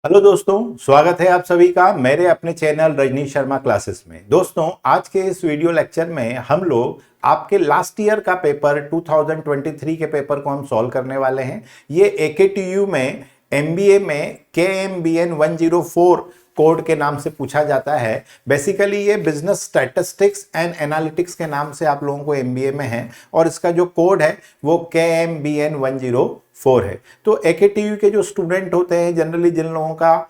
Hello दोस्तों, स्वागत है आप सभी का मेरे अपने चैनल रजनीश शर्मा क्लासेस में। दोस्तों, आज के इस वीडियो लेक्चर में हम लोग आपके लास्ट ईयर का पेपर 2023 के पेपर को हम सॉल्व करने वाले हैं। ये AKTU में MBA में KMBN 104 कोड के नाम से पूछा जाता है। बेसिकली ये बिजनेस स्टैटिस्टिक्स एंड एनालिटिक्स के नाम से आप लोगों को MBA में है और इसका जो कोड है वो KMBN 104 है। तो AKTU के जो स्टूडेंट होते हैं, जनरली जिन लोगों का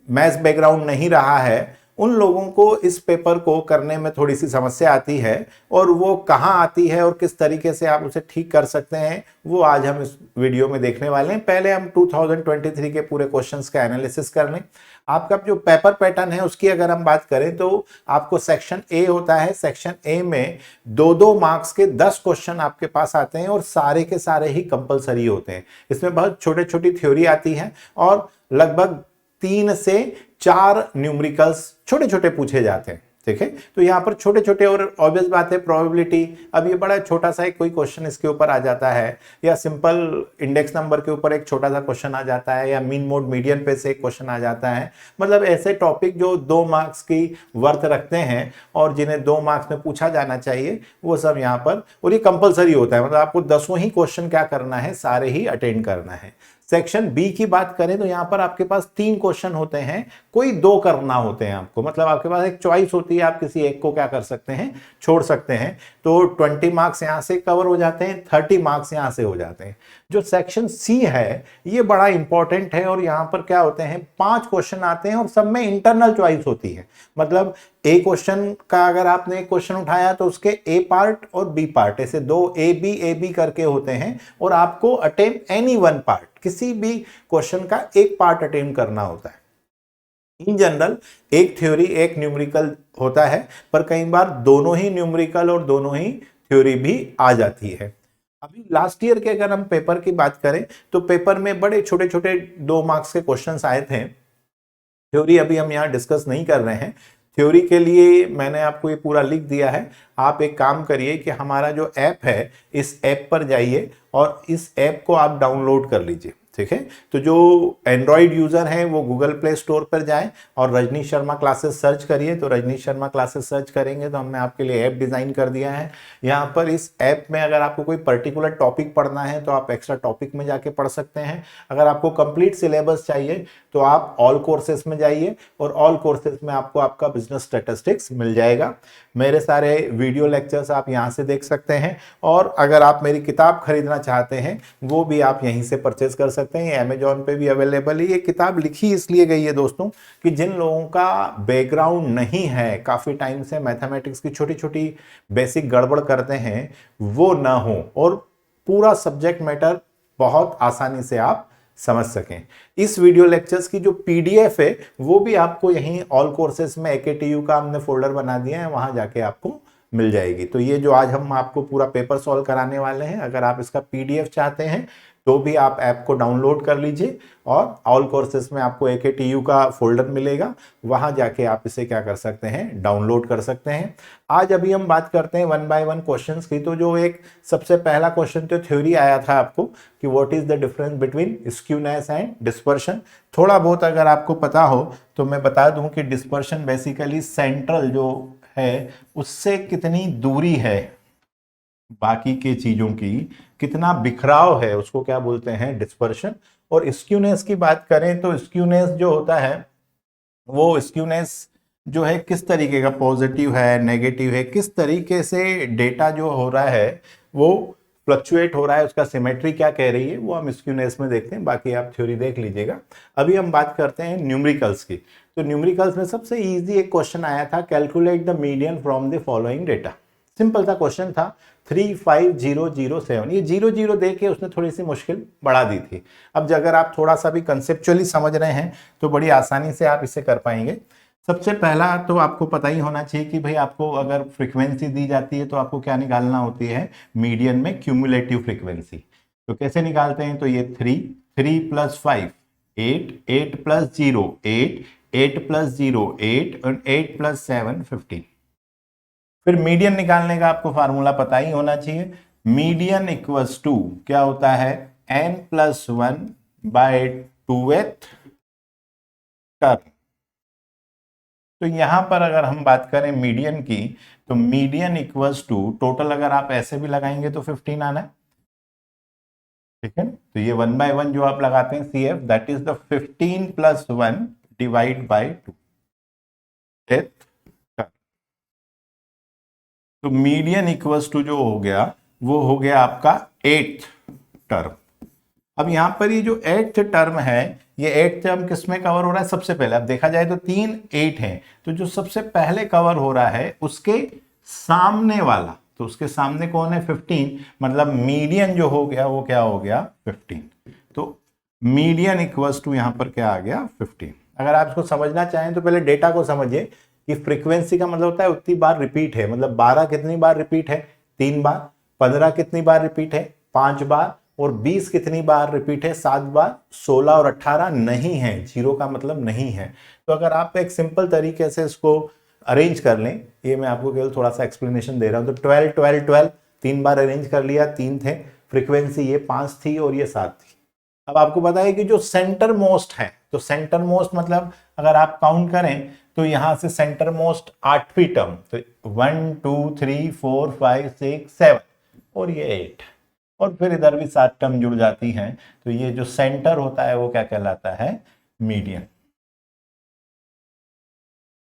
मैथ्स बैकग्राउंड नहीं रहा है, उन लोगों को इस पेपर को करने में थोड़ी सी समस्या आती है और वो कहाँ आती है और किस तरीके से आप उसे ठीक कर सकते हैं वो आज हम इस वीडियो में देखने वाले हैं। पहले हम 2023 के पूरे क्वेश्चंस का एनालिसिस कर लें। आपका जो पेपर पैटर्न है उसकी अगर हम बात करें तो आपको सेक्शन ए होता है। सेक्शन ए में दो दो मार्क्स के 10 क्वेश्चन आपके पास आते हैं और सारे के सारे ही कंपलसरी होते हैं। इसमें बहुत छोटे छोटी थ्योरी आती है और लगभग 3 से 4 न्यूमेरिकल्स छोटे छोटे पूछे जाते हैं। ठीक है, तो यहाँ पर छोटे छोटे और ऑब्वियस बात है प्रोबेबिलिटी। अब ये बड़ा छोटा सा एक कोई क्वेश्चन इसके ऊपर आ जाता है या सिंपल इंडेक्स नंबर के ऊपर एक छोटा सा क्वेश्चन आ जाता है या मीन मोड मीडियन पे से एक क्वेश्चन आ जाता है। मतलब ऐसे टॉपिक जो 2 मार्क्स की वर्थ रखते हैं और जिन्हें 2 मार्क्स में पूछा जाना चाहिए वो सब यहाँ पर, और ये कंपलसरी होता है। मतलब आपको 10 ही क्वेश्चन क्या करना है, सारे ही अटेंड करना है। सेक्शन बी की बात करें तो यहां पर आपके पास 3 क्वेश्चन होते हैं, कोई 2 करना होते हैं आपको। मतलब आपके पास एक चॉइस होती है, आप किसी एक को क्या कर सकते हैं, छोड़ सकते हैं। तो 20 मार्क्स यहां से कवर हो जाते हैं, 30 मार्क्स यहां से हो जाते हैं। जो सेक्शन सी है ये बड़ा इंपॉर्टेंट है और यहां पर क्या होते हैं, 5 क्वेश्चन आते हैं और सब में इंटरनल चॉइस होती है। मतलब ए क्वेश्चन का अगर आपने एक क्वेश्चन उठाया तो उसके ए पार्ट और बी पार्ट, ऐसे 2 ए बी करके होते हैं और आपको अटेम्प्ट एनी वन पार्ट, किसी भी क्वेश्चन का एक पार्ट अटेम्प्ट करना होता है। इन जनरल एक थ्योरी एक न्यूमेरिकल होता है, पर कई बार दोनों ही न्यूमेरिकल और दोनों ही थ्योरी भी आ जाती है। अभी लास्ट ईयर के अगर हम पेपर की बात करें तो पेपर में बड़े छोटे छोटे 2 मार्क्स के क्वेश्चंस आए थे। थ्योरी अभी हम यहाँ डिस्कस नहीं कर रहे हैं। थ्योरी के लिए मैंने आपको ये पूरा लिख दिया है। आप एक काम करिए कि हमारा जो ऐप है इस ऐप पर जाइए और इस ऐप को आप डाउनलोड कर लीजिए। ठीक है, तो जो एंड्रॉयड यूजर हैं वो गूगल प्ले स्टोर पर जाएं और रजनीश शर्मा क्लासेस सर्च करिए। तो रजनीश शर्मा क्लासेस सर्च करेंगे तो हमने आपके लिए ऐप डिजाइन कर दिया है। यहाँ पर इस ऐप में अगर आपको कोई पर्टिकुलर टॉपिक पढ़ना है तो आप एक्स्ट्रा टॉपिक में जाके पढ़ सकते हैं। अगर आपको कंप्लीट सिलेबस चाहिए तो आप ऑल कोर्सेज में जाइए और ऑल कोर्सेज में आपको आपका बिजनेस स्टैटिस्टिक्स मिल जाएगा। मेरे सारे वीडियो लेक्चर्स आप यहाँ से देख सकते हैं और अगर आप मेरी किताब खरीदना चाहते हैं वो भी आप यहीं से परचेज कर सकते हैं। अमेजॉन पे भी अवेलेबल है। ये किताब लिखी इसलिए गई है दोस्तों कि जिन लोगों का बैकग्राउंड नहीं है, काफ़ी टाइम से मैथमेटिक्स की छोटी छोटी बेसिक गड़बड़ करते हैं, वो ना हो और पूरा सब्जेक्ट मैटर बहुत आसानी से आप समझ सकें। इस वीडियो लेक्चर्स की जो PDF है वो भी आपको यहीं ऑल कोर्सेज में AKTU का हमने फोल्डर बना दिया है, वहां जाके आपको मिल जाएगी। तो ये जो आज हम आपको पूरा पेपर सॉल्व कराने वाले हैं, अगर आप इसका PDF चाहते हैं तो भी आप ऐप को डाउनलोड कर लीजिए और ऑल कोर्सेज में आपको AKTU का फोल्डर मिलेगा, वहां जाके आप इसे क्या कर सकते हैं, डाउनलोड कर सकते हैं। आज अभी हम बात करते हैं 1 बाय 1 क्वेश्चंस की। तो जो एक सबसे पहला क्वेश्चन तो थ्योरी आया था आपको कि what is the difference between skewness and dispersion. थोड़ा बहुत अगर आपको पता हो तो मैं बता दूं कि डिस्पर्शन बेसिकली सेंट्रल जो है उससे कितनी दूरी है, बाकी के चीजों की कितना बिखराव है, उसको क्या बोलते हैं, डिस्पर्शन। और स्क्यूनेस की बात करें तो स्क्यूनेस जो होता है वो स्क्यूनेस जो है किस तरीके का, पॉजिटिव है नेगेटिव है, किस तरीके से डेटा जो हो रहा है वो फ्लक्चुएट हो रहा है, उसका सिमेट्री क्या कह रही है, वो हम स्क्यूनेस में देखते हैं। बाकी आप थ्योरी देख लीजिएगा। अभी हम बात करते हैं न्यूमेरिकल्स की। तो न्यूमेरिकल्स में सबसे इजी एक क्वेश्चन आया था, calculate the median from the following data. Simple सा क्वेश्चन था, 35007। ये 00 दे के उसने थोड़ी सी मुश्किल बढ़ा दी थी। अब अगर आप थोड़ा सा भी कंसेप्चुअली समझ रहे हैं तो बड़ी आसानी से आप इसे कर पाएंगे। सबसे पहला तो आपको पता ही होना चाहिए कि भाई आपको अगर फ्रीक्वेंसी दी जाती है तो आपको क्या निकालना होती है, मीडियन में क्यूमुलेटिव फ्रीक्वेंसी। तो कैसे निकालते हैं, तो ये 3 प्लस 5 8, 8 प्लस 0 8, 8 प्लस 0 8 और 8 प्लस 7 15। फिर मीडियन निकालने का आपको फार्मूला पता ही होना चाहिए। मीडियन इक्वल्स टू क्या होता है, n+1 बाय 2th टर्म। तो यहां पर अगर हम बात करें मीडियन की, तो मीडियन इक्वल्स टू टोटल, अगर आप ऐसे भी लगाएंगे तो 15 आना है, ठीक है। तो ये 1/1 जो आप लगाते हैं CF, that is the 15 plus 1 divide by 2। तो मीडियन इक्वल्स टू जो हो गया वो हो गया आपका 8th टर्म। अब यहां पर ये जो 8th टर्म है, ये 8th टर्म किस में कवर हो रहा है? सबसे पहले अब देखा जाए तो 3 8 है, तो जो सबसे पहले कवर हो रहा है उसके सामने वाला, तो उसके सामने कौन है? 15, मतलब मीडियन जो हो गया वो क्या हो गया? 15। तो मीडियन इक्वल्स टू यहां पर क्या आ गया? 15। अगर आप इसको समझना चाहें तो पहले डेटा को समझिए कि फ्रीक्वेंसी का मतलब होता है उतनी बार रिपीट है, मतलब 12 कितनी बार रिपीट है? 3 बार। 15 कितनी बार रिपीट है? 5 बार। और 20 कितनी बार रिपीट है? 7 बार। 16 और 18 नहीं है, 0 का मतलब नहीं है। तो अगर आप एक सिंपल तरीके से इसको अरेंज कर लें, ये मैं आपको केवल थोड़ा सा एक्सप्लेनेशन दे रहा हूं, तो 12 12 12 3 बार अरेंज कर लिया, 3 थे, फ्रीक्वेंसी ये 5 थी और ये 7 थी। अब आपको पता है कि जो सेंटर मोस्ट है, तो सेंटर मोस्ट मतलब अगर आप काउंट करें तो यहां से सेंटर मोस्ट 8वीं टर्म, तो 1 2 3 4 5 6 7 और ये 8, और फिर इधर भी 7 टर्म जुड़ जाती हैं, तो ये जो सेंटर होता है वो क्या कहलाता है? मीडियन।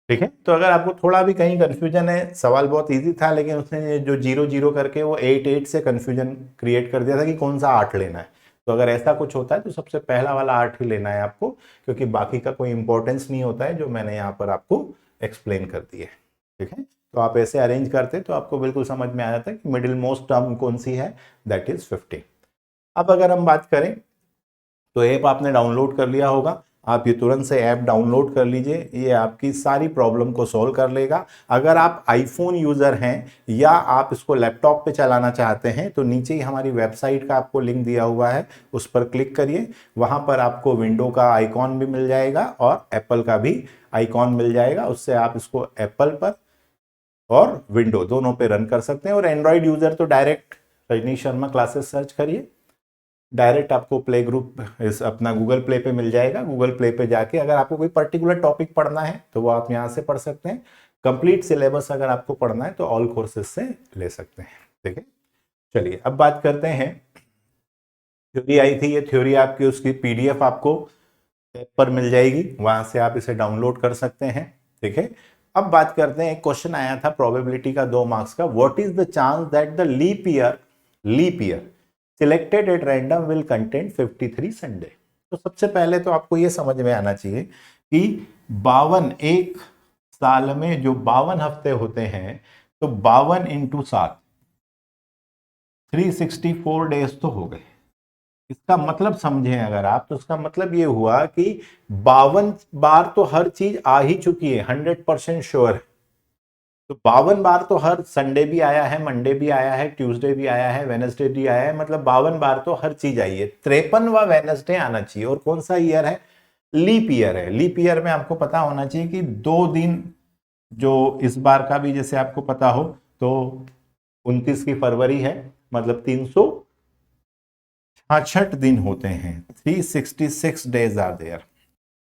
ठीक है। तो अगर आपको थोड़ा भी कहीं कंफ्यूजन है, सवाल बहुत इजी था लेकिन उसने जो 0 0 करके वो 8 8 से कंफ्यूजन क्रिएट कर दिया था कि कौन सा 8 लेना है। तो अगर ऐसा कुछ होता है तो सबसे पहला वाला 8 ही लेना है आपको, क्योंकि बाकी का कोई इंपॉर्टेंस नहीं होता है, जो मैंने यहाँ पर आपको एक्सप्लेन कर दिया है। ठीक है। तो आप ऐसे अरेंज करते तो आपको बिल्कुल समझ में आ जाता है कि मिडिल मोस्ट टर्म कौन सी है, दैट इज 15। अब अगर हम बात करें, तो ऐप आपने डाउनलोड कर लिया होगा, आप ये तुरंत से ऐप डाउनलोड कर लीजिए, ये आपकी सारी प्रॉब्लम को सॉल्व कर लेगा। अगर आप आईफोन यूजर हैं या आप इसको लैपटॉप पे चलाना चाहते हैं तो नीचे ही हमारी वेबसाइट का आपको लिंक दिया हुआ है, उस पर क्लिक करिए। वहां पर आपको विंडो का आइकॉन भी मिल जाएगा और एप्पल का भी आइकॉन मिल जाएगा, उससे आप इसको एप्पल पर और विंडो दोनों पे रन कर सकते हैं। और एंड्रॉइड यूजर तो direct Rajneesh Sharma classes search करिए, डायरेक्ट आपको प्ले ग्रुप इस अपना गूगल प्ले पे मिल जाएगा। गूगल प्ले पे जाके अगर आपको कोई पर्टिकुलर टॉपिक पढ़ना है तो वो आप यहाँ से पढ़ सकते हैं। कंप्लीट सिलेबस अगर आपको पढ़ना है तो ऑल कोर्सेज से ले सकते हैं। ठीक है। चलिए अब बात करते हैं, थ्योरी आई थी, ये थ्योरी आपकी उसकी PDF आपको ऐप पर मिल जाएगी, वहां से आप इसे डाउनलोड कर सकते हैं। ठीक है। अब बात करते हैं, एक क्वेश्चन आया था प्रोबेबिलिटी का 2 मार्क्स का, what is the chance that the leap year selected at random will contain 53 Sunday. तो सबसे पहले तो आपको यह समझ में आना चाहिए कि 52, एक साल में जो 52 हफ्ते होते हैं, तो 52 इंटू 7, 364 डेज तो हो गए। इसका मतलब समझें अगर आप, तो इसका मतलब ये हुआ कि 52 बार तो हर चीज आ ही चुकी है, 100% श्योर है। तो 52 बार तो हर संडे भी आया है, मंडे भी आया है, ट्यूसडे भी आया है, वेनसडे भी आया है, मतलब 52 बार तो हर चीज आई है। 53वां वेनसडे आना चाहिए। और कौन सा ईयर है? लीप ईयर है। लीप ईयर में आपको पता होना चाहिए कि 2 दिन, जो इस बार का भी जैसे आपको पता हो तो 29 की फरवरी है, मतलब 366 दिन होते हैं, 366 डेज आर देयर।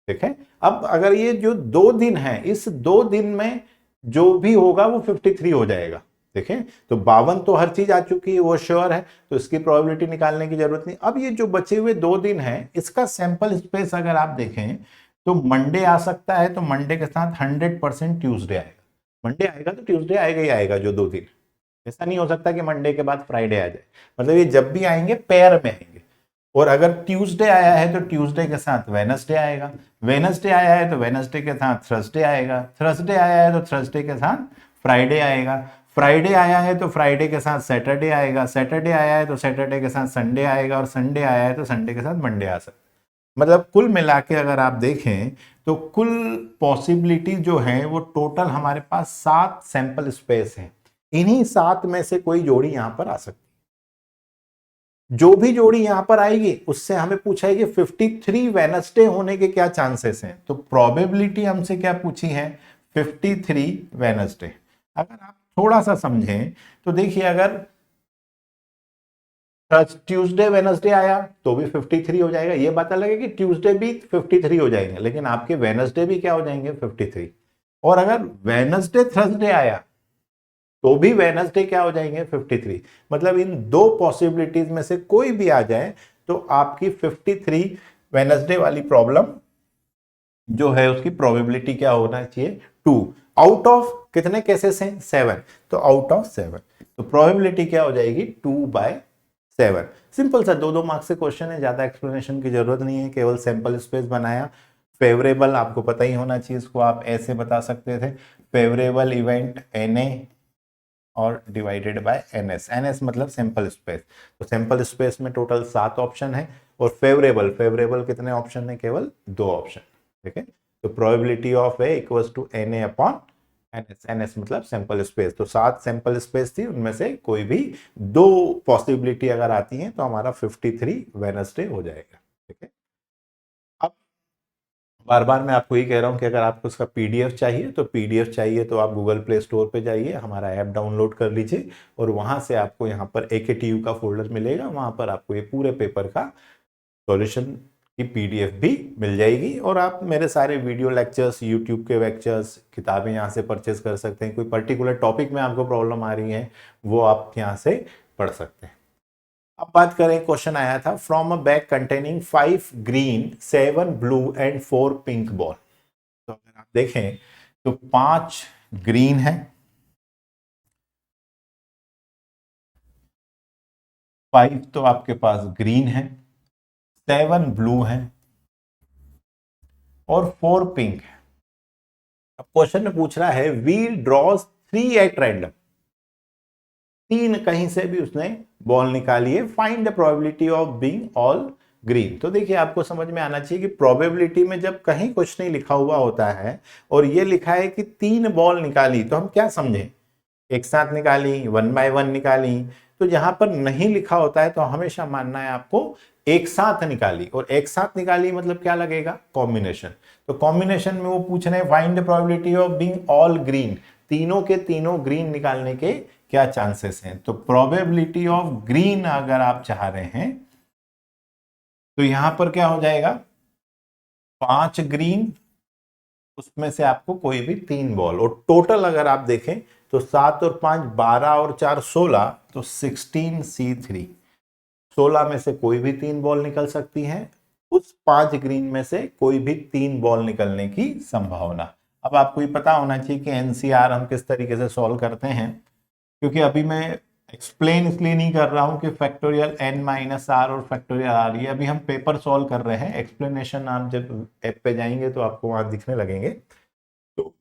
ठीक है। अब अगर ये जो 2 दिन है, इस 2 दिन में जो भी होगा वो 53 हो जाएगा। देखें, तो 52 तो हर चीज आ चुकी है, वो श्योर है, तो इसकी प्रोबेबिलिटी निकालने की जरूरत नहीं। अब ये जो बचे हुए 2 दिन हैं, इसका सैंपल स्पेस अगर आप देखें तो मंडे आ सकता है, तो मंडे के साथ 100% ट्यूसडे आएगा। मंडे आएगा तो ट्यूसडे आएगा ही आएगा, जो 2 दिन। ऐसा नहीं हो सकता कि मंडे के बाद फ्राइडे आ जाए, मतलब ये जब भी आएंगे पेयर में आएंगे। और अगर ट्यूसडे आया है तो ट्यूसडे के साथ वेनसडे आएगा, वेनसडे आया है तो वेनसडे के साथ थर्सडे आएगा, थर्सडे आया है तो थर्सडे के साथ फ्राइडे आएगा, फ्राइडे आया है तो फ्राइडे के साथ सैटरडे आएगा, सैटरडे आया है तो सैटरडे के साथ संडे आएगा, और संडे आया है तो संडे के साथ मंडे आ सकता है। मतलब कुल मिला के अगर आप देखें तो कुल पॉसिबिलिटी जो है वो टोटल हमारे पास 7 सैंपल स्पेस है। इन्हीं 7 में से कोई जोड़ी यहां पर आ सकती है। जो भी जोड़ी यहां पर आएगी उससे हमें पूछा है कि 53 वेनसडे होने के क्या चांसेस हैं। तो प्रोबेबिलिटी हमसे क्या पूछी है? 53 वेनसडे। अगर आप थोड़ा सा समझें तो देखिए, अगर ट्यूसडे वेनसडे आया तो भी 53 हो जाएगा। ये बात अलग है कि ट्यूसडे भी 53 हो जाएंगे, लेकिन आपके वेनसडे भी क्या हो जाएंगे 53। और अगर वेनसडे थर्सडे आया तो भी वेनसडे क्या हो जाएंगे 53। मतलब इन दो पॉसिबिलिटीज में से कोई भी आ जाए तो आपकी 53 वेनसडे वाली प्रॉब्लम जो है उसकी प्रोबेबिलिटी क्या होना चाहिए 2। आउट ऑफ कितने केसेस हैं 7, तो आउट ऑफ 7 तो प्रोबेबिलिटी क्या हो जाएगी 2/7। सिंपल सा 2-2 मार्क्स से क्वेश्चन है, ज्यादा एक्सप्लेनेशन की जरूरत नहीं है, केवल सैंपल स्पेस बनाया। फेवरेबल आपको पता ही होना चाहिए, इसको आप ऐसे बता सकते थे, फेवरेबल इवेंट Na और डिवाइडेड बाय NS। NS मतलब सैंपल स्पेस, तो सैंपल स्पेस में टोटल 7 ऑप्शन है और फेवरेबल फेवरेबल कितने ऑप्शन है, केवल 2 ऑप्शन। ठीक है, तो probability of A equals to Na upon NS। NS मतलब सैंपल स्पेस, तो 7 सैंपल स्पेस थी, उनमें से कोई भी 2 पॉसिबिलिटी अगर आती है तो हमारा 53 वेडनेसडे हो जाएगा। ठीक है, अब बार बार मैं आपको ये कह रहा हूं कि अगर आपको उसका पीडीएफ चाहिए तो पीडीएफ चाहिए तो आप गूगल प्ले स्टोर पे जाइए, हमारा ऐप डाउनलोड कर लीजिए और वहां से आपको यहाँ पर AKTU का फोल्डर मिलेगा, वहां पर आपको ये पूरे पेपर का सॉल्यूशन की पीडीएफ भी मिल जाएगी। और आप मेरे सारे वीडियो लेक्चर्स, यूट्यूब के लेक्चर्स, किताबें यहाँ से परचेज कर सकते हैं। कोई पर्टिकुलर टॉपिक में आपको प्रॉब्लम आ रही है वो आप यहाँ से पढ़ सकते हैं। अब बात करें, क्वेश्चन आया था from a bag containing 5 green 7 blue and 4 pink ball. तो अगर आप देखें तो 5 ग्रीन है, 5 तो आपके पास ग्रीन है, 7 ब्लू है और 4 पिंक है। अब क्वेश्चन में पूछ रहा है वी ड्रॉज 3 एट रैंडम, 3 कहीं से भी उसने बॉल निकाली है, find the probability of being all green. तो देखिए आपको समझ में आना चाहिए कि प्रोबेबिलिटी में जब कहीं कुछ नहीं लिखा हुआ होता है और ये लिखा है कि 3 बॉल निकाली, तो हम क्या समझें, एक साथ निकाली, 1 बाय 1 निकाली। तो जहां पर नहीं लिखा होता है तो हमेशा मानना है आपको एक साथ निकाली, और एक साथ निकाली मतलब क्या लगेगा, कॉम्बिनेशन। तो कॉम्बिनेशन में वो पूछ रहे हैं find the probability of being all green, तीनों के तीनों ग्रीन निकालने के क्या चांसेस हैं। तो प्रोबेबिलिटी ऑफ ग्रीन अगर आप चाह रहे हैं तो यहां पर क्या हो जाएगा, 5 ग्रीन, उसमें से आपको कोई भी 3 बॉल, और टोटल अगर आप देखें तो 7 और 5 12 और 4 16, तो 16C3, 16 में से कोई भी 3 बॉल निकल सकती हैं, उस 5 ग्रीन में से कोई भी 3 बॉल निकलने की संभावना। अब आपको ये पता होना चाहिए कि एनसीआर हम किस तरीके से सॉल्व करते हैं, क्योंकि अभी मैं एक्सप्लेन इसलिए नहीं कर रहा हूं कि फैक्टोरियल n-r और फैक्टोरियल r, ये अभी हम पेपर सॉल्व कर रहे हैं। एक्सप्लेनेशन आप जब ऐप पे जाएंगे तो आपको वहां दिखने लगेंगे। तो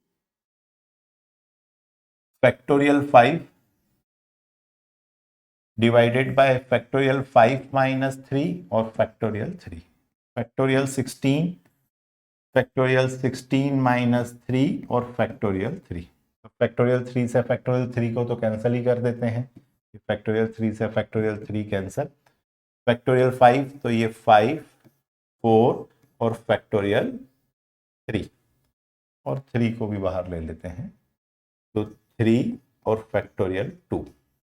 फैक्टोरियल 5 डिवाइडेड बाय फैक्टोरियल 5-3 और फैक्टोरियल 3, फैक्टोरियल 16, फैक्टोरियल 16-3 और फैक्टोरियल 3। तो फैक्टोरियल 3 से फैक्टोरियल 3 को तो कैंसिल ही कर देते हैं, फैक्टोरियल 3 से फैक्टोरियल 3 कैंसिल, फैक्टोरियल 5 तो ये 5 4 और फैक्टोरियल 3, और 3 को भी बाहर ले लेते हैं, तो 3 और फैक्टोरियल 2,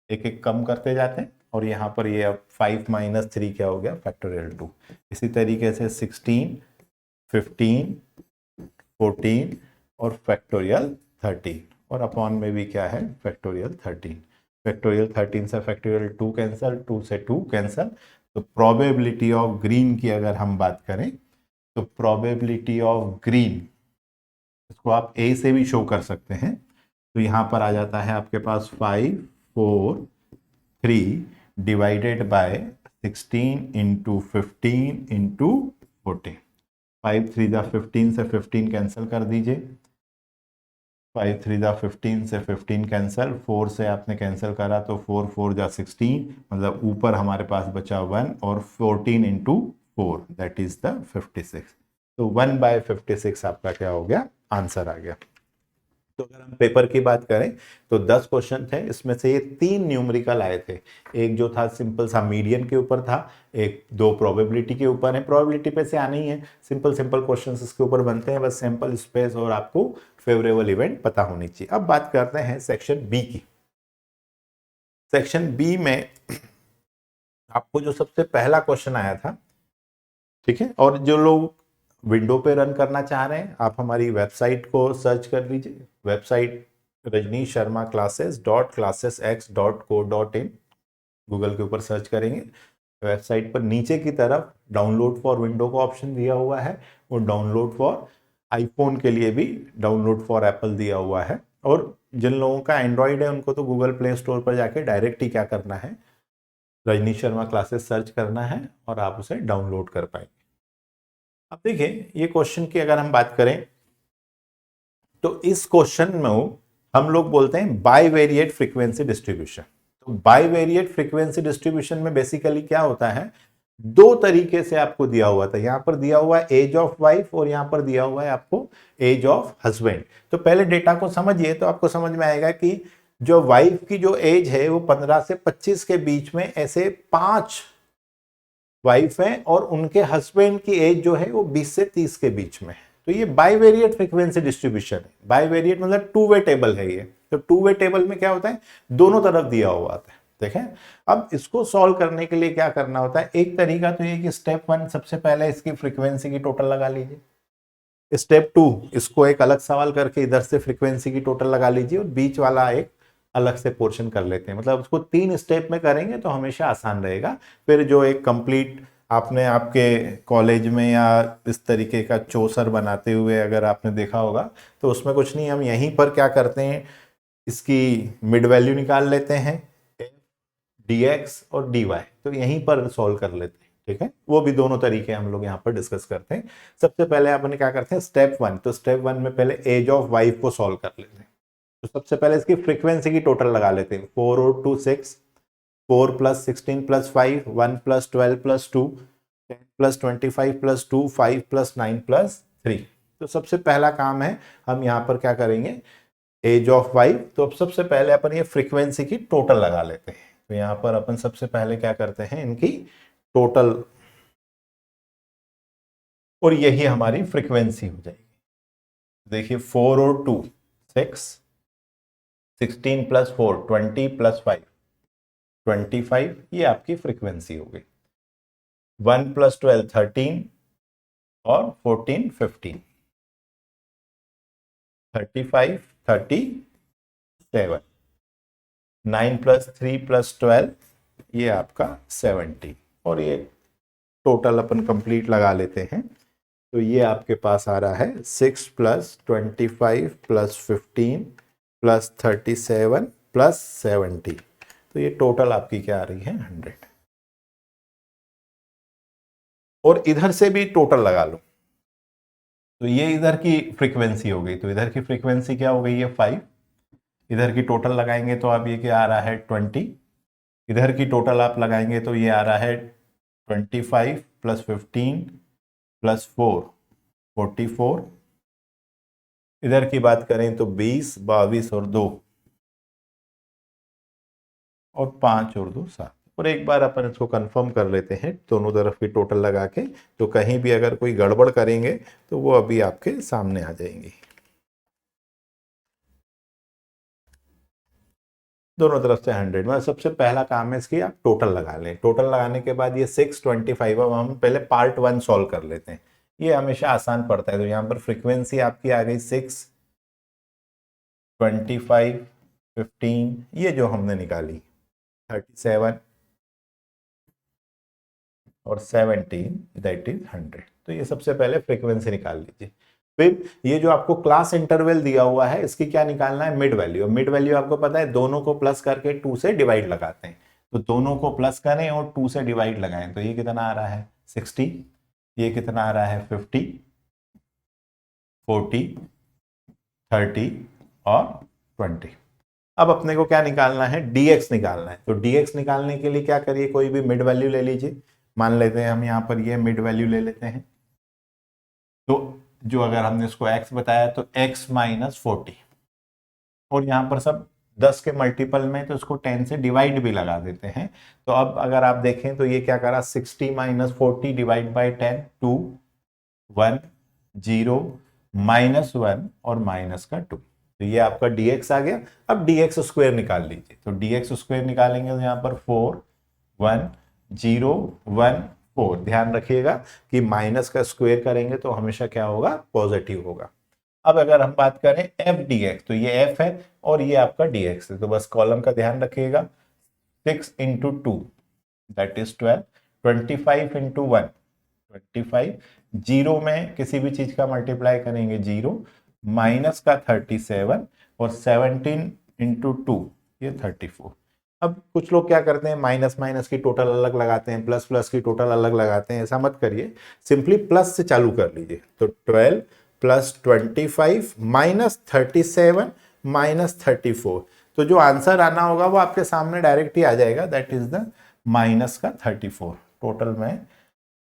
एक एक कम करते जाते हैं, और यहाँ पर ये अब 5-3 क्या हो गया, फैक्टोरियल 2। इसी तरीके से 16, 15, 14 और फैक्टोरियल 13, और अपॉन में भी क्या है, फैक्टोरियल 13। फैक्टोरियल 13 से फैक्टोरियल 2 कैंसिल, 2 से 2 कैंसिल। तो प्रोबेबिलिटी ऑफ ग्रीन की अगर हम बात करें तो प्रोबेबिलिटी ऑफ ग्रीन, इसको आप ए से भी शो कर सकते हैं, तो यहां पर आ जाता है आपके पास 5 4 3 डिवाइडेड बाय 16 इंटू 15 इंटू 14। 5 3 जा 15 से 15 कैंसिल कर दीजिए, 5 3 जा 15 से 15 कैंसिल, 4 से आपने कैंसिल करा तो 4 4 जा 16, मतलब ऊपर हमारे पास बचा 1, और 14 इंटू 4 दैट इज द 56। तो 1/56 आपका क्या हो गया, आंसर आ गया। तो अगर हम पेपर की बात करें तो 10 क्वेश्चन थे, इसमें से ये 3 न्यूमेरिकल आए थे। एक जो था सिंपल सा मीडियन के ऊपर था, एक 2 प्रोबेबिलिटी के ऊपर है, प्रोबेबिलिटी पे से आनी ही है, सिंपल सिंपल क्वेश्चंस इसके ऊपर बनते हैं, बस सैंपल स्पेस और आपको फेवरेबल इवेंट पता होनी चाहिए। अब बात करते हैं सेक्शन बी की। सेक्शन बी में आपको जो सबसे पहला क्वेश्चन आया था, ठीक है, और जो लोग विंडो पे रन करना चाह रहे हैं आप हमारी वेबसाइट को सर्च कर लीजिए, website Rajneesh Sharma classes.classesx.co.in, Google के ऊपर सर्च करेंगे, वेबसाइट पर नीचे की तरफ डाउनलोड फॉर विंडो का ऑप्शन दिया हुआ है, और डाउनलोड फॉर आईफोन के लिए भी डाउनलोड फॉर एप्पल दिया हुआ है, और जिन लोगों का एंड्रॉयड है उनको तो गूगल प्ले स्टोर पर जाके डायरेक्ट ही क्या करना है, रजनीश शर्मा क्लासेस सर्च करना है और आप उसे डाउनलोड कर पाएंगे। अब देखिए ये क्वेश्चन की अगर हम बात करें तो इस क्वेश्चन में हम लोग बोलते हैं बाइवेरिएट फ्रीक्वेंसी डिस्ट्रीब्यूशन। तो बाइवेरिएट फ्रीक्वेंसी डिस्ट्रीब्यूशन में बेसिकली क्या होता है, दो तरीके से आपको दिया हुआ था, यहां पर दिया हुआ है एज ऑफ वाइफ और यहां पर दिया हुआ है आपको एज ऑफ हस्बैंड। तो पहले डेटा को समझिए तो आपको समझ में आएगा कि जो वाइफ की जो एज है वो 15 से 25 के बीच में ऐसे 5 वाइफ हैं, और उनके हस्बैंड की एज जो है वो 20 से 30 के बीच में है। तो ये बाइवेरिएट फ्रीक्वेंसी डिस्ट्रीब्यूशन है। बाइवेरिएट मतलब टू वे टेबल है ये। तो टू वे टेबल में क्या होता है, दोनों तरफ दिया हुआ होता है। देखें, अब इसको सॉल्व करने के लिए क्या करना होता है, एक तरीका तो ये कि स्टेप 1 सबसे पहले इसकी फ्रीक्वेंसी की टोटल लगा लीजिए, स्टेप 2 इसको एक अलग सवाल करके इधर से फ्रीक्वेंसी की टोटल लगा लीजिए, और बीच वाला एक अलग से पोर्शन कर लेते हैं। मतलब उसको 3 स्टेप में करेंगे तो हमेशा आसान रहेगा। फिर जो एक कंप्लीट आपने आपके कॉलेज में या इस तरीके का चौसर बनाते हुए अगर आपने देखा होगा, तो उसमें कुछ नहीं, हम यहीं पर क्या करते हैं, इसकी मिड वैल्यू निकाल लेते हैं dx और dy, तो यहीं पर सॉल्व कर लेते हैं। ठीक है, वो भी दोनों तरीके हम लोग यहाँ पर डिस्कस करते हैं। सबसे पहले अपन क्या करते हैं, स्टेप 1, तो स्टेप 1 में पहले एज ऑफ वाइफ को सॉल्व कर लेते हैं। तो सबसे पहले इसकी फ्रीक्वेंसी की टोटल लगा लेते हैं, 4 और 2 6, 4 + 16 + 5, 1 + 12 + 2, 10 + 25 + 2, 5 + 9 + 3। तो सबसे पहला काम है, हम यहाँ पर क्या करेंगे, एज ऑफ वाइफ। तो अब सबसे पहले अपन ये फ्रीक्वेंसी की टोटल लगा लेते हैं। तो यहाँ पर अपन सबसे पहले क्या करते हैं, इनकी टोटल, और यही हमारी फ्रीक्वेंसी हो जाएगी। देखिए 4 और 2 6, 16 + 4 20 + 5 25, ये आपकी फ्रीक्वेंसी हो गई। 1 + 12 13 और 14 15, 35 37, 9 + 3 + 12, ये आपका 70, और ये टोटल अपन कंप्लीट लगा लेते हैं। तो ये आपके पास आ रहा है 6 + 25 + 15 + 37 + 70। तो ये टोटल आपकी क्या आ रही है, 100। और इधर से भी टोटल लगा लो, तो ये इधर की फ्रीक्वेंसी हो गई। तो इधर की फ्रीक्वेंसी क्या हो गई है, 5। इधर की टोटल लगाएंगे तो अब ये क्या आ रहा है, 20। इधर की टोटल आप लगाएंगे तो ये आ रहा है 25 + 15 + 4 44। इधर की बात करें तो 20 22 और 2 और 5 और 2 7। और एक बार अपन इसको कंफर्म कर लेते हैं दोनों तरफ की टोटल लगा के, तो कहीं भी अगर कोई गड़बड़ करेंगे तो वो अभी आपके सामने आ जाएंगी। दोनों तरफ से 100 में सबसे पहला काम है इसकी आप टोटल लगा लें। टोटल लगाने के बाद ये 6 25, अब हम पहले पार्ट 1 सॉल्व कर लेते हैं, ये हमेशा आसान पड़ता है। तो यहाँ पर फ्रीक्वेंसी आपकी आ गई 6 25 15, ये जो हमने निकाली 37 और 17, दैट इज 100। तो ये सबसे पहले फ्रीक्वेंसी निकाल लीजिए। फिर ये जो आपको क्लास इंटरवल दिया हुआ है, इसकी क्या निकालना है, मिड वैल्यू। मिड वैल्यू आपको पता है, दोनों को प्लस करके 2 से डिवाइड लगाते हैं। तो दोनों को प्लस करें और 2 से डिवाइड लगाएं, तो ये कितना आ रहा है, 60। ये कितना आ रहा है, 50 40 30 और 20। अब अपने को क्या निकालना है, dx निकालना है। तो dx निकालने के लिए क्या करिए, कोई भी मिड वैल्यू ले लीजिए। मान लेते हैं हम यहाँ पर ये मिड वैल्यू ले लेते हैं। तो जो अगर हमने इसको x बताया तो x - 40, और यहाँ पर सब 10 के मल्टीपल में, तो इसको 10 से डिवाइड भी लगा देते हैं। तो अब अगर आप देखें तो ये क्या करा, 60 - 40 डिवाइड बाई 10, 2 1 0 -1 और माइनस का 2। तो ये आपका dx आ गया। अब dx स्क्वायर निकाल लीजिए। तो dx स्क्वायर निकालेंगे तो यहाँ पर 4 1 0 1 4। ध्यान रखिएगा कि माइनस का स्क्वायर करेंगे तो हमेशा क्या होगा, पॉजिटिव होगा। अब अगर हम बात करें एफ डी एक्स, तो ये एफ है और ये आपका डी एक्स है, तो बस कॉलम का ध्यान रखिएगा। 6 into 2 that is 12, 25 into 1 25, zero में किसी भी चीज का मल्टीप्लाई करेंगे 0, माइनस का 37 और 17 इंटू 2 ये 34। अब कुछ लोग क्या करते हैं, माइनस माइनस की टोटल अलग लगाते हैं, प्लस प्लस की टोटल अलग लगाते हैं। ऐसा मत करिए, सिंपली प्लस से चालू कर लीजिए। तो 12 प्लस 25 माइनस 37 माइनस 34, तो जो आंसर आना होगा वो आपके सामने डायरेक्ट ही आ जाएगा, दैट इज द माइनस का 34। टोटल में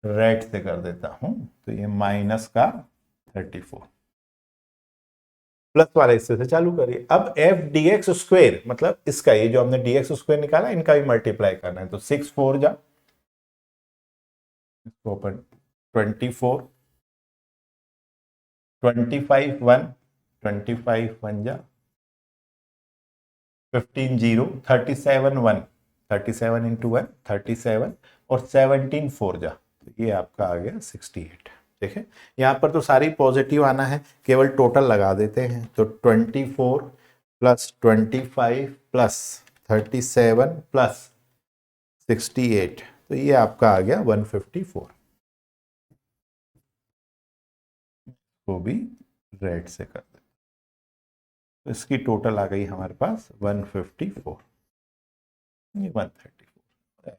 रेड से कर देता हूं, तो ये माइनस का 34। प्लस वाले हिस्से से चालू करिए। अब एफ डी एक्स स्क्वेयर, मतलब इसका ये जो हमने डी एक्स स्क्वेयर निकाला, इनका भी मल्टीप्लाई करना है। तो 6 4 जा, इसको ओपन 24, 25 1 25 1 जा, 15 0, 37 1 37 इंटू 1 37 और 17 4 जा, तो ये आपका आ गया 68। देखें यहाँ पर तो सारी पॉजिटिव आना है, केवल टोटल लगा देते हैं। तो 24 प्लस 25 प्लस 37 प्लस 68, तो ये आपका आ गया 154। वो भी रेड से कर दे, तो इसकी टोटल आ गई हमारे पास 154, ये 134,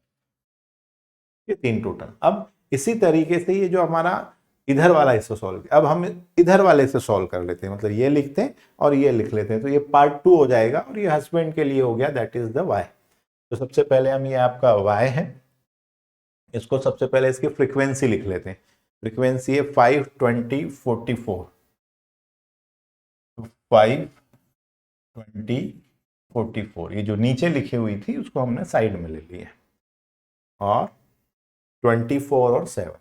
ये 3 टोटल। अब इसी तरीके से ये जो हमारा इधर वाला हिस्सा सॉल्व किया, अब हम इधर वाले से सॉल्व कर लेते हैं, मतलब ये लिखते हैं और ये लिख लेते हैं, तो ये पार्ट 2 हो जाएगा और ये हस्बैंड के लिए हो गया, दैट इज द वाई। तो सबसे पहले हम, ये आपका वाई है, इसको सबसे पहले इसकी फ्रीक्वेंसी लिख लेते हैं। फ्रीक्वेंसी है 5 20 44, 5 20 44, ये जो नीचे लिखी हुई थी उसको हमने साइड में ले लिया, और 24 और 7,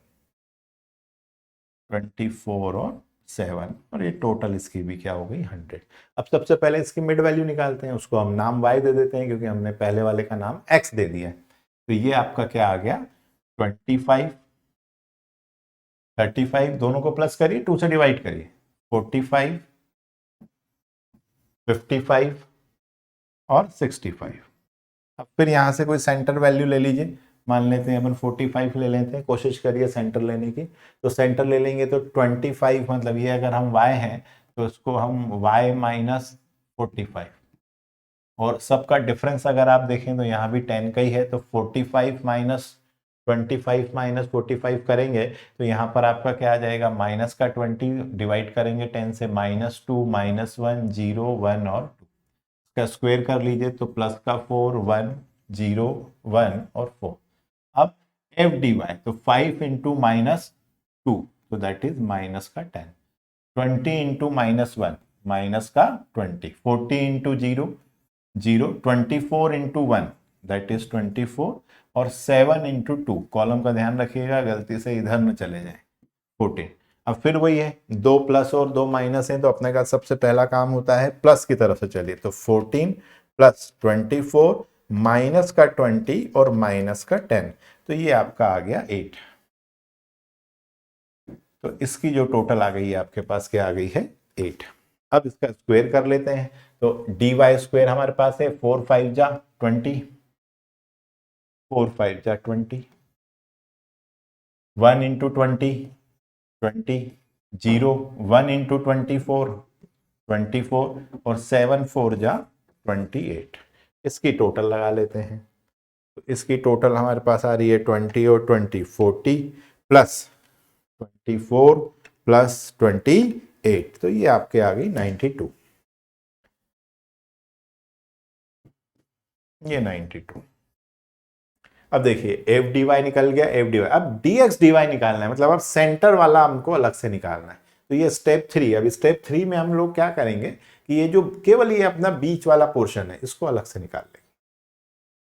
24 और 7, और ये टोटल इसकी भी क्या हो गई 100। अब सबसे पहले इसकी मिड वैल्यू निकालते हैं, उसको हम नाम y दे देते हैं क्योंकि हमने पहले वाले का नाम x दे दिया है। तो ये आपका क्या आ गया 25, 35, दोनों को प्लस करिए, 2 से डिवाइड करिए, 45, 55 और 65। अब फिर यहां से कोई सेंटर वैल्यू ले लीजिए, मान लेते हैं अपन 45 ले लेते हैं, कोशिश करिए सेंटर लेने की। तो सेंटर ले लेंगे तो 25, मतलब ये अगर हम y हैं तो इसको हम y माइनस 45, और सबका डिफरेंस अगर आप देखें तो यहाँ भी 10 का ही है, तो 45 माइनस 25 माइनस 45 करेंगे तो यहाँ पर आपका क्या आ जाएगा, माइनस का 20 डिवाइड करेंगे 10 से, -2 -1 0 1 और 2 का स्क्वायर कर लीजिए, तो प्लस का 4 1 0 1 और 4। अब एफ डी वाई, तो 5 इंटू -2, तो दैट इज माइनस का 10, 20 इंटू -1 माइनस का 20, 40 इंटू 0 0, 24 इंटू 1 दैट इज 24, और 7 इंटू 2, कॉलम का ध्यान रखिएगा गलती से इधर न चले जाए, 14। अब फिर वही है, 2 प्लस और 2 माइनस है, तो अपने का सबसे पहला काम होता है प्लस की तरफ से चलिए, तो 14 प्लस 24 माइनस का 20 और माइनस का 10, तो ये आपका आ गया 8। तो इसकी जो टोटल आ गई है आपके पास क्या आ गई है 8। अब इसका स्क्वायर कर लेते हैं, तो डी वाई स्क्वायर हमारे पास है 4 5 जा 20, 4 5 जा 20, 1 इंटू 20 20, 0 1 इंटू 24 24, और 7 4 जा 28। इसकी टोटल लगा लेते हैं, तो इसकी टोटल हमारे पास आ रही है 20 और 20 40 प्लस 24 प्लस 28, तो ये आपके आ गई 92, ये 92। अब देखिए एफ डी वाई निकल गया, एफ डी वाई। अब डी एक्स डी वाई निकालना है, मतलब अब सेंटर वाला हमको अलग से निकालना है। तो ये स्टेप 3। अब स्टेप 3 में हम लोग क्या करेंगे कि ये जो केवल ये अपना बीच वाला पोर्शन है इसको अलग से निकाल लेंगे,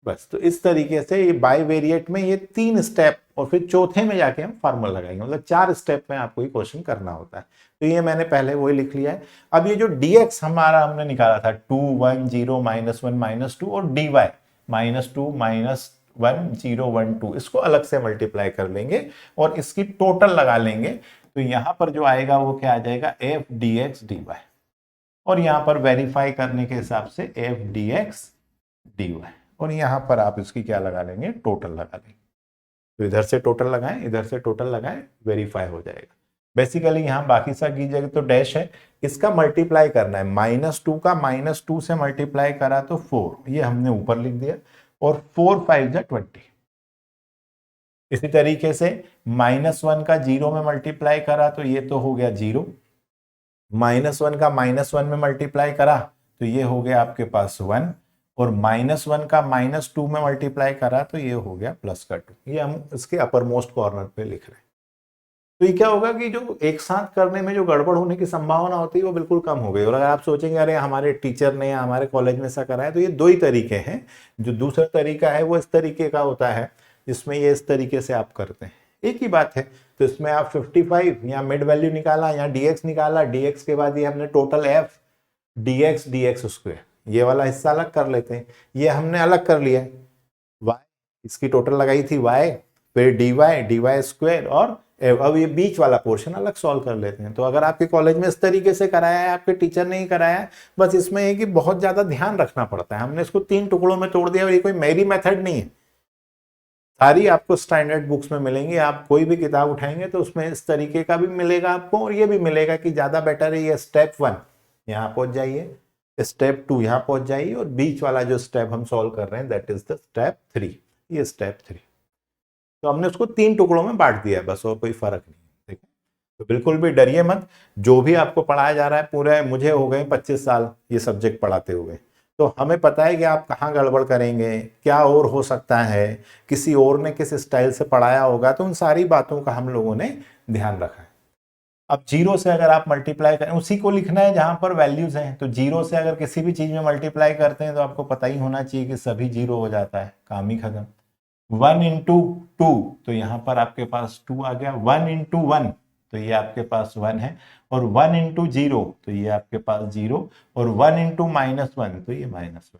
बस। तो इस तरीके से ये बाईवेरिएट में ये 3 स्टेप, और फिर चौथे में जाके हम फार्मूला लगाएंगे, मतलब 4 स्टेप में आपको ये क्वेश्चन करना होता है। तो ये मैंने पहले वही लिख लिया है। अब ये जो dx हमारा हमने निकाला था 2 1 0 -1 -2, और dy -2 1012 इसको अलग से मल्टीप्लाई कर लेंगे और इसकी टोटल लगा लेंगे, तो यहां पर जो आएगा वो क्या आ जाएगा, F D X D Y, और यहां पर वेरीफाई करने के हिसाब से F D X D Y, और यहां पर आप इसकी क्या लगा लेंगे, टोटल लगा लेंगे। तो इधर से टोटल लगाएं, इधर से टोटल लगाएं, वेरीफाई हो जाएगा। बेसिकली यहाँ बाकी सा कीजिएगा तो डैश है, इसका मल्टीप्लाई करना है, -2 का -2 से मल्टीप्लाई करा तो 4, ये हमने ऊपर लिख दिया, और 4 5 जा 20। इसी तरीके से -1 का 0 में मल्टीप्लाई करा तो ये तो हो गया 0, -1 का -1 में मल्टीप्लाई करा तो ये हो गया आपके पास 1, और -1 का -2 में मल्टीप्लाई करा तो ये हो गया +2। ये हम इसके अपर मोस्ट कॉर्नर पे लिख रहे हैं। तो ये क्या होगा कि जो एक साथ करने में जो गड़बड़ होने की संभावना होती है वो बिल्कुल कम हो गई। और अगर आप सोचेंगे अरे हमारे टीचर ने या हमारे कॉलेज में ऐसा करा है, तो ये दो ही तरीके हैं। जो दूसरा तरीका है वो इस तरीके का होता है जिसमें ये इस तरीके से आप करते हैं, एक ही बात है। तो इसमें आप 55 यहाँ मिड वैल्यू निकाला, यहाँ dx निकाला, dx के बाद ये हमने टोटल f dx स्क्वायर, ये वाला हिस्सा अलग कर लेते हैं, ये हमने अलग कर लिया। y इसकी टोटल लगाई थी y, फिर dy स्क्वायर, और अब ये बीच वाला पोर्शन अलग सॉल्व कर लेते हैं। तो अगर आपके कॉलेज में इस तरीके से कराया है, आपके टीचर ने ही कराया है, बस इसमें है कि बहुत ज्यादा ध्यान रखना पड़ता है। हमने इसको 3 टुकड़ों में तोड़ दिया, और ये कोई मेरी मेथड नहीं है, सारी आपको स्टैंडर्ड बुक्स में मिलेंगी। आप कोई भी किताब उठाएंगे तो उसमें इस तरीके का भी मिलेगा आपको, और ये भी मिलेगा कि ज्यादा बेटर है ये स्टेप 1 यहाँ पहुंच जाइए, स्टेप 2 यहाँ पहुंच जाइए, और बीच वाला जो स्टेप हम सॉल्व कर रहे हैं दैट इज द स्टेप 3, ये स्टेप 3। तो हमने उसको 3 टुकड़ों में बांट दिया है बस, और कोई फर्क नहीं है, ठीक है। तो बिल्कुल भी डरिए मत, जो भी आपको पढ़ाया जा रहा है, पूरे मुझे हो गए 25 साल ये सब्जेक्ट पढ़ाते हुए, तो हमें पता है कि आप कहाँ गड़बड़ करेंगे, क्या और हो सकता है, किसी और ने किस स्टाइल से पढ़ाया होगा, तो उन सारी बातों का हम लोगों ने ध्यान रखा है। अब 0 से अगर आप मल्टीप्लाई करें, उसी को लिखना है जहां पर वैल्यूज हैं, तो 0 से अगर किसी भी चीज में मल्टीप्लाई करते हैं तो आपको पता ही होना चाहिए कि सभी 0 हो जाता है, काम ही खत्म। 1 इंटू 2, तो यहां पर आपके पास 2 आ गया। 1 इंटू 1, तो ये आपके पास 1 है, और 1 इंटू 0, तो ये आपके पास 0, और 1 इंटू -1, तो ये -1।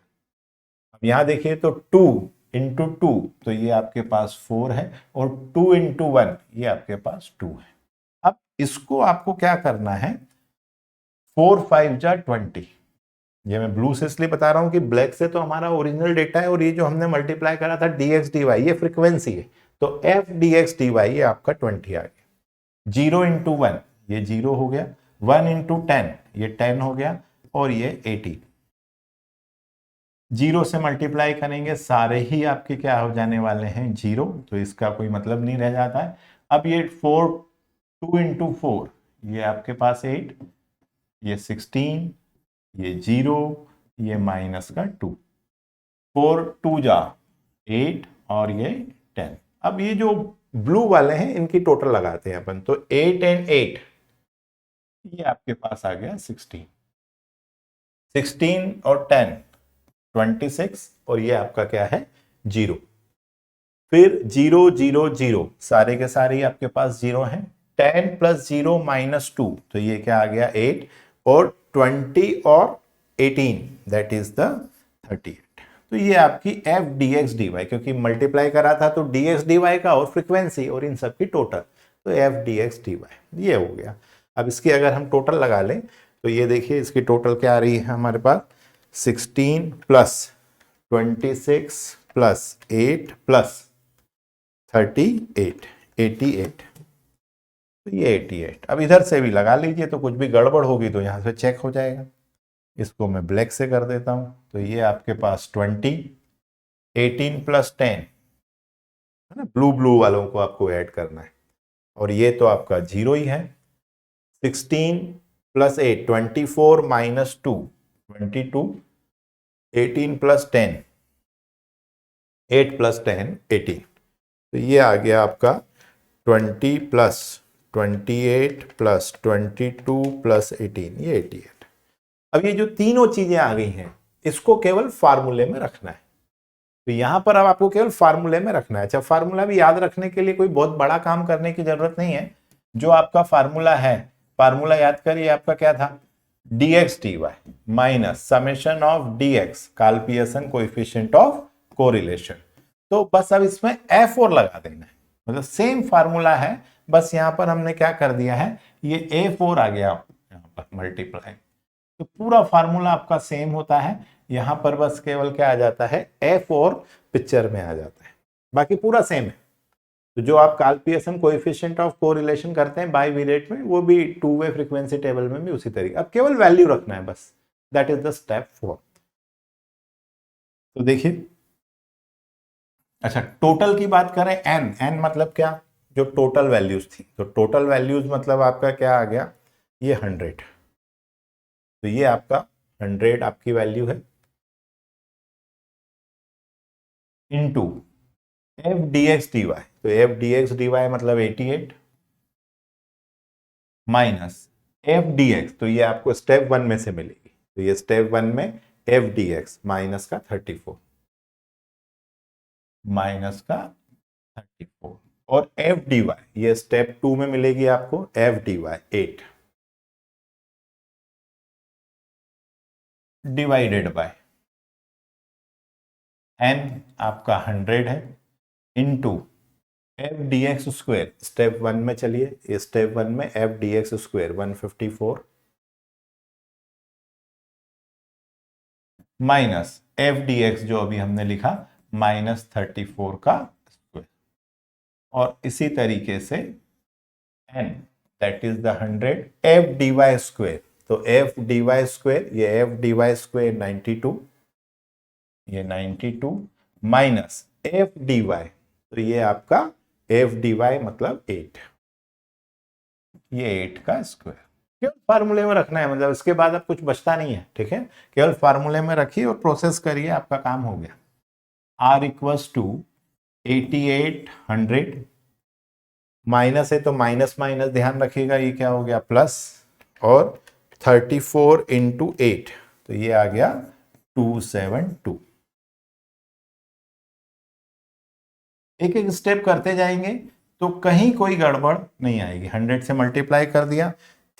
अब यहां देखिए तो 2 इंटू 2, तो ये आपके पास 4 है, और 2 इंटू 1, ये आपके पास 2 है। अब इसको आपको क्या करना है, 4 5 जा 20। ये मैं ब्लू से इसलिए बता रहा हूं कि ब्लैक से तो हमारा ओरिजिनल डेटा है, और ये जो हमने मल्टीप्लाई करा था dx dy, ये फ्रीक्वेंसी है, तो f dx dy ये आपका 20 आ गया। 0 इंटू 1, ये 0 हो गया। 1 इंटू 10, ये 10 हो गया, और ये 18। 0 से मल्टीप्लाई करेंगे, सारे ही आपके क्या हो जाने वाले हैं 0, तो इसका कोई मतलब नहीं रह जाता है। अब ये 2 इंटू 4, ये आपके पास 8, ये 16, ये 0, ये -2, 4 2 जा 8, और ये 10। अब ये जो ब्लू वाले हैं इनकी टोटल लगाते हैं अपन, तो 8 एंड 8, ये आपके पास आ गया 16, 16 और 10 26, और ये आपका क्या है 0। फिर 0 0 0, सारे के सारे आपके पास 0 हैं। 10 + 0 -2, तो ये क्या आ गया 8, और 20 और 18 दैट इज द 38। तो ये आपकी f dx dy, क्योंकि मल्टीप्लाई करा था तो dx dy का और फ्रीक्वेंसी और इन सब की टोटल, तो f dx dy ये हो गया। अब इसकी अगर हम टोटल लगा लें तो ये देखिए इसकी टोटल क्या आ रही है हमारे पास, 16 + 26 + 8 + 38, 88, तो ये 88। अब इधर से भी लगा लीजिए, तो कुछ भी गड़बड़ होगी तो यहां से चेक हो जाएगा। इसको मैं ब्लैक से कर देता हूं, तो ये आपके पास 20, 18 + 10 है ना, ब्लू वालों को आपको ऐड करना है, और ये तो आपका 0 ही है। 16 + 8 24 - 2 22, 18 + 10 8 + 10 18, तो ये आ गया आपका 20 + 28 + 22 + 18, ये 88। अब ये जो तीनों चीजें आ गई हैं इसको केवल फार्मूले में रखना है, तो यहां पर अब आपको केवल फार्मूले में रखना है। अच्छा, फार्मूला भी याद रखने के लिए कोई बहुत बड़ा काम करने की जरूरत नहीं है। जो आपका फार्मूला है, फार्मूला याद करिए, आपका क्या था, dx dy - summation of dx, Karl Pearson coefficient of correlation. तो बस अब इसमें F4 लगा देना है, मतलब सेम फार्मूला है, बस यहां पर हमने क्या कर दिया है, ये A4 आ गया यहां पर मल्टीप्लाई। तो पूरा फार्मूला आपका सेम होता है, यहां पर बस केवल क्या आ जाता है, F4 पिक्चर में आ जाता है, बाकी पूरा सेम है। तो जो आप कार्लपियसन कोएफिशिएंट ऑफ कोरिलेशन करते हैं बाइवीरेट में, वो भी टू वे फ्रीक्वेंसी टेबल में भी उसी तरीके, अब केवल वैल्यू रखना है बस, दैट इज द स्टेप 4। तो देखिए, अच्छा टोटल की बात करें, एन एन मतलब क्या, जो टोटल वैल्यूज थी, तो टोटल वैल्यूज मतलब आपका क्या आ गया, ये 100, तो ये आपका 100 आपकी वैल्यू है, into F D X D Y, तो F D X D Y मतलब 88 माइनस एफ डी एक्स, तो ये आपको स्टेप 1 में से मिलेगी, तो ये स्टेप 1 में एफ डी एक्स माइनस का 34, माइनस का 34, और एफ डी वाई ये स्टेप 2 में मिलेगी आपको, F D Y 8 divided by N आपका 100 है, into F D X square, step 1 में चलिए, ये स्टेप 1 में F D X square 154 minus F D X जो अभी हमने लिखा माइनस 34 का स्क्वेयर, और इसी तरीके से N that is the 100 F D Y square, तो एफ डी वाई स्क्वेयर, ये एफ डी वाई स्क्वेयर 92, ये 92 माइनस एफ डी वाई, तो ये आपका एफ डी वाई मतलब 8, ये 8 का स्क्वायर, केवल फार्मूले में रखना है, मतलब इसके बाद अब कुछ बचता नहीं है, ठीक है, केवल फार्मूले में रखिए और प्रोसेस करिए, आपका काम हो गया। आर इक्वल्स टू 8800, माइनस है तो माइनस माइनस ध्यान रखिएगा, ये क्या हो गया प्लस, और 34 इंटू 8, तो ये आ गया 272। एक एक स्टेप करते जाएंगे तो कहीं कोई गड़बड़ नहीं आएगी। 100 से मल्टीप्लाई कर दिया,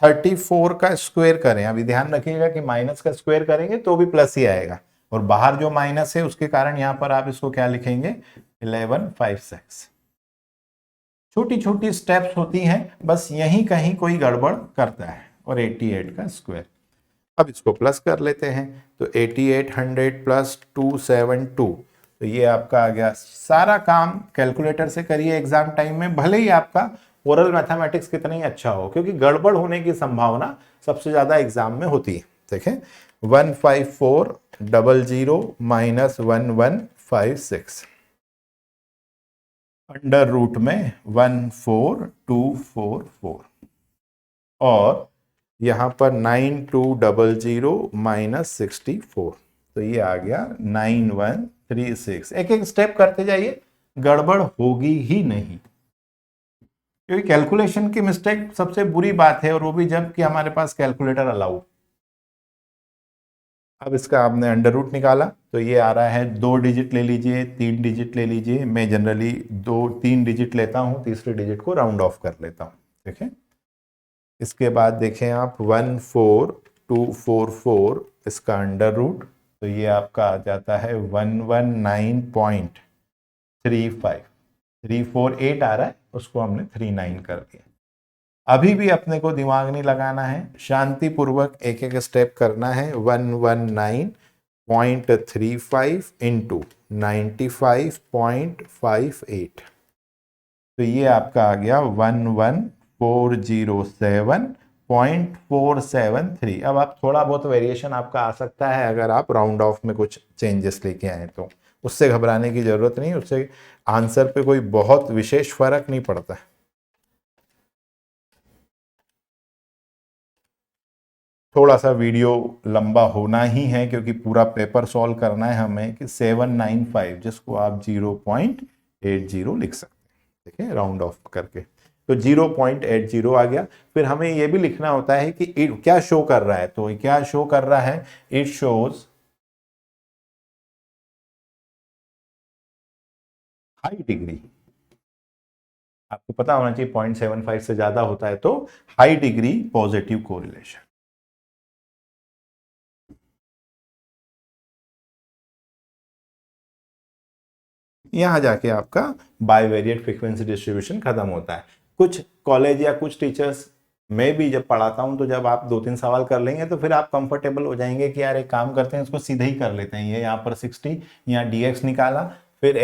34 का स्क्वायर करें, अभी ध्यान रखिएगा कि माइनस का स्क्वायर करेंगे तो भी प्लस ही आएगा, और बाहर जो माइनस है उसके कारण यहां पर आप इसको क्या लिखेंगे, 1156। छोटी छोटी स्टेप्स होती हैं, बस यहीं कहीं कोई गड़बड़ करता है, और 88 का स्क्वायर। अब इसको प्लस कर लेते हैं, तो 8800 प्लस 272, तो ये आपका आ गया। सारा काम कैलकुलेटर से करिए एग्जाम टाइम में, भले ही आपका ओरल मैथमेटिक्स कितना ही अच्छा हो, क्योंकि गड़बड़ होने की संभावना सबसे ज्यादा एग्जाम में होती है। देखें 15400 माइनस 1156 अंडर रूट में 14244, और यहां पर 9200 माइनस 64, तो ये आ गया 9136। एक एक स्टेप करते जाइए, गड़बड़ होगी ही नहीं, क्योंकि कैलकुलेशन की मिस्टेक सबसे बुरी बात है, और वो भी जब कि हमारे पास कैलकुलेटर अलाउ। अब इसका आपने अंडर रूट निकाला, तो ये आ रहा है 2 डिजिट ले लीजिए, 3 डिजिट ले लीजिए, मैं जनरली 2-3 डिजिट लेता हूं, तीसरे डिजिट को राउंड ऑफ कर लेता हूं, देखें। इसके बाद देखें आप 14244, इसका अंडर रूट, तो ये आपका आ जाता है 119.35, 348 आ रहा है, उसको हमने 39 कर दिया। अभी भी अपने को दिमाग नहीं लगाना है, शांतिपूर्वक एक एक स्टेप करना है। 119.35 इंटू 95.58, तो ये आपका आ गया 11407.473। अब आप थोड़ा बहुत वेरिएशन आपका आ सकता है, अगर आप राउंड ऑफ में कुछ चेंजेस लेके आए तो उससे घबराने की जरूरत नहीं, उससे आंसर पे कोई बहुत विशेष फर्क नहीं पड़ता है। थोड़ा सा वीडियो लंबा होना ही है, क्योंकि पूरा पेपर सॉल्व करना है हमें, कि 795 जिसको आप 0.80 लिख सकते हैं, ठीक है, राउंड ऑफ करके, तो 0.80 आ गया। फिर हमें यह भी लिखना होता है कि इट क्या शो कर रहा है, तो क्या शो कर रहा है, इट शोज हाई डिग्री। आपको पता होना चाहिए 0.75 से ज्यादा होता है तो हाई डिग्री पॉजिटिव कोरिलेशन। यहाँ जाके आपका बाइवेरिएट फ्रीक्वेंसी डिस्ट्रीब्यूशन खत्म होता है। कुछ कॉलेज या कुछ टीचर्स मैं भी जब पढ़ाता हूँ तो जब आप 2-3 सवाल कर लेंगे तो फिर आप कंफर्टेबल हो जाएंगे कि यार एक काम करते हैं, इसको सीधे ही कर लेते हैं। ये यहाँ पर 60, यहाँ dx निकाला, फिर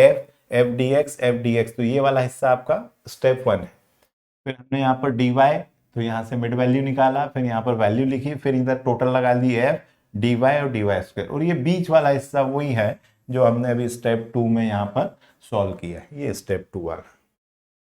f dx, तो ये वाला हिस्सा आपका स्टेप 1 है। फिर हमने यहाँ पर dy, तो यहाँ से मिड वैल्यू निकाला, फिर यहाँ पर वैल्यू लिखी, फिर इधर टोटल लगा दी f dy और dy²। और ये बीच वाला हिस्सा वही है जो हमने अभी स्टेप 2 में यहाँ पर सॉल्व किया है। ये स्टेप 2 वाला,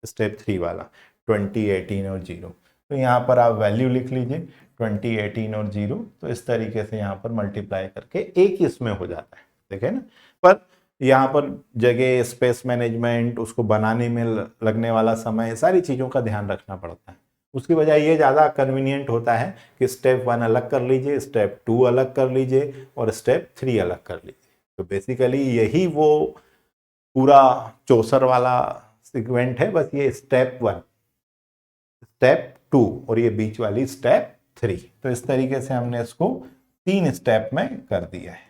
स्टेप 3 वाला 20, 18 और 0। तो यहाँ पर आप वैल्यू लिख लीजिए 20, 18 और 0। तो इस तरीके से यहाँ पर मल्टीप्लाई करके एक ही इसमें हो जाता है, देखे ना। पर यहाँ पर जगह, स्पेस मैनेजमेंट, उसको बनाने में लगने वाला समय, सारी चीज़ों का ध्यान रखना पड़ता है। उसकी बजाय ये ज़्यादा कन्वीनियंट होता है कि स्टेप 1 अलग कर लीजिए, स्टेप 2 अलग कर लीजिए और स्टेप 3 अलग कर लीजिए। तो बेसिकली यही वो पूरा चौसर वाला सीक्वेंट है, बस ये स्टेप 1, स्टेप 2 और ये बीच वाली स्टेप 3। तो इस तरीके से हमने इसको 3 स्टेप में कर दिया है।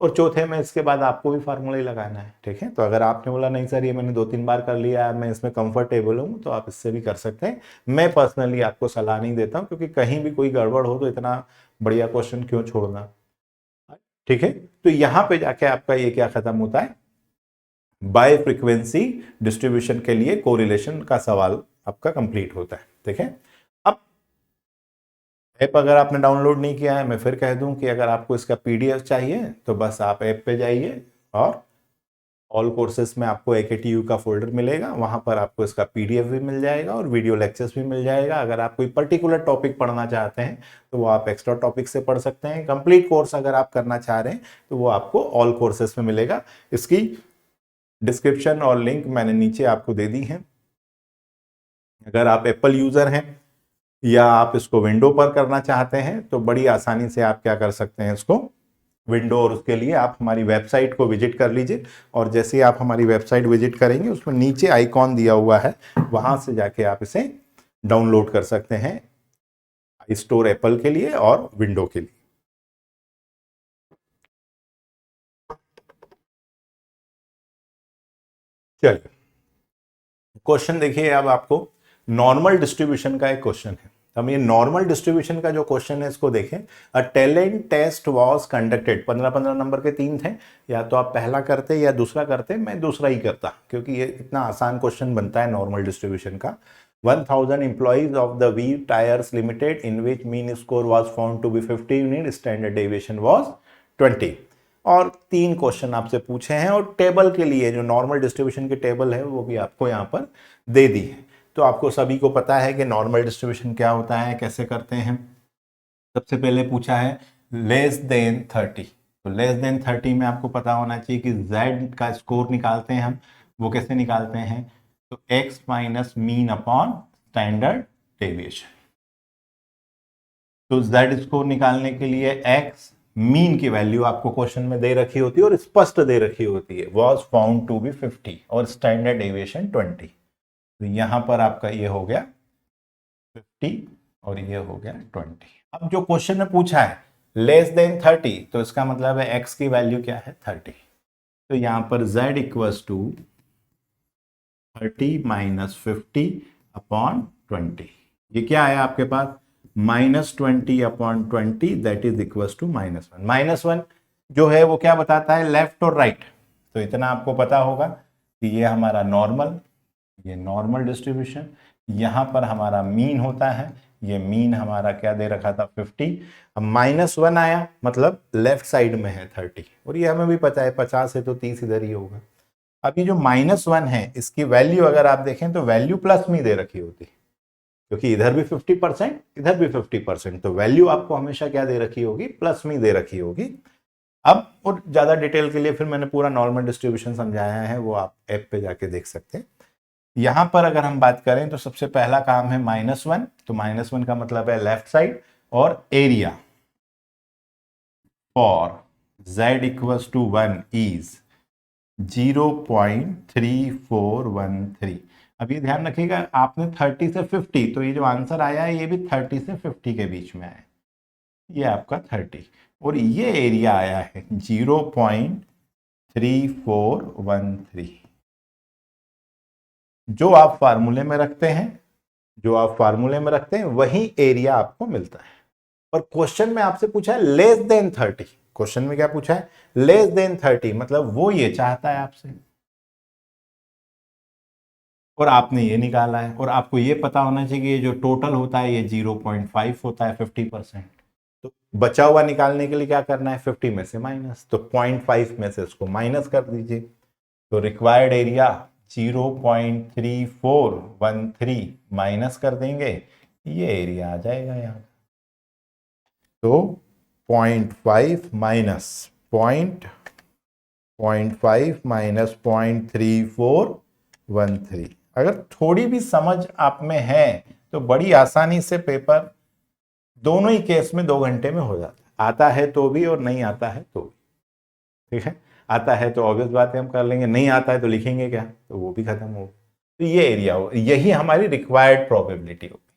और चौथे में इसके बाद आपको भी फार्मूला ही लगाना है, ठीक है। तो अगर आपने बोला नहीं सर ये मैंने 2-3 बार कर लिया है, मैं इसमें कंफर्टेबल हूँ, तो आप इससे भी कर सकते हैं। मैं पर्सनली आपको सलाह नहीं देता हूँ, क्योंकि कहीं भी कोई गड़बड़ हो तो इतना बढ़िया क्वेश्चन क्यों छोड़ना, ठीक है। तो यहाँ पे जाके आपका ये क्या खत्म होता है, बाय फ्रीक्वेंसी डिस्ट्रीब्यूशन के लिए कोरिलेशन का सवाल आपका कंप्लीट होता है, ठीक है। अब ऐप अगर आपने डाउनलोड नहीं किया है, मैं फिर कह दूं कि अगर आपको इसका पीडीएफ चाहिए तो बस आप ऐप पे जाइए और ऑल कोर्सेस में आपको AKTU का फोल्डर मिलेगा, वहां पर आपको इसका पीडीएफ भी मिल जाएगा और वीडियो लेक्चर्स भी मिल जाएगा। अगर आप कोई पर्टिकुलर टॉपिक पढ़ना चाहते हैं तो वो आप एक्स्ट्रा टॉपिक से पढ़ सकते हैं। कंप्लीट कोर्स अगर आप करना चाह रहे हैं तो वो आपको ऑल कोर्सेस में मिलेगा। इसकी डिस्क्रिप्शन और लिंक मैंने नीचे आपको दे दी है। अगर आप एप्पल यूजर हैं या आप इसको विंडो पर करना चाहते हैं तो बड़ी आसानी से आप क्या कर सकते हैं, इसको विंडो, और उसके लिए आप हमारी वेबसाइट को विजिट कर लीजिए। और जैसे ही आप हमारी वेबसाइट विजिट करेंगे उसमें नीचे आइकॉन दिया हुआ है, वहां से जाके आप इसे डाउनलोड कर सकते हैं, आई स्टोर एप्पल के लिए और विंडो के लिए। चलिए क्वेश्चन देखिए, अब आपको नॉर्मल डिस्ट्रीब्यूशन का एक क्वेश्चन है। हम ये नॉर्मल डिस्ट्रीब्यूशन का जो क्वेश्चन है इसको देखें। A talent test was conducted, 15-15 number के 3 थे, या तो आप पहला करते या दूसरा करते, मैं दूसरा ही करता क्योंकि ये इतना आसान क्वेश्चन बनता है नॉर्मल डिस्ट्रीब्यूशन का। 1000 employees of the V tyres limited in which mean score was found to be 50 unit, standard deviation was 20। और 3 क्वेश्चन आपसे पूछे हैं और टेबल के लिए जो नॉर्मल डिस्ट्रीब्यूशन की टेबल है वो भी आपको यहाँ पर दे दी है। तो आपको सभी को पता है कि नॉर्मल डिस्ट्रीब्यूशन क्या होता है, कैसे करते हैं। सबसे पहले पूछा है लेस देन 30, तो लेस देन 30 में आपको पता होना चाहिए कि z का स्कोर निकालते हैं हम। वो कैसे निकालते हैं, तो x minus mean upon standard deviation. तो z स्कोर निकालने के लिए x मीन की वैल्यू आपको क्वेश्चन में दे रखी होती है और स्पष्ट दे रखी होती है, वाज फाउंड टू बी 50 और स्टैंडर्ड डेविएशन 20। तो यहां पर आपका ये हो गया 50 और ये हो गया 20। अब जो क्वेश्चन में पूछा है लेस देन 30, तो इसका मतलब है x की वैल्यू क्या है 30। तो यहां पर z equals to 30 minus 50 upon 20। ये क्या आया आपके पास, -20 upon 20, that is equals to -1। -1 जो है वो क्या बताता है, लेफ्ट और राइट। तो इतना आपको पता होगा कि ये हमारा नॉर्मल, ये नॉर्मल डिस्ट्रीब्यूशन, यहां पर हमारा मीन होता है, ये मीन हमारा क्या दे रखा था 50। अब -1 आया मतलब लेफ्ट साइड में है 30, और ये हमें भी पता है 50 है तो 30 इधर ही होगा। अब ये जो -1 है इसकी वैल्यू अगर आप देखें तो वैल्यू प्लस में दे रखी होती, क्योंकि इधर भी 50% इधर भी 50%, तो वैल्यू आपको हमेशा क्या दे रखी होगी, प्लस में दे रखी होगी। अब और ज्यादा डिटेल के लिए फिर मैंने पूरा नॉर्मल डिस्ट्रीब्यूशन समझाया है, वो आप ऐप पे जाके देख सकते हैं। यहां पर अगर हम बात करें तो सबसे पहला काम है -1, तो -1 का मतलब है लेफ्ट साइड, और area for z equals to 1 is 0.3413। अब ये ध्यान रखिएगा आपने 30 से 50, तो ये जो आंसर आया है ये भी 30 से 50 के बीच में आया, ये आपका 30, और ये एरिया आया है 0.3413। 3413। जो आप फार्मूले में रखते हैं, वही एरिया आपको मिलता है। और क्वेश्चन में आपसे पूछा है लेस देन 30। क्वेश्चन में क्या पूछा है? लेस देन 30, मतलब वो ये चाहता है आपसे, और आपने ये निकाला है। और आपको ये पता होना चाहिए कि ये जो टोटल होता है ये 0.5 होता है, 50%। तो बचा हुआ निकालने के लिए क्या करना है? 50 में से माइनस, तो 0.5 में से इसको माइनस कर दीजिए। तो रिक्वायर्ड एरिया 0.3413 माइनस कर देंगे, ये एरिया आ जाएगा यहाँ। तो 0.5 माइनस 0.3413। अगर थोड़ी भी समझ आप में है तो बड़ी आसानी से पेपर दोनों ही केस में 2 घंटे में हो जाता है। आता है तो भी और नहीं आता है तो भी। ठीक है, आता है तो ऑब्वियस बात है हम कर लेंगे, नहीं आता है तो लिखेंगे क्या, तो वो भी खत्म हो। तो ये एरिया हो, यही हमारी रिक्वायर्ड प्रोबेबिलिटी होगी।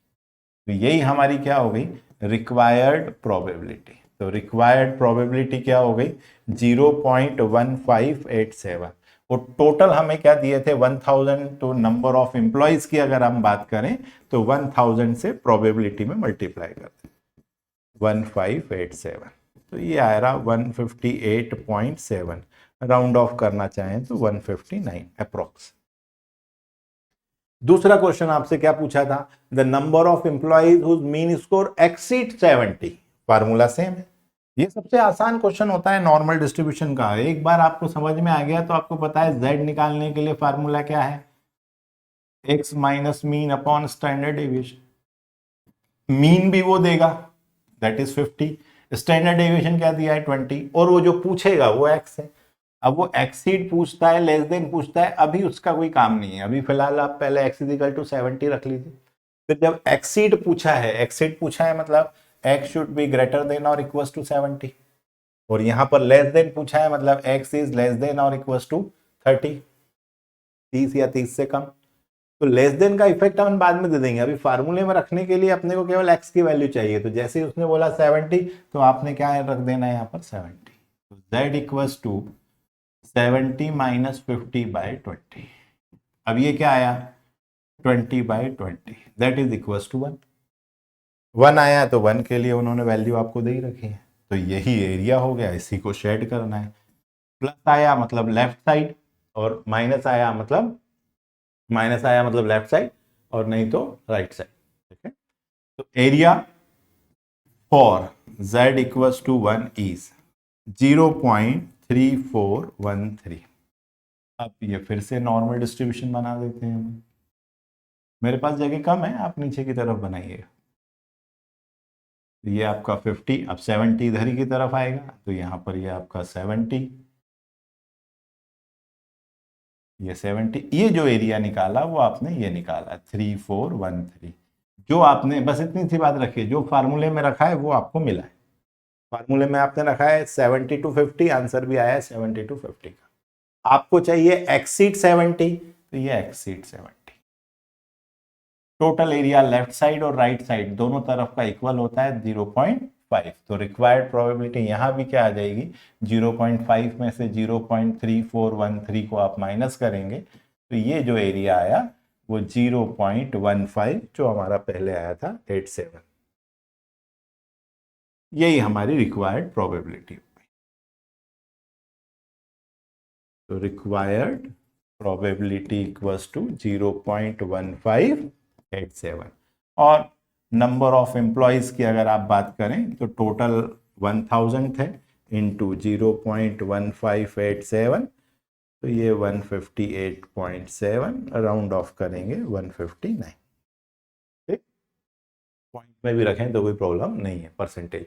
तो यही हमारी क्या हो गई? Required probability. तो रिक्वायर्ड प्रोबेबिलिटी क्या हो गई? 0.1587। और टोटल हमें क्या दिए थे? 1000। तो नंबर ऑफ एम्प्लॉइज की अगर हम बात करें तो 1000 से प्रोबेबिलिटी में मल्टीप्लाई कर दें, 1587। तो ये आ रहा 158.7। राउंड ऑफ करना चाहें तो 159 अप्रोक्स। दूसरा क्वेश्चन आपसे क्या पूछा था? The number of employees whose mean score exceed 70। Formula same है। ये सबसे आसान क्वेश्चन होता है नॉर्मल डिस्ट्रीब्यूशन का। एक बार आपको समझ में आ गया तो आपको पता है z निकालने के लिए फार्मूला क्या है? x minus mean upon standard deviation. Mean भी वो देगा, दैट इज 50। स्टैंडर्ड डेविएशन क्या दिया है? 20। और वो जो पूछेगा वो x है। अब वो एक्सीड पूछता है, लेस देन पूछता है, अभी उसका कोई काम नहीं है। अभी फिलहाल आप पहले x इक्वल टू 70 रख लीजिए। फिर जब एक्सीड पूछा है मतलब x should be greater than और इक्वल टू 70। और यहां पर लेस देन पूछा है मतलब x इज लेस देन और इक्वल टू 30, 30 या 30 से कम। तो लेस देन का इफेक्ट हम बाद में दे देंगे, अभी फार्मूले में रखने के लिए अपने को केवल x की वैल्यू चाहिए। तो जैसे ही उसने बोला 70 तो आपने क्या रख देना है यहाँ पर 70। तो z इक्वल्स टू 70 माइनस 50/20। अब ये क्या आया? 20/20, दैट इज इक्वल्स टू 1। 1 आया तो 1 के लिए उन्होंने वैल्यू आपको दे ही रखी है। तो यही एरिया हो गया, इसी को शेड करना है। प्लस आया मतलब लेफ्ट साइड, और माइनस आया मतलब लेफ्ट साइड, और नहीं तो राइट साइड। ठीक है, तो area for z equals to 1 is 0.3413। अब ये फिर से नॉर्मल डिस्ट्रीब्यूशन बना देते हैं हम। मेरे पास जगह कम है, आप नीचे की तरफ बनाइएगा। ये आपका 50, अब 70 इधर ही की तरफ आएगा, तो यहाँ पर ये आपका 70, ये 70। ये जो एरिया निकाला वो आपने ये निकाला 3413। जो आपने बस इतनी सी बात रखिए, जो फार्मूले में रखा है वो आपको मिला है। फार्मूले में आपने रखा है 70 to 50, आंसर भी आया है 70 to 50 का। आपको चाहिए एक्सीड 70, तो ये exceed 70। Total area left side और राइट साइड दोनों तरफ का इक्वल होता है 0.5। तो रिक्वायर्ड प्रोबेबिलिटी यहां भी क्या आ जाएगी? 0.5 में से 0.3413 को आप माइनस करेंगे तो ये जो एरिया आया वो 0.15, जो हमारा पहले आया था 87। यही हमारी रिक्वायर्ड प्रोबेबिलिटी। तो रिक्वायर्ड प्रोबेबिलिटी इक्वल्स टू 0.1587। और नंबर ऑफ एम्प्लॉयज की अगर आप बात करें तो टोटल 1000 थे इंटू 0.1587, तो ये 158.7, राउंड ऑफ करेंगे 159। ठीक, पॉइंट में भी रखें तो कोई प्रॉब्लम नहीं है। Percentage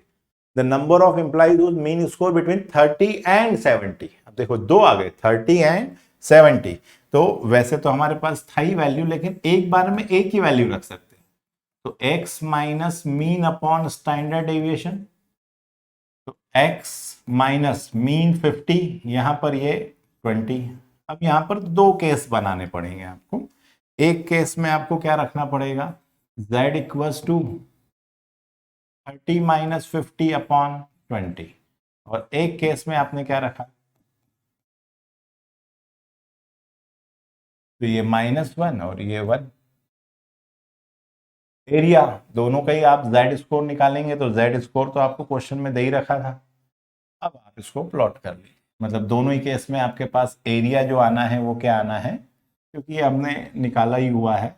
the number of employees whose mean score between 30 and 70। अब देखो दो आ गए, 30 एंड 70। तो वैसे तो हमारे पास था ही वैल्यू, लेकिन एक बार में एक ही वैल्यू रख सकते हैं। तो x minus mean upon standard deviation, तो x माइनस मीन 50, यहां पर ये 20। अब यहां पर दो केस बनाने पड़ेंगे आपको। एक केस में आपको क्या रखना पड़ेगा? z equals to 30 minus 50 upon 20। और एक केस में आपने क्या रखा? तो ये -1 और ये 1। एरिया दोनों का ही आप जेड स्कोर निकालेंगे, तो जेड स्कोर तो आपको क्वेश्चन में दे ही रखा था। अब आप इसको प्लॉट कर लीजिए, मतलब दोनों ही केस में आपके पास एरिया जो आना है वो क्या आना है, क्योंकि ये हमने निकाला ही हुआ है,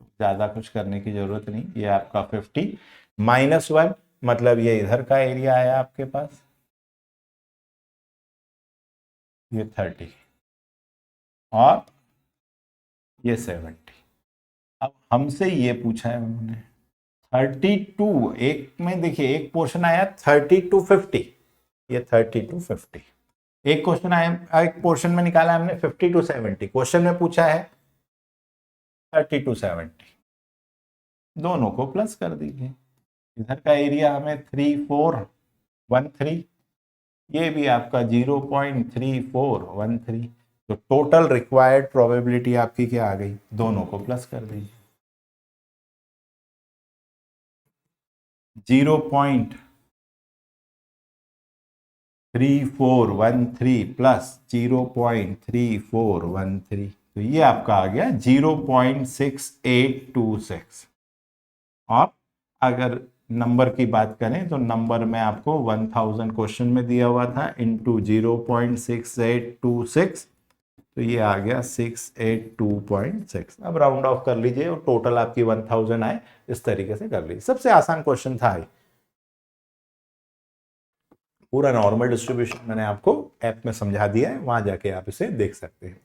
ज़्यादा कुछ करने की ज़रूरत नहीं। ये आपका 50 -1 मतलब ये इधर का एरिया आया आपके पास, ये 30 और ये 70। अब हमसे ये पूछा है उन्होंने 32, एक में देखिए एक पोर्शन आया 30 to 50, ये 30 to 50। एक क्वेश्चन आया, एक पोर्शन में निकाला हमने 50 to 70, क्वेश्चन में पूछा है 30 to 70। दोनों को प्लस कर दीजिए। इधर का एरिया हमें 3413, ये भी आपका 0.3413। तो टोटल रिक्वायर्ड प्रोबेबिलिटी आपकी क्या आ गई, दोनों को प्लस कर दीजिए। 0.3413 प्लस 0.3413, तो ये आपका आ गया 0.6826। और अगर नंबर की बात करें तो नंबर में आपको 1000 क्वेश्चन में दिया हुआ था, इंटू 0.6826, तो ये आ गया 682.6। अब राउंड ऑफ कर लीजिए और टोटल आपकी 1000 आए, इस तरीके से कर लीजिए। सबसे आसान क्वेश्चन था ये, पूरा नॉर्मल डिस्ट्रीब्यूशन मैंने आपको ऐप में समझा दिया है, वहां जाके आप इसे देख सकते हैं।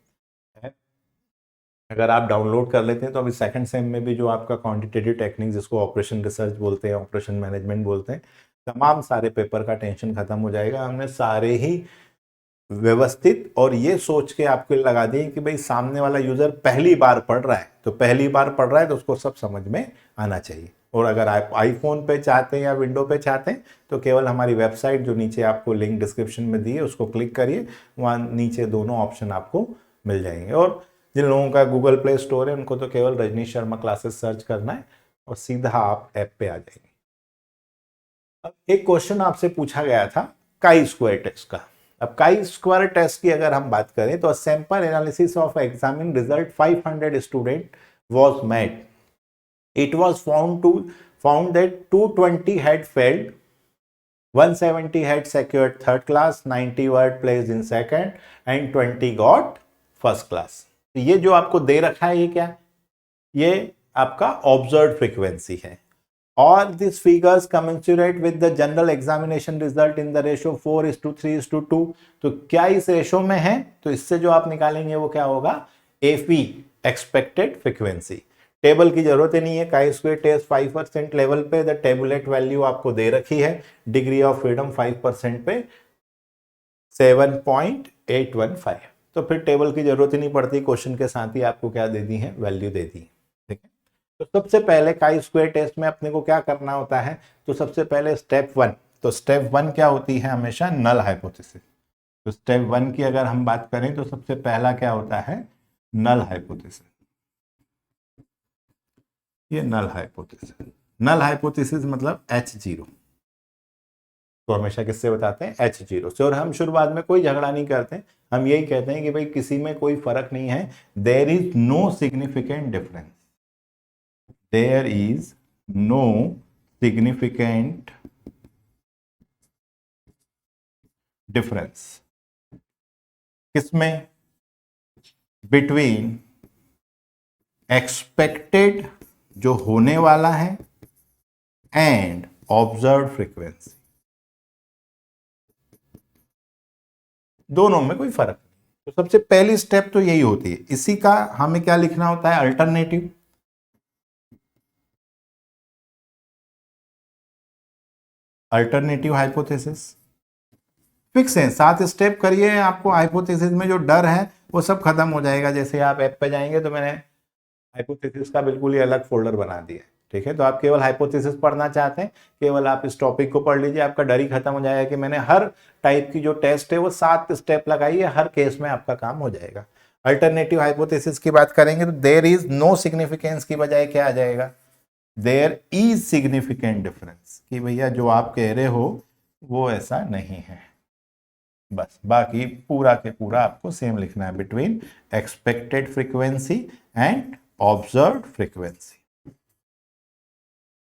अगर आप डाउनलोड कर लेते हैं तो अभी सेकंड सेम में भी जो आपका क्वांटिटेटिव टेक्निक, जिसको ऑपरेशन रिसर्च बोलते हैं, ऑपरेशन मैनेजमेंट बोलते हैं, तमाम सारे पेपर का टेंशन खत्म हो जाएगा। हमने सारे ही व्यवस्थित और ये सोच के आपको लगा दिए कि भाई सामने वाला यूजर पहली बार पढ़ रहा है, तो पहली बार पढ़ रहा है तो उसको सब समझ में आना चाहिए। और अगर आप आईफोन पे चाहते हैं या विंडो पे चाहते हैं तो केवल हमारी वेबसाइट जो नीचे आपको लिंक डिस्क्रिप्शन में दी है उसको क्लिक करिए, वहाँ नीचे दोनों ऑप्शन आपको मिल जाएंगे। और जिन लोगों का गूगल प्ले स्टोर है उनको तो केवल रजनीश शर्मा क्लासेस सर्च करना है और सीधा आप ऐप पे आ जाएंगे। अब एक क्वेश्चन आपसे पूछा गया था काई स्क्वायर टेस्ट का। अब काई स्क्वायर टेस्ट की अगर हम बात करें तो sample analysis of examine result 500 student was made. It was found that 220 had failed, 170 had secured third class, 90 were placed in second and 20 got first class। तो ये जो आपको दे रखा है ये क्या, ये आपका ऑब्जर्व्ड फ्रीक्वेंसी है। और this figures commensurate with the general examination result in the ratio 4:3:2। तो क्या इस रेशियो में है, तो इससे जो आप निकालेंगे वो क्या होगा, एफी, एक्सपेक्टेड फ्रीक्वेंसी। टेबल की जरूरत ही नहीं है, काई स्क्वायर टेस्ट 5% लेवल पे द टेबुलेट वैल्यू आपको दे रखी है, डिग्री ऑफ फ्रीडम 5% पे 7.815। तो फिर टेबल की जरूरत ही नहीं पड़ती, क्वेश्चन के साथ ही आपको क्या दे दी है, वैल्यू दे दी। ठीक है, तो सबसे पहले काई स्क्वायर टेस्ट में अपने को क्या करना होता है, तो सबसे पहले स्टेप 1, तो स्टेप 1 क्या होती है, हमेशा नल हाइपोथेसिस। तो स्टेप 1 की अगर हम बात करें तो सबसे पहला क्या होता है, नल हाइपोथेसिस। ये नल हाइपोथेसिस, नल हाइपोथेसिस मतलब H0, तो हमेशा किससे बताते हैं, H0 से। और हम शुरुआत में कोई झगड़ा नहीं करते, हम यही कहते हैं कि भाई किसी में कोई फर्क नहीं है, there is no significant difference, there is no significant difference किसमें, बिटवीन एक्सपेक्टेड जो होने वाला है एंड ऑब्जर्व फ्रीक्वेंसी, दोनों में कोई फर्क नहीं। तो सबसे पहली स्टेप तो यही होती है, इसी का हमें क्या लिखना होता है, अल्टरनेटिव। अल्टरनेटिव हाइपोथेसिस फिक्स है, 7 स्टेप करिए, आपको हाइपोथेसिस में जो डर है वो सब खत्म हो जाएगा। जैसे आप ऐप पे जाएंगे तो मैंने हाइपोथेसिस का बिल्कुल ही अलग फोल्डर बना दिया है। ठीक है, तो आप केवल हाइपोथेसिस पढ़ना चाहते हैं, केवल आप इस टॉपिक को पढ़ लीजिए, आपका डर ही खत्म हो जाएगा कि मैंने हर टाइप की जो टेस्ट है वो 7 स्टेप लगाई है, हर केस में आपका काम हो जाएगा। अल्टरनेटिव हाइपोथेसिस की बात करेंगे तो देयर इज नो सिग्निफिकेंस की बजाय क्या आ जाएगा, देयर इज सिग्निफिकेंट डिफरेंस, कि भैया जो आप कह रहे हो वो ऐसा नहीं है। बस, बाकी पूरा के पूरा आपको सेम लिखना है, between expected frequency and observed frequency.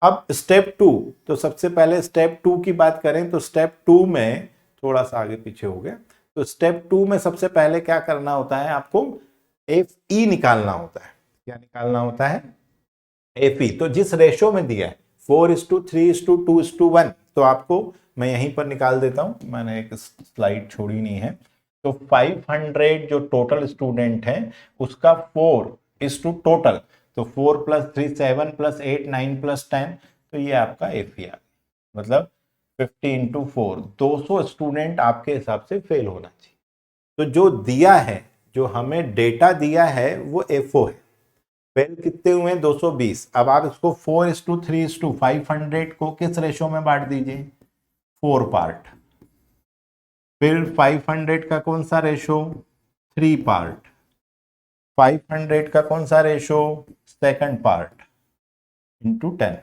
अब स्टेप 2, तो सबसे पहले स्टेप 2 की बात करें तो स्टेप 2 में थोड़ा सा आगे पीछे हो गया, तो स्टेप 2 में सबसे पहले क्या करना होता है, आपको एफ ई निकालना होता है। क्या निकालना होता है? F E. तो जिस रेशो में दिया है 4:3:2:1, तो आपको मैं यहीं पर निकाल देता हूं, मैंने एक स्लाइड छोड़ी नहीं है। तो 500 जो टोटल स्टूडेंट है उसका 4 टोटल, तो 4 + 3 7 + 8 9 + 10, तो ये आपका एफ ई आ, मतलब 50 × 4 200 स्टूडेंट आपके हिसाब से फेल होना चाहिए। तो जो दिया है, जो हमें डेटा दिया है वो एफओ है। फेल कितने हुए? 220। अब आप इसको 4:3:500 को किस रेशो में बांट दीजिए? 4 पार्ट। फिर 500 का कौन सा रेशो? 3 पार्ट। 500 का कौन सा ratio? Second part, into 10।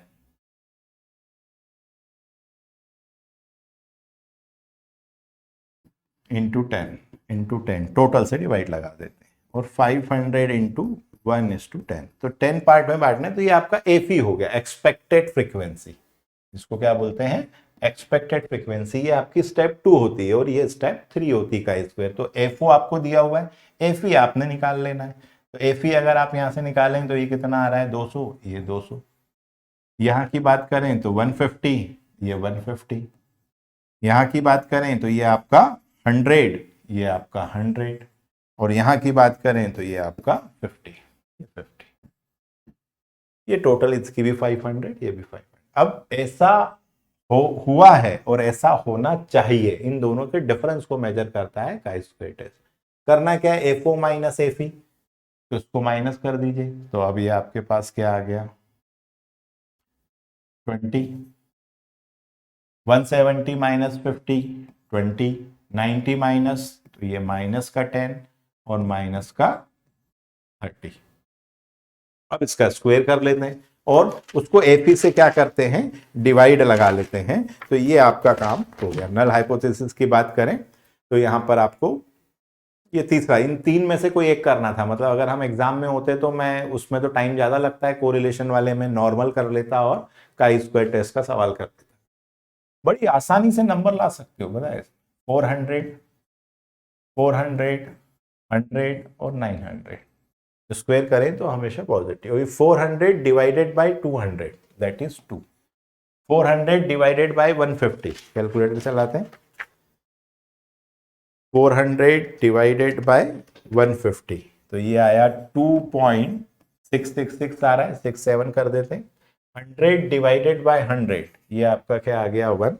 Into ten total से डिवाइड लगा देते हैं, और 500 इंटू 1:10, तो 10 पार्ट में बांटना है। तो ये आपका एफई हो गया, एक्सपेक्टेड फ्रीक्वेंसी। इसको क्या बोलते हैं? Expected frequency. ये आपकी स्टेप 2 होती है और ये स्टेप 3 होती है का स्क्वायर। तो एफओ आपको दिया हुआ है, एफई आपने निकाल लेना है। तो एफई अगर आप यहां से निकालें तो ये कितना आ रहा है? 200, ये 200। यहां की बात करें तो 150, ये 150। यहां की बात करें तो ये आपका 100, ये आपका 100, और यहां की बात करें तो ये आपका 50। ये टोटल इसकी भी 500, ये भी 500। अब ऐसा हुआ है और ऐसा होना चाहिए, इन दोनों के डिफरेंस को मेजर करता है काई स्क्वायर टेस्ट। करना क्या है? एफओ माइनस एफई, तो इसको माइनस कर दीजिए, तो अब ये आपके पास क्या आ गया? 20। 170 माइनस 50, 20। 90 माइनस, तो ये माइनस का 10 और माइनस का 30। अब इसका स्क्वायर कर लेते हैं और उसको एपी से क्या करते हैं? डिवाइड लगा लेते हैं। तो ये आपका काम हो गया। नल हाइपोथेसिस की बात करें तो यहां पर आपको ये तीसरा, इन तीन में से कोई एक करना था। मतलब अगर हम एग्जाम में होते तो मैं उसमें तो टाइम ज्यादा लगता है, कोरिलेशन वाले में नॉर्मल कर लेता और काई स्क्वायर टेस्ट का सवाल कर लेता। बड़ी आसानी से नंबर ला सकते हो, बताए 400, 400, 100 और 900 स्क्वायर करें तो हमेशा positive. 400 divided by 200 that is 2। 400 divided by 150, calculator चलाते हैं। 400 डिवाइडेड बाय 150, तो ये आया 2.666 आ रहा है, 67 कर देते हैं। 100 डिवाइडेड बाय 100, ये आपका क्या आ गया? 1।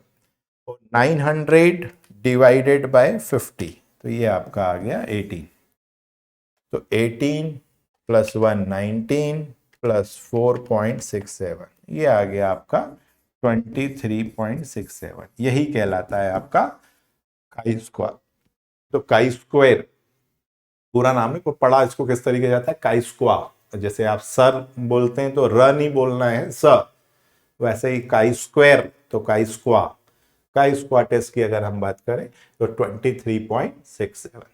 और 900 डिवाइडेड बाय 50, तो ये आपका आ गया 18। तो 18 + 1 19 + 4.67, ये आ गया आपका 23.67। यही कहलाता है आपका काई स्क्वायर। तो काई स्क्वायर पूरा नाम है, को पढ़ा इसको किस तरीके जाता है? Chi square. जैसे आप सर बोलते हैं तो र नहीं बोलना है, स, वैसे ही काई स्क्वायर तो chi square. Chi square test की अगर हम बात करें तो 23.67।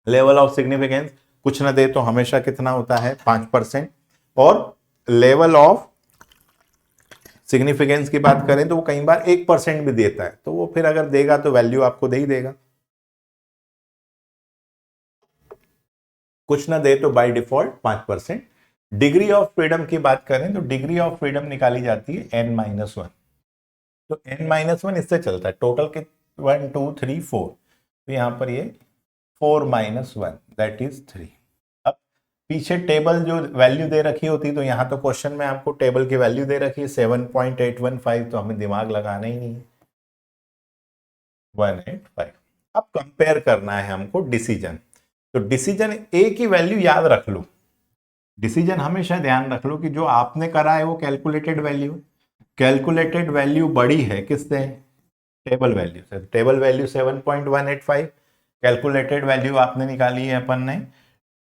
लेवल ऑफ सिग्निफिकेंस कुछ ना दे तो हमेशा कितना होता है? 5%। और लेवल ऑफ सिग्निफिकेंस की बात करें तो वो कई बार 1% भी देता है, तो वो फिर अगर देगा तो वैल्यू आपको दे ही देगा। कुछ ना दे तो by default 5%। Degree of freedom की बात करें तो डिग्री ऑफ फ्रीडम निकाली जाती है n-1। तो n-1 इससे चलता है, टोटल के 1 2 3 4, तो यहां पर ये 4-1 दैट इज 3। अब पीछे टेबल जो वैल्यू दे रखी होती, तो यहां तो क्वेश्चन में आपको टेबल की वैल्यू दे रखी है 7.815, तो हमें दिमाग लगाना ही नहीं है, 185। अब कंपेयर करना है हमको डिसीजन। तो डिसीजन ए की वैल्यू याद रख लो, डिसीजन हमेशा ध्यान रख लो कि जो आपने करा है वो कैलकुलेटेड वैल्यू, कैलकुलेटेड वैल्यू बड़ी है किससे? टेबल वैल्यू से। टेबल वैल्यू 7.185, कैलकुलेटेड वैल्यू आपने निकाली है अपन ने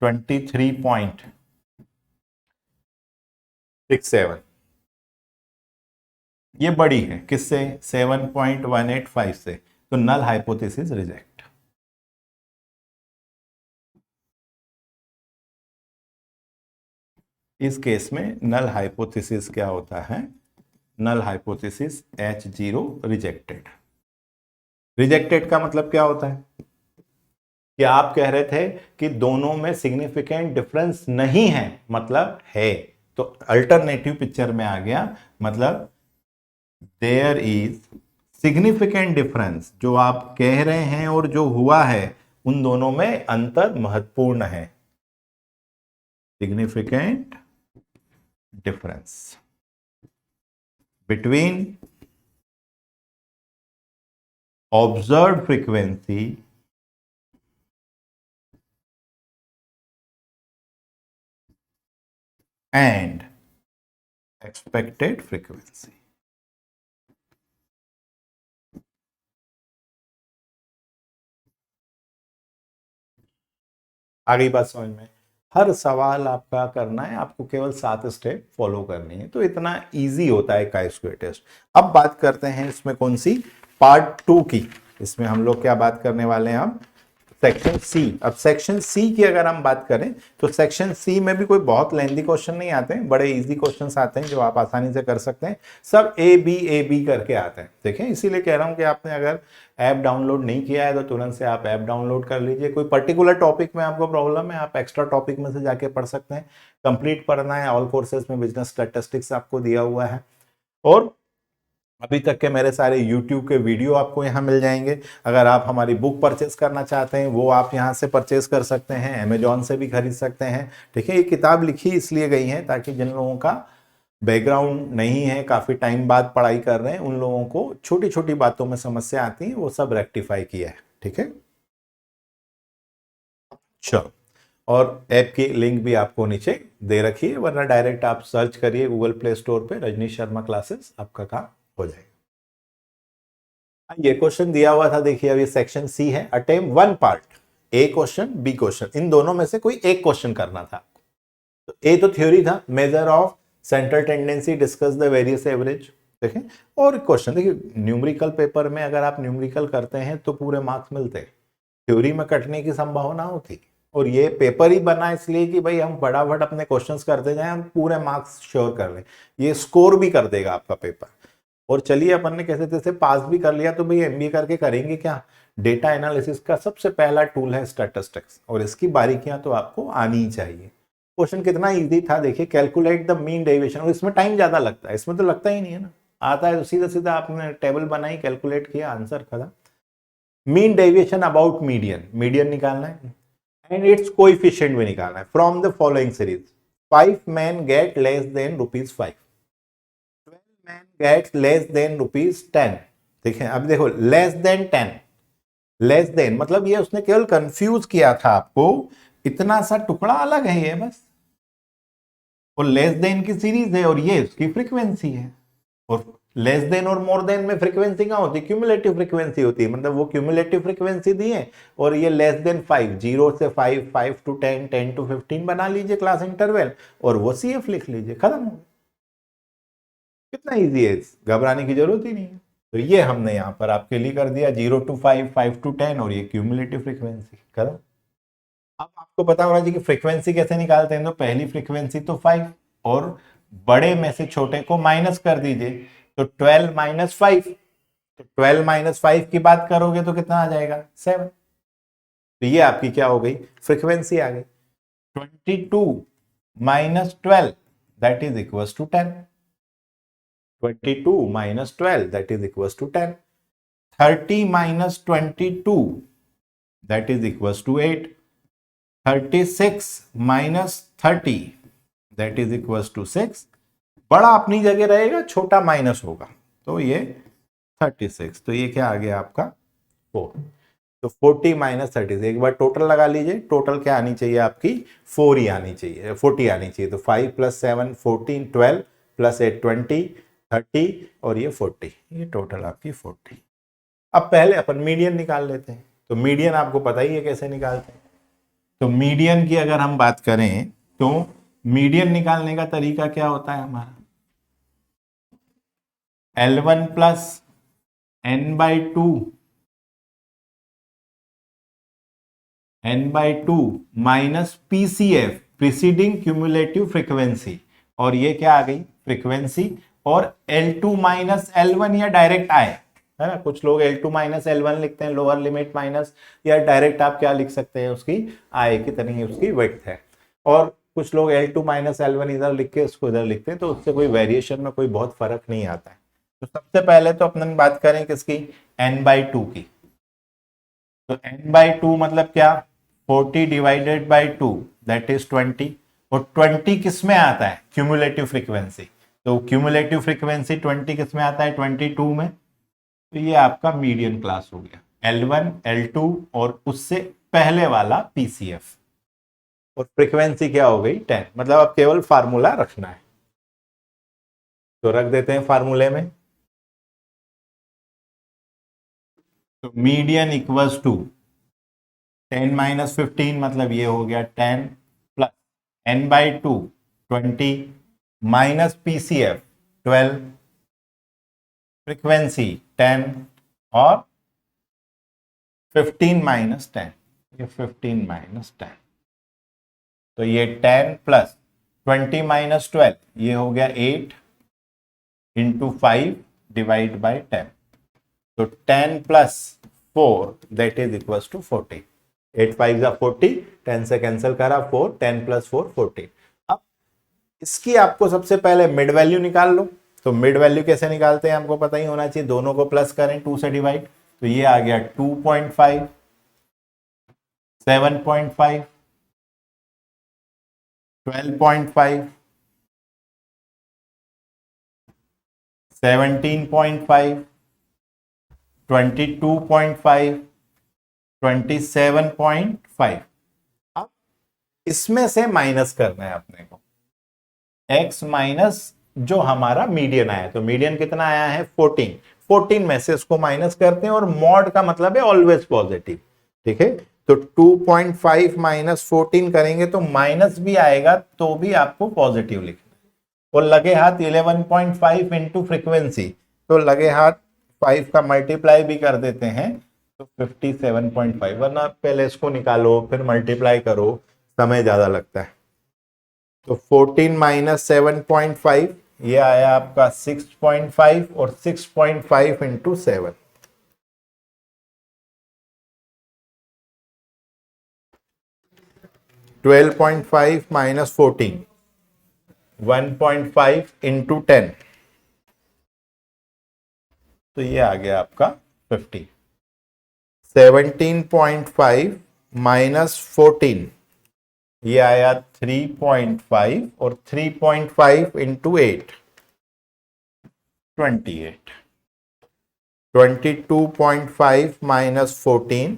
23.67, ये बड़ी है किससे? 7.185 से। तो नल हाइपोथेसिस रिजेक्ट। इस केस में नल हाइपोथेसिस क्या होता है, नल हाइपोथेसिस H0 रिजेक्टेड। रिजेक्टेड का मतलब क्या होता है कि आप कह रहे थे कि दोनों में सिग्निफिकेंट डिफरेंस नहीं है, मतलब है, तो अल्टरनेटिव पिक्चर में आ गया, मतलब देयर इज सिग्निफिकेंट डिफरेंस। जो आप कह रहे हैं और जो हुआ है उन दोनों में अंतर महत्वपूर्ण है, significant difference between observed frequency and expected frequency. आ गई बात समझ में? हर सवाल आपका करना है, आपको केवल 7 स्टेप फॉलो करनी है, तो इतना इजी होता है काई स्क्वायर टेस्ट। अब बात करते हैं इसमें कौन सी, पार्ट 2 की। इसमें हम लोग क्या बात करने वाले हैं अब, सेक्शन सी। अब सेक्शन सी की अगर हम बात करें तो सेक्शन सी में भी कोई बहुत लेंथी क्वेश्चन नहीं आते हैं, बड़े इजी क्वेश्चंस आते हैं जो आप आसानी से कर सकते हैं। सब ए बी करके आते हैं, देखें, इसीलिए कह रहा हूं कि आपने अगर ऐप डाउनलोड नहीं किया है तो तुरंत से आप ऐप डाउनलोड कर लीजिए। कोई पर्टिकुलर टॉपिक में आपको प्रॉब्लम है, आप एक्स्ट्रा टॉपिक में से जाके पढ़ सकते हैं। कंप्लीट पढ़ना है, ऑल कोर्सेज में बिजनेस स्टैटिस्टिक्स आपको दिया हुआ है, और अभी तक के मेरे सारे YouTube के वीडियो आपको यहाँ मिल जाएंगे। अगर आप हमारी बुक परचेस करना चाहते हैं वो आप यहाँ से परचेस कर सकते हैं, अमेजॉन से भी खरीद सकते हैं। ठीक है, ये किताब लिखी इसलिए गई है ताकि जिन लोगों का बैकग्राउंड नहीं है, काफी टाइम बाद पढ़ाई कर रहे हैं, उन लोगों को छोटी छोटी बातों में समस्या आती है, वो सब रेक्टिफाई किया है। ठीक है, चलो, और ऐप की लिंक भी आपको नीचे दे रखी है, वरना डायरेक्ट आप सर्च करिए गूगल प्ले स्टोर पे रजनीश शर्मा क्लासेस, आपका काम हो जाएगा। ये क्वेश्चन दिया हुआ था, देखिए अभी सेक्शन सी है, अटेम्प्ट वन पार्ट, ए क्वेश्चन बी क्वेश्चन, इन दोनों में से कोई एक क्वेश्चन करना था। तो ए तो थ्योरी था, measure of central tendency, discuss the various average. देखें, और क्वेश्चन देखिए, न्यूमेरिकल पेपर में अगर आप न्यूमेरिकल करते हैं तो पूरे मार्क्स मिलते हैं, थ्योरी में कटने की संभावना होती। और ये पेपर ही बना इसलिए कि भाई हम फटाफट अपने क्वेश्चंस करते जाएं, हम पूरे मार्क्स श्योर कर लें, ये स्कोर भी कर देगा आपका पेपर। और चलिए अपन ने कैसे तैसे पास भी कर लिया, तो भाई एमबीए करके करेंगे क्या, डेटा एनालिसिस का सबसे पहला टूल है स्टैटिस्टिक्स, और इसकी बारीकियां तो आपको आनी ही चाहिए। क्वेश्चन कितना इजी था, देखिए, कैलकुलेट द मीन डेविएशन, और इसमें टाइम ज्यादा लगता है, इसमें तो लगता ही नहीं है ना, आता है तो सीधा सीधा आपने टेबल बनाई, कैलकुलेट किया, आंसर खत्म। Mean deviation about median, median निकालना है एंड इट्स कोएफिशिएंट भी निकालना है from the following series. 5 men get less than ₹5, 12 men get less than ₹10। ठीक है, अब देखो लेस देन 10, लेस देन मतलब ये उसने केवल कंफ्यूज किया था आपको, इतना सा टुकड़ा अलग है ये बस, और लेस देन की सीरीज है और ये उसकी फ्रीक्वेंसी है। और लेस देन और मोर देन में फ्रीक्वेंसी कहां होती है, क्यूमुलेटिव फ्रीक्वेंसी होती है, मतलब वो क्यूमुलेटिव फ्रीक्वेंसी दी है, और ये लेस देन 5, 0 से 5, 5 to 10, 10 to 15 बना लीजिए क्लास इंटरवल, और वो CF लिख लीजिए, खत्म हो गया। कितना इजी है, घबराने की जरूरत ही नहीं है। तो ये हमने यहां पर आपके लिए कर दिया, 0 to 5, 5 to 10, और ये क्यूमुलेटिव फ्रीक्वेंसी, खत्म। अब आपको पता होना चाहिए कि फ्रीक्वेंसी कैसे निकालते हैं, तो पहली फ्रीक्वेंसी तो 5, और बड़े में से छोटे को माइनस कर दीजिए, तो 12 - 5, तो 12 - 5 की बात करोगे तो कितना आ जाएगा, 7। तो ये आपकी क्या हो गई, फ्रीक्वेंसी आ गई। 22 - 12 that is equal to 10, 22 - 12 that is equal to 10, 30 - 22 that is equal to 8, 36 - 30 that is equal to 6। बड़ा अपनी जगह रहेगा, छोटा माइनस होगा, तो ये 36, तो ये क्या आ गया आपका 4। तो 40 - 30, एक बार टोटल लगा लीजिए, टोटल क्या आनी चाहिए आपकी, 4 ही आनी चाहिए, 40 आनी चाहिए। तो 5 + 7 14, 12 + 8 20, 30, और ये 40, ये टोटल आपकी 40। अब पहले अपन मीडियन निकाल लेते हैं, तो मीडियन आपको पता ही है कैसे निकालते हैं। तो मीडियन की अगर हम बात करें तो मीडियन निकालने का तरीका क्या होता है हमारा, L1 + n/2 n/2 minus PCF preceding cumulative frequency, और ये क्या आ गई फ्रीक्वेंसी, और L2 माइनस L1 या डायरेक्ट आए, है ना, कुछ लोग L2 माइनस L1 लिखते हैं लोअर लिमिट माइनस, या डायरेक्ट आप क्या लिख सकते हैं उसकी आय कितनी उसकी विड्थ है, और कुछ लोग L2 माइनस L1 इधर लिख के उसको इधर लिखते हैं, तो उससे कोई वेरिएशन में कोई बहुत फर्क नहीं आता है। तो सबसे पहले तो अपन बात करें किसकी, n/2 की। तो n/2 मतलब क्या, 40 डिवाइडेड बाई 2 दैट इज 20, और 20 किस में आता है, क्यूमुलेटिव फ्रीक्वेंसी, तो क्यूमुलेटिव फ्रीक्वेंसी 20 किस में आता है, 22 में, तो ये आपका मीडियन क्लास हो गया, L1 L2 और उससे पहले वाला पीसीएफ, और फ्रीक्वेंसी क्या हो गई 10, मतलब अब केवल फार्मूला रखना है, तो रख देते हैं फार्मूले में। तो मीडियन इक्वल्स टू 10 माइनस 15 मतलब ये हो गया 10 plus n/2 20 minus PCF 12, frequency 10 और 15 माइनस 10, ये 15 माइनस 10, तो ये 10 प्लस 20 माइनस 12 ये हो गया 8 इंटू 5 डिवाइड बाई 10, तो 10 plus 4 that is equal to 40, 8 5 जा 40, 10 से कैंसिल करा 4, 10 प्लस 4 40। अब इसकी आपको सबसे पहले मिड वैल्यू निकाल लो, तो मिड वैल्यू कैसे निकालते हैं हमको पता ही होना चाहिए, दोनों को प्लस करें 2 से डिवाइड, तो ये आ गया 2.5 7.5 12.5 17.5 22.5 27.5। अब इसमें से माइनस करना है अपने को x माइनस जो हमारा मीडियन आया, तो मीडियन कितना आया है 14, 14 में से इसको माइनस करते हैं, और मॉड का मतलब है ऑलवेज पॉजिटिव, ठीक है, तो 2.5 माइनस 14 करेंगे तो माइनस भी आएगा तो भी आपको पॉजिटिव लिखना है, और लगे हाथ 11.5 इंटू फ्रीक्वेंसी, तो लगे हाथ 5 का मल्टीप्लाई भी कर देते हैं तो 57.5, वरना पहले इसको निकालो फिर मल्टीप्लाई करो, समय ज्यादा लगता है। तो 14 माइनस 7.5 ये आया आपका 6.5, और 6.5 इंटू 7, 12.5 माइनस 14 1.5 इंटू 10, तो ये आ गया आपका 50। 17.5 माइनस 14 ये आया 3.5, और 3.5 into 8 28, 22.5 minus 14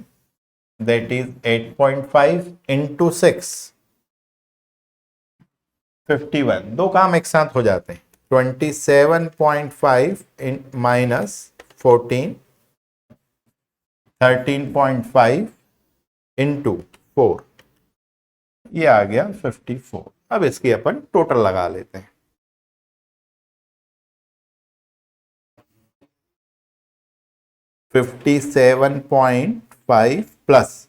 that is 8.5 into 6 51, दो काम एक साथ हो जाते हैं, 27.5 माइनस 14 13.5 इंटू 4, ये आ गया 54। अब इसकी अपन टोटल लगा लेते हैं, $57.5 plus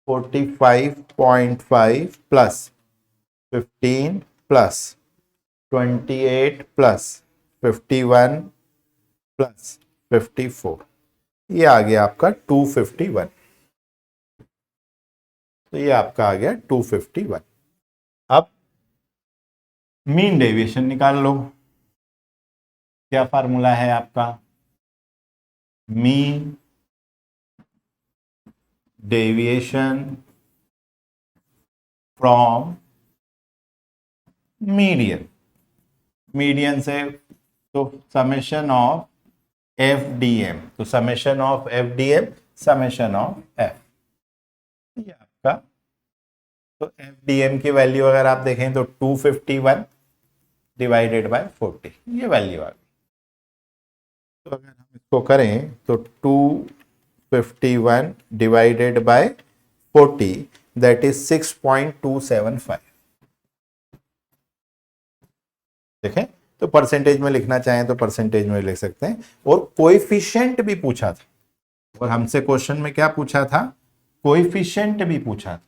45.5 plus 15 plus 28 plus 51 plus 54, ये आ गया आपका 251, तो ये आपका आ गया 251। अब मीन डेविएशन निकाल लो, क्या फार्मूला है आपका, mean deviation from median, median से तो समेशन ऑफ FDM, तो summation of FDM summation of F, ये आपका, तो FDM की वैल्यू अगर आप देखें तो 251 डिवाइडेड बाय 40, ये वैल्यू आ गई। तो अगर हम इसको करें तो 251 डिवाइडेड बाय 40 दैट इज 6.275, देखें, तो परसेंटेज में लिखना चाहें तो परसेंटेज में लिख सकते हैं, और कोएफिशिएंट भी पूछा था, और हमसे क्वेश्चन में क्या पूछा था, कोएफिशिएंट भी पूछा था।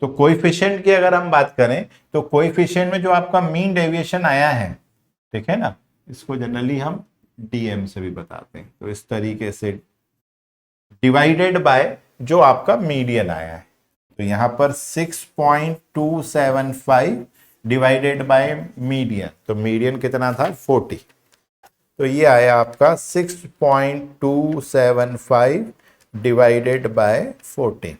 तो कोएफिशिएंट की अगर हम बात करें तो कोएफिशिएंट में जो आपका मीन डेविएशन आया है, ठीक है ना, इसको जनरली हम डीएम से भी बताते हैं। तो इस तरीके से डिवाइडेड बाय जो आपका मीडियन आया है, तो यहां पर 6.275 डिवाइडेड बाय मीडियन, तो मीडियन कितना था 40, तो ये आया आपका 6.275 डिवाइडेड बाय 14,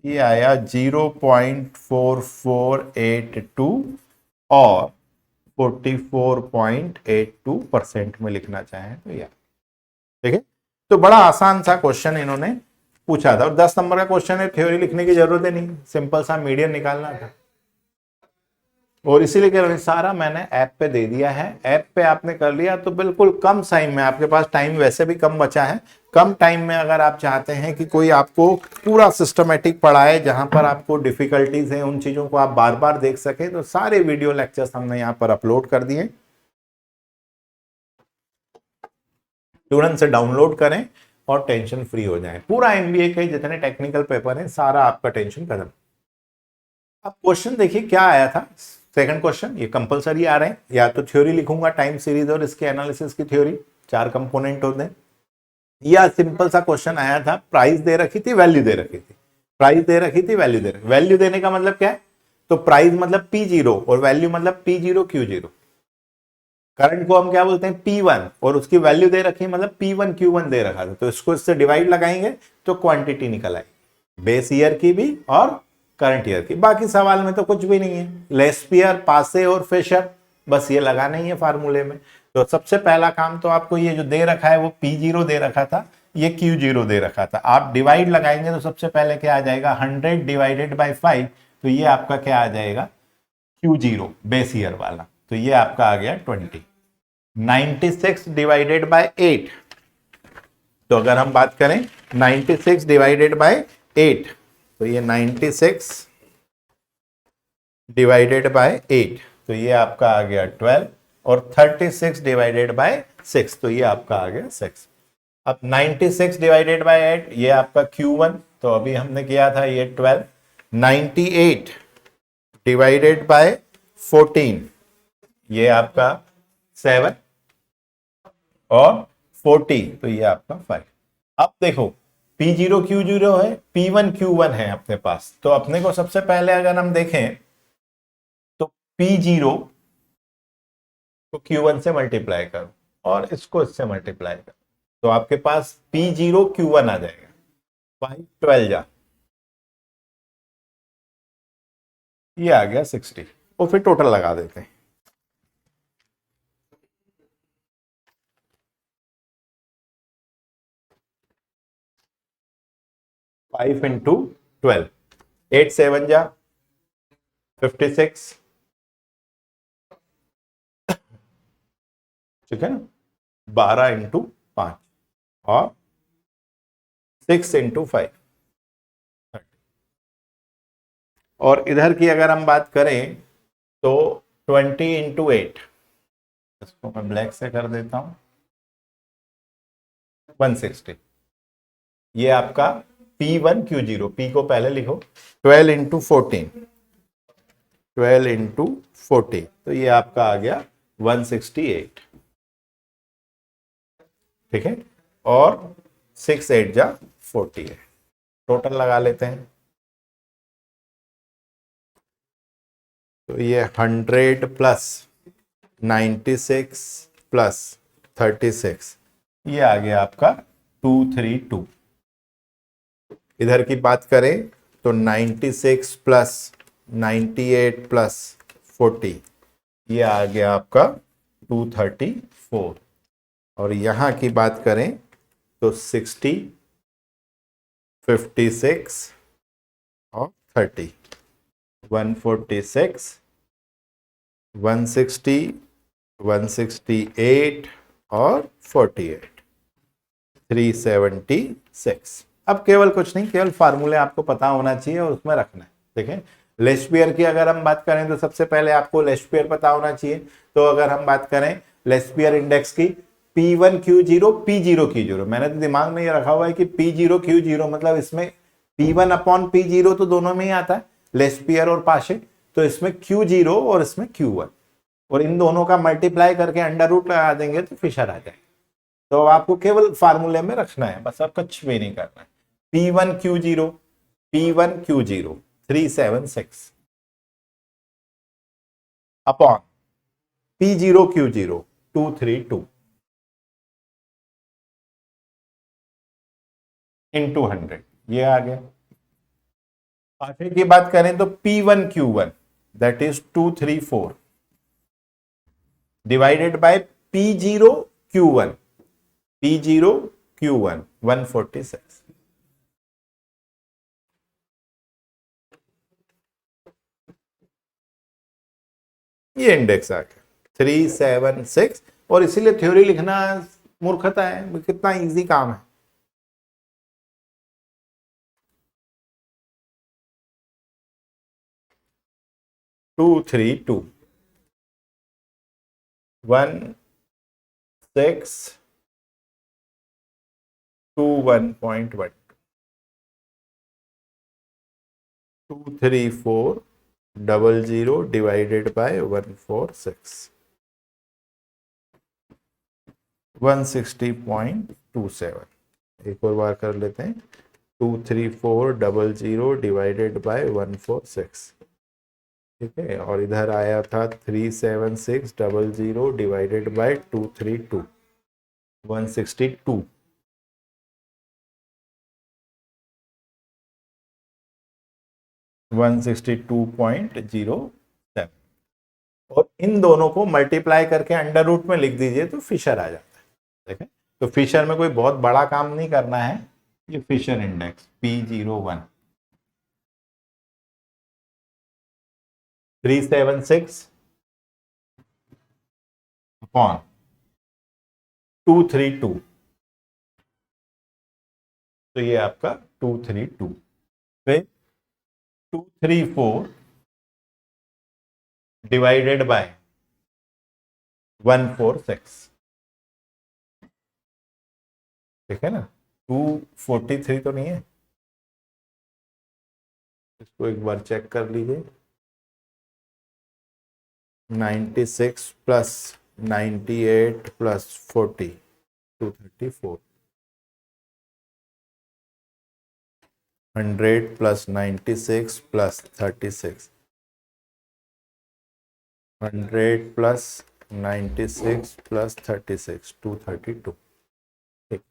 ये आया 0.4482 और 44.82% में लिखना चाहें तो यह, ठीक है। तो बड़ा आसान सा क्वेश्चन इन्होंने पूछा था और 10 नंबर का क्वेश्चन है, थ्योरी लिखने की जरूरत ही नहीं, सिंपल सा मीडियन निकालना था। और इसीलिए कह रहा हूं सारा मैंने ऐप पे दे दिया है, ऐप पे आपने कर लिया तो बिल्कुल कम टाइम में, आपके पास टाइम वैसे भी कम बचा है, कम टाइम में अगर आप चाहते हैं कि कोई आपको पूरा सिस्टमेटिक पढ़ाए, जहां पर आपको डिफिकल्टीज है उन चीजों को आप बार बार देख सके, तो सारे वीडियो लेक्चर्स हमने यहाँ पर अपलोड कर दिए, तुरंत से डाउनलोड करें और टेंशन फ्री हो जाए। पूरा एमबीए के जितने टेक्निकल पेपर हैं सारा आपका टेंशन खत्म। अब क्वेश्चन देखिए क्या आया था, सेकंड क्वेश्चन, ये कंपलसरी आ रहे हैं, या तो थ्योरी लिखूंगा टाइम सीरीज और इसके एनालिसिस की थ्योरी, 4 कंपोनेंट होते हैं, या सिंपल सा क्वेश्चन आया था, प्राइस दे रखी थी, वैल्यू दे रखी थी, प्राइस दे रखी थी, वैल्यू दे रखी, वैल्यू देने का मतलब क्या है, तो प्राइस मतलब P0 और वैल्यू मतलब P0 Q0, करंट को हम क्या बोलते हैं P1 और उसकी वैल्यू दे रखी मतलब P1 Q1 दे रखा था, तो इसको इससे डिवाइड लगाएंगे तो क्वांटिटी निकल आएगी, बेस ईयर की भी और करंट ईयर की। बाकी सवाल में तो कुछ भी नहीं है, लेस्पियर, पासे और फिशर, बस ये लगाना ही है फार्मूले में। तो सबसे पहला काम तो आपको ये जो दे रखा है वो P0 दे रखा था, ये Q0 दे रखा था, आप डिवाइड लगाएंगे तो सबसे पहले क्या आ जाएगा 100 डिवाइडेड बाई 5, तो ये आपका क्या आ जाएगा Q0 बेस ईयर वाला, तो ये आपका आ गया 20। 96 डिवाइडेड बाय 8, तो अगर हम बात करें 96 डिवाइडेड बाय 8, तो ये 96 डिवाइडेड बाय 8, तो ये आपका आ गया 12, और 36 डिवाइडेड बाय 6, तो ये आपका आ गया 6। अब 96 डिवाइडेड बाय 8 ये आपका Q1, तो अभी हमने किया था ये 12, 98 डिवाइडेड बाय 14 ये आपका 7, और 40 तो ये आपका 5। अब देखो P0 Q0 है, P1 Q1 है अपने पास, तो अपने को सबसे पहले अगर हम देखें तो P0 को Q1 से मल्टीप्लाई करो और इसको इससे मल्टीप्लाई करो, तो आपके पास P0 Q1 आ जाएगा, 5 12 जा, ये आ गया 60, और फिर टोटल लगा देते हैं, 5 इंटू 12, 8 7 जा 56, ठीक है ना, 12 इंटू 5 और 6 इंटू 5, और इधर की अगर हम बात करें तो 20 इंटू 8, इसको मैं ब्लैक से कर देता हूं, 160, ये आपका P1 Q0, P को पहले लिखो, 12 इंटू 14, 12 इंटू 40, तो ये आपका आ गया 168, ठीक है, और 6 8 जा 40 है, टोटल लगा लेते हैं, तो ये 100 प्लस 96 प्लस 36, ये आ गया आपका 232। इधर की बात करें तो 96 प्लस 98 प्लस 40, ये आ गया आपका 234, और यहां की बात करें तो 60 56 और 30, 146 160 168 और 48, 376। अब केवल कुछ नहीं, केवल फार्मूले आपको पता होना चाहिए और उसमें रखना है। देखें लेस्पियर की अगर हम बात करें तो सबसे पहले आपको लेस्पियर पता होना चाहिए, तो अगर हम बात करें लेस्पियर इंडेक्स की P1Q0 P0Q0, मैंने तो दिमाग में ये रखा हुआ है कि P0Q0 मतलब इसमें P1/P0 तो दोनों में ही आता है, लेस्पियर और पाशे, तो इसमें Q0 और इसमें Q1, और इन दोनों का मल्टीप्लाई करके अंडर रूट लगा देंगे तो फिशर आ जाएगा। तो आपको केवल फार्मूले में रखना है, बस आप कुछ भी नहीं करना है। P1Q0 376 अपॉन P0Q0 232 इंटू 100, ये आ गया। पाशे की बात करें तो P1Q1 that is 234 divided by P0Q1 146। ये इंडेक्स आ गया 376, और इसीलिए थ्योरी लिखना मूर्खता है, कितना इजी काम है। Two three two 1621.1 23400 divided by 146 160.27। एक और बार कर लेते हैं, 23400 डिवाइडेड बाय 146, ठीक है, और इधर आया था 37600 डिवाइडेड बाय 232 162। 162.07, और इन दोनों को मल्टीप्लाई करके अंडर रूट में लिख दीजिए तो फिशर आ जाता है। देखें, तो फिशर में कोई बहुत बड़ा काम नहीं करना है, ये फिशर इंडेक्स P01 376 अपॉन 232, तो ये आपका 232, फिर 234 डिवाइडेड बाय 146, ठीक है ना, 243 तो नहीं है, इसको एक बार चेक कर लीजिए। 96 plus 98 plus 40 234, 100 plus 96 plus 36, 100 plus 96 plus 36 232, ठीक,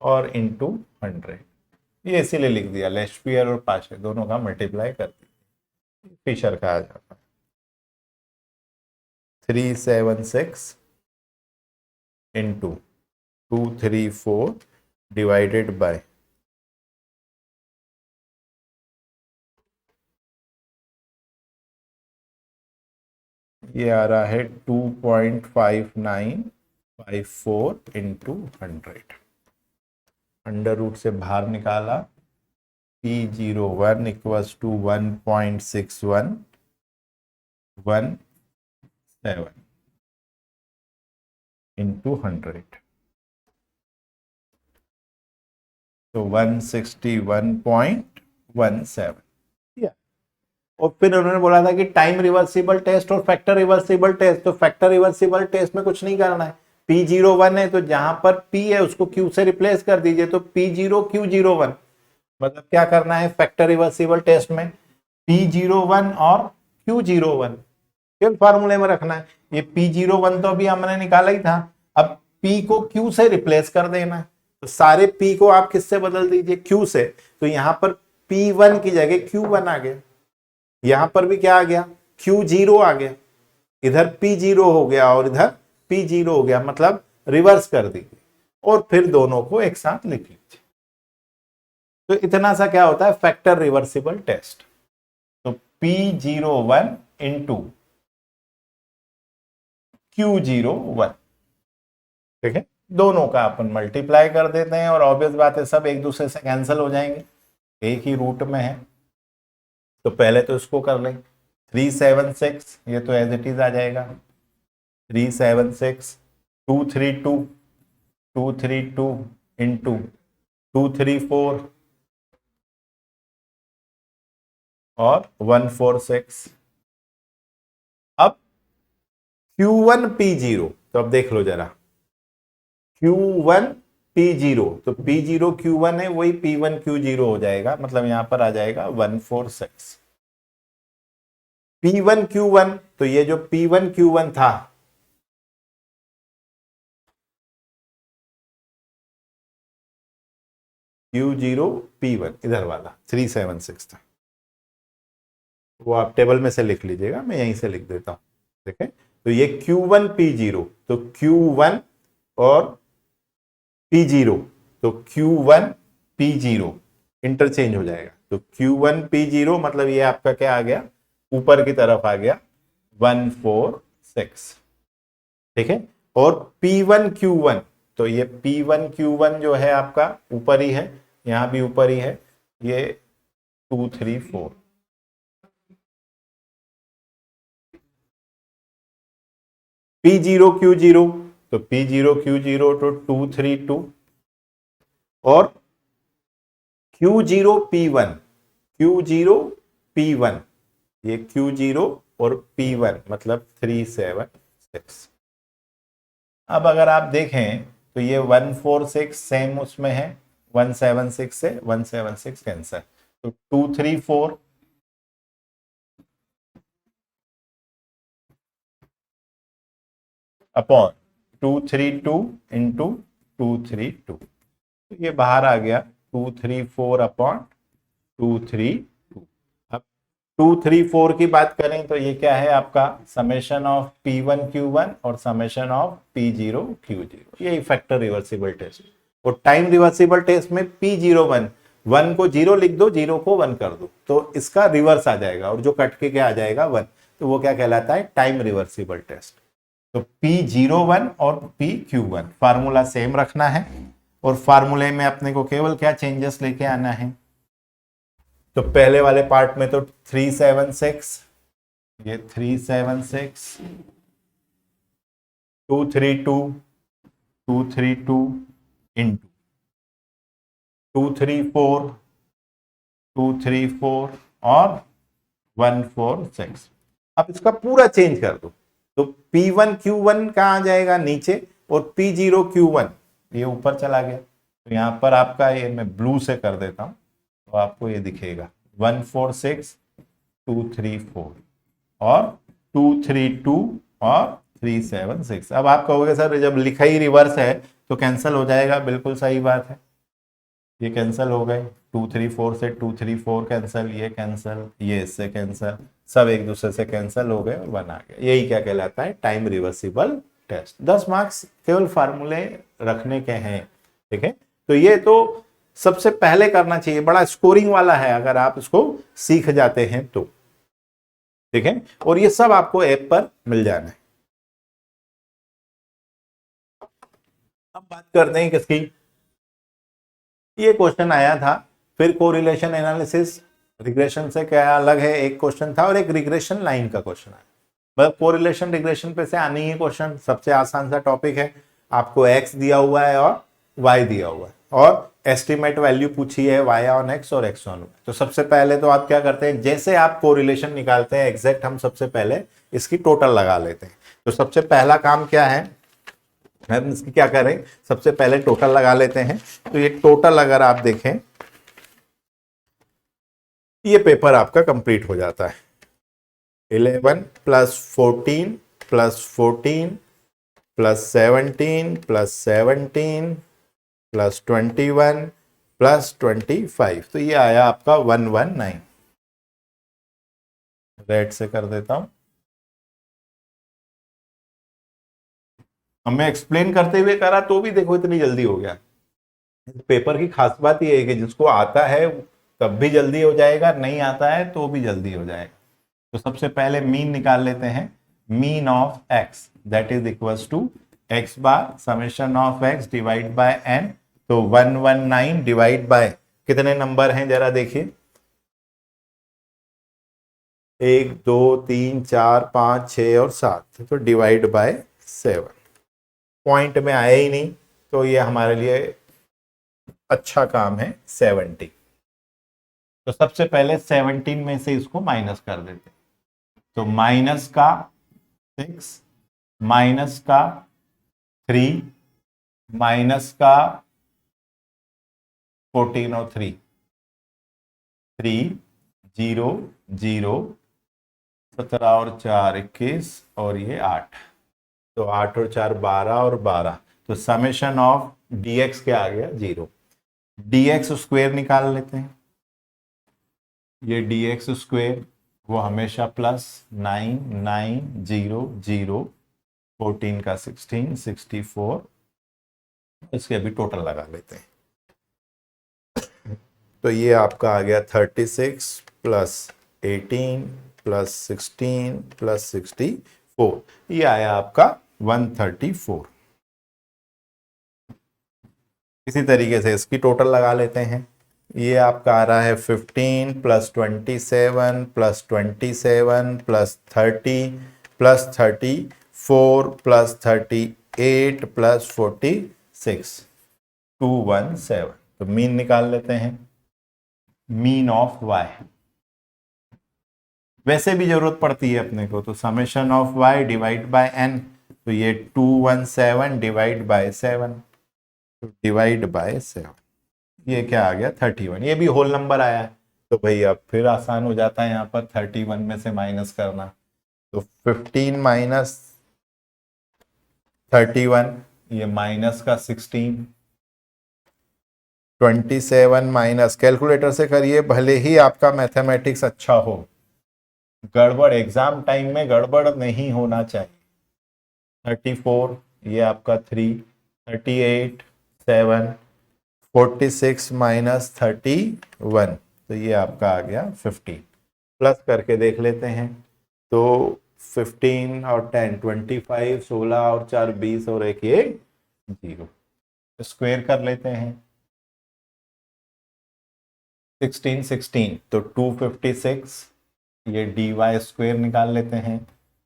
और इंटू 100, ये इसीलिए लिख दिया, लेस्पियर और पाशे दोनों का मल्टीप्लाई कर दिया, फिशर का आ जाता है 376 इंटू 234 डिवाइडेड बाय ये आ रहा है 2.5954 इंटू 100, अंडर रूट से बाहर निकाला, P01 इक्वल्स टू 1.6117 इंटू 100, तो 161.17। और फिर उन्होंने बोला था कि टाइम रिवर्सिबल टेस्ट और फैक्टर रिवर्सिबल टेस्ट, तो फैक्टर रिवर्सिबल टेस्ट में कुछ नहीं करना है, P01 है तो जहां पर P है उसको Q से रिप्लेस कर दीजिए, तो P0Q01, मतलब क्या करना है फैक्टर रिवर्सिबल टेस्ट में, P01 और Q01 केवल फार्मूले में रखना है। ये P01 तो अभी हमने निकाला ही था, अब P को Q से रिप्लेस कर देना है, तो सारे P को आप किससे बदल दीजिए, Q से, तो यहां पर P1 की जगह Q1 आ गया, यहां पर भी क्या आ गया, Q0 आ गया, इधर P0 हो गया और इधर P0 हो गया, मतलब रिवर्स कर दीजिए और फिर दोनों को एक साथ लिख लीजिए। तो इतना सा क्या होता है फैक्टर रिवर्सिबल टेस्ट। तो P01 इंटू Q01, ठीक है, दोनों का अपन मल्टीप्लाई कर देते हैं और ऑब्वियस बात है सब एक दूसरे से कैंसिल हो जाएंगे, एक ही रूट में है, तो पहले तो इसको कर लें, 376 ये तो एज इट इज आ जाएगा, 376, 232, 232 इंटू 234 और 146। अब Q1P0, तो अब देख लो जरा, Q1P0, तो P0 Q1 है, वही P1 Q0 हो जाएगा, मतलब यहां पर आ जाएगा 146। P1 Q1, तो ये जो P1 Q1 था, Q0 P1 इधर वाला 376 था, वो आप टेबल में से लिख लीजिएगा, मैं यहीं से लिख देता हूं। ठीक है, तो ये Q1 P0, तो Q1 और P0, तो Q1 P0 इंटरचेंज हो जाएगा, तो Q1 P0 मतलब ये आपका क्या आ गया, ऊपर की तरफ आ गया 146। ठीक है, और P1 Q1, तो ये P1 Q1 जो है आपका ऊपर ही है, यहां भी ऊपर ही है, ये 234। P0 Q0, तो P0 Q0 तो 232 और Q0 P1, Q0 P1, ये Q0 और P1 मतलब 376। अब अगर आप देखें तो ये 146 सेम उसमें है, 176 से 176 कैंसर, तो 234 अपॉन 232 इंटू 232, तो ये बाहर आ गया 234 अपॉन 232। अब 234 की बात करें तो ये क्या है आपका समेशन ऑफ P1 Q1 और समेशन ऑफ P0 Q0, ये फैक्टर रिवर्सिबल टेस्ट। और टाइम रिवर्सिबल टेस्ट में P01, 1 को 0 लिख दो, 0 को 1 कर दो, तो इसका रिवर्स आ जाएगा, और जो कट के क्या आ जाएगा 1, तो वो क्या कहलाता है, टाइम रिवर्सिबल टेस्ट। तो P01 और PQ1 फार्मूला सेम रखना है, और फार्मूले में अपने को केवल क्या चेंजेस लेके आना है, तो पहले वाले पार्ट में तो 376, ये 376, 232, 232 इंटू 234, 234 और 146। अब इसका पूरा चेंज कर दो, तो P1 Q1 कहां आ जाएगा, नीचे, और P0 Q1 ये ऊपर चला गया, तो यहां पर आपका, ये मैं ब्लू से कर देता हूं, तो आपको ये दिखेगा 146, 234 और 232 और 376। अब आप कहोगे सर जब लिखा ही रिवर्स है तो कैंसिल हो जाएगा, बिल्कुल सही बात है, ये कैंसिल हो गए, 234 से 234 कैंसिल, ये कैंसिल, ये इससे कैंसिल, सब एक दूसरे से कैंसिल हो गए और बना गया। यही क्या कहलाता है, टाइम रिवर्सिबल टेस्ट। 10 मार्क्स केवल फार्मूले रखने के हैं। ठीक है, तो ये तो सबसे पहले करना चाहिए, बड़ा स्कोरिंग वाला है अगर आप इसको सीख जाते हैं तो। ठीक है, और ये सब आपको ऐप पर मिल जाना है। अब बात करते हैं किसकी, ये क्वेश्चन आया था, फिर कोरिलेशन एनालिसिस, रिग्रेशन से क्या अलग है, एक क्वेश्चन था, और एक रिग्रेशन लाइन का क्वेश्चन आया। मतलब कोरिलेशन रिग्रेशन पे से आनी है क्वेश्चन, सबसे आसान सा टॉपिक है, आपको x दिया हुआ है और y दिया हुआ है, और एस्टिमेट वैल्यू पूछी है y ऑन x और x ऑन y। तो सबसे पहले तो आप क्या करते हैं, जैसे आप कोरिलेशन निकालते हैं एग्जैक्ट, हम सबसे पहले इसकी टोटल लगा लेते हैं। तो सबसे पहला काम क्या है, हम इसकी क्या करें, सबसे पहले टोटल लगा लेते हैं। तो ये टोटल अगर आप देखें, ये पेपर आपका कंप्लीट हो जाता है, 11 plus 14 plus 14 plus 17 plus 17 plus 21 plus 25, तो ये आया आपका 119। रेड से कर देता हूं, मैं एक्सप्लेन करते हुए करा तो भी देखो इतनी जल्दी हो गया। पेपर की खास बात यह है कि जिसको आता है तब भी जल्दी हो जाएगा, नहीं आता है तो भी जल्दी हो जाएगा। तो सबसे पहले मीन निकाल लेते हैं, mean of X that is equals to X bar summation of X divide by N. तो 119 डिवाइड बाय कितने नंबर हैं जरा देखिए, 1 2 3 4 5 6 और 7, तो डिवाइड बाय 7 पॉइंट में आया ही नहीं, तो ये हमारे लिए अच्छा काम है 70। तो सबसे पहले 17 में से इसको माइनस कर देते, तो माइनस का 6, माइनस का 3, माइनस का 14 और 3, 3 0 0, 17 और 4 21 और ये 8, तो 8 और 4 12 और 12, तो समेशन ऑफ dx क्या आ गया 0। dx स्क्वायर निकाल लेते हैं, ये dx स्क्वायर वो हमेशा प्लस 9 9 0 0, 14 का 16 64, इसके अभी टोटल लगा लेते हैं, तो ये आपका आ गया 36 प्लस 18 प्लस 16 प्लस 64, ये आया आपका 134। इसी तरीके से इसकी टोटल लगा लेते हैं, ये आपका आ रहा है 15 plus 27 plus 27 plus 30 plus 34 plus 38 plus 46, 217। तो मीन निकाल लेते हैं, मीन ऑफ y, वैसे भी जरूरत पड़ती है अपने को, तो summation of y divide by n, तो ये 217 डिवाइड बाय 7, तो डिवाइड बाय 7, ये क्या आ गया 31, ये भी होल नंबर आया है, तो भाई अब फिर आसान हो जाता है यहाँ पर 31 में से माइनस करना, तो 15 माइनस 31, ये माइनस का 16, 27 माइनस, कैलकुलेटर से करिए भले ही आपका मैथमेटिक्स अच्छा हो, गड़बड़ एग्जाम टाइम में गड़बड़ नहीं होना चाहिए। 34, ये आपका 3, 38 7, 46 माइनस 31, तो ये आपका आ गया 15, प्लस करके देख लेते हैं, तो 15 और 10 25, 16 और 4 20 और एक ये 0, स्क्वायर कर लेते हैं, 16 16, तो 256, ये dy स्क्वायर निकाल लेते हैं,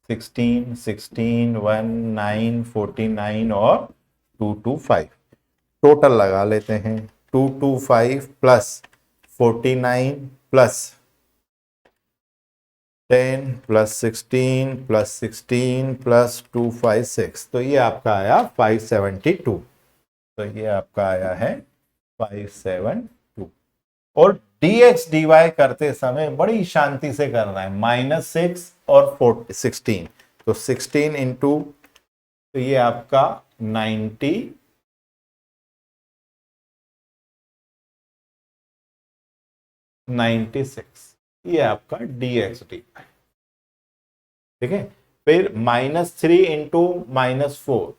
16 16 1 9 49 और 225, टोटल लगा लेते हैं, 225 plus 49 plus 10 plus 16 plus 16 plus 256, तो ये आपका आया 572, तो ये आपका आया है 572। और dx dy करते समय बड़ी शांति से करना है, -6 और 16, तो 16 इंटू, तो ये आपका 96, ये आपका dx dy, ठीक है। फिर -3 इंटू -4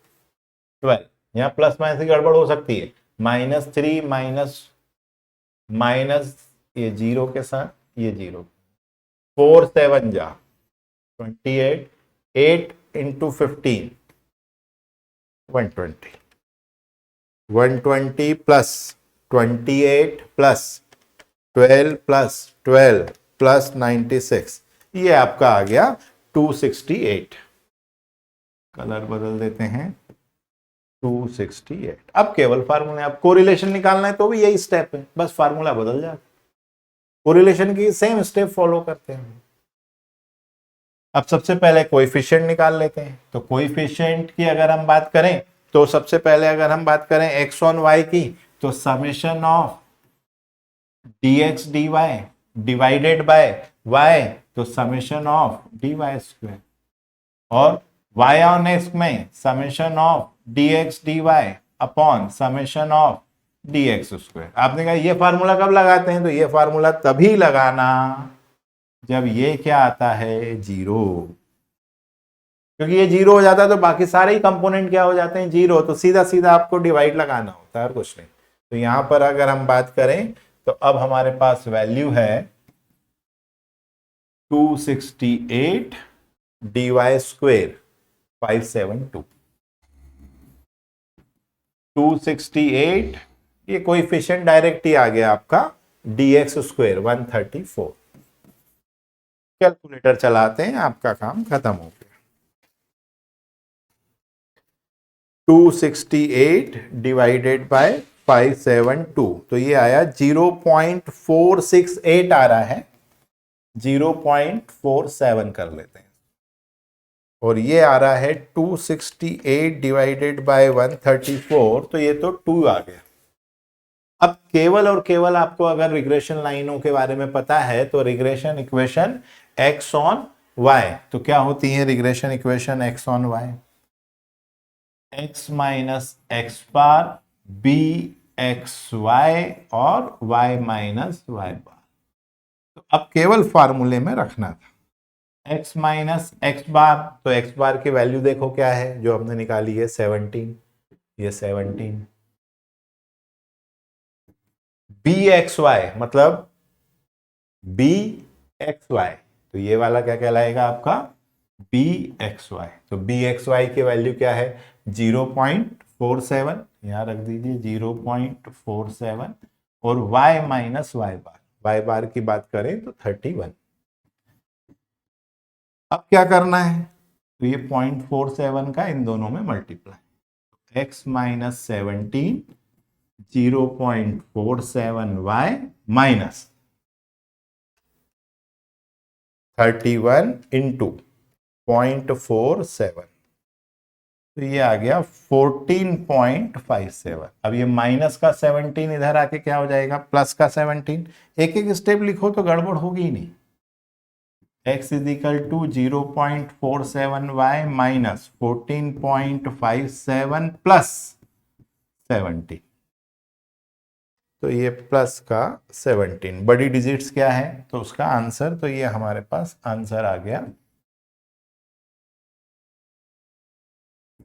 12, यहां प्लस माइनस की गड़बड़ हो सकती है, -3 माइनस ये 0 के साथ ये 0, 4 7 जा 28, 8 into 15 120, 120 plus 28 plus 12 plus 12 plus 96, ये आपका आ गया 268, कलर बदल देते हैं, 268। अब केवल फार्मूला, अब कोरिलेशन निकालना है तो भी यही स्टेप है, बस फार्मूला बदल जाता है, कोरिलेशन की सेम स्टेप फॉलो करते हैं। अब सबसे पहले कोएफिशिएंट निकाल लेते हैं, तो कोएफिशिएंट की अगर हम बात करें, तो सबसे पहले अगर हम बात करें x ऑन y की, तो summation of dx dy divided by y, तो समेशन ऑफ dy स्क्वायर, और y ऑन x में summation of dx dy upon summation of dx square. आपने कहा ये फार्मूला कब लगाते हैं, तो ये फार्मूला तभी लगाना जब ये क्या आता है 0, क्योंकि ये 0 हो जाता है तो बाकी सारे ही कंपोनेंट क्या हो जाते हैं 0, तो सीधा सीधा आपको डिवाइड लगाना होता है और कुछ नहीं। तो यहां पर अगर हम बात करें, तो अब हमारे पास वैल्यू है 268 dy स्क्वायर 572, 268, ये कोएफिशिएंट डायरेक्ट ही आ गया आपका dx स्क्वायर 134। कैलकुलेटर चलाते हैं, आपका काम खत्म हो गया। 268 डिवाइडेड बाय 572, तो ये आया 0.468 आ रहा है, 0.47 कर लेते हैं। और ये आ रहा है 268 डिवाइडेड बाय 134, तो ये तो 2 आ गया। अब केवल और केवल आपको अगर रिग्रेशन लाइनों के बारे में पता है तो regression equation x on y, तो क्या होती है regression equation x on y? x minus X bar B X Y और y माइनस वाई बार। तो अब केवल फार्मूले में रखना था x माइनस एक्स बार, तो x बार की वैल्यू देखो क्या है जो हमने निकाली है 17, ये 17। बी एक्स वाई मतलब बी एक्स वाई, तो ये वाला क्या कहलाएगा आपका बी एक्स वाई। तो बी एक्स वाई की वैल्यू क्या है 0.47, यहां रख दीजिए 0.47, और y माइनस वाई बार, वाई बार की बात करें तो 31। अब क्या करना है, तो ये 0.47 का इन दोनों में multiply, x minus 17 0.47 y minus 31 into 0.47, तो ये आ गया 14.57। अब ये माइनस का 17 इधर आके क्या हो जाएगा प्लस का 17, एक एक स्टेप लिखो तो गड़बड़ होगी ही नहीं। x is equal to 0.47y minus 14.57 plus 17, तो ये प्लस का 17, बड़ी डिजिट्स क्या है तो उसका आंसर, तो ये हमारे पास आंसर आ गया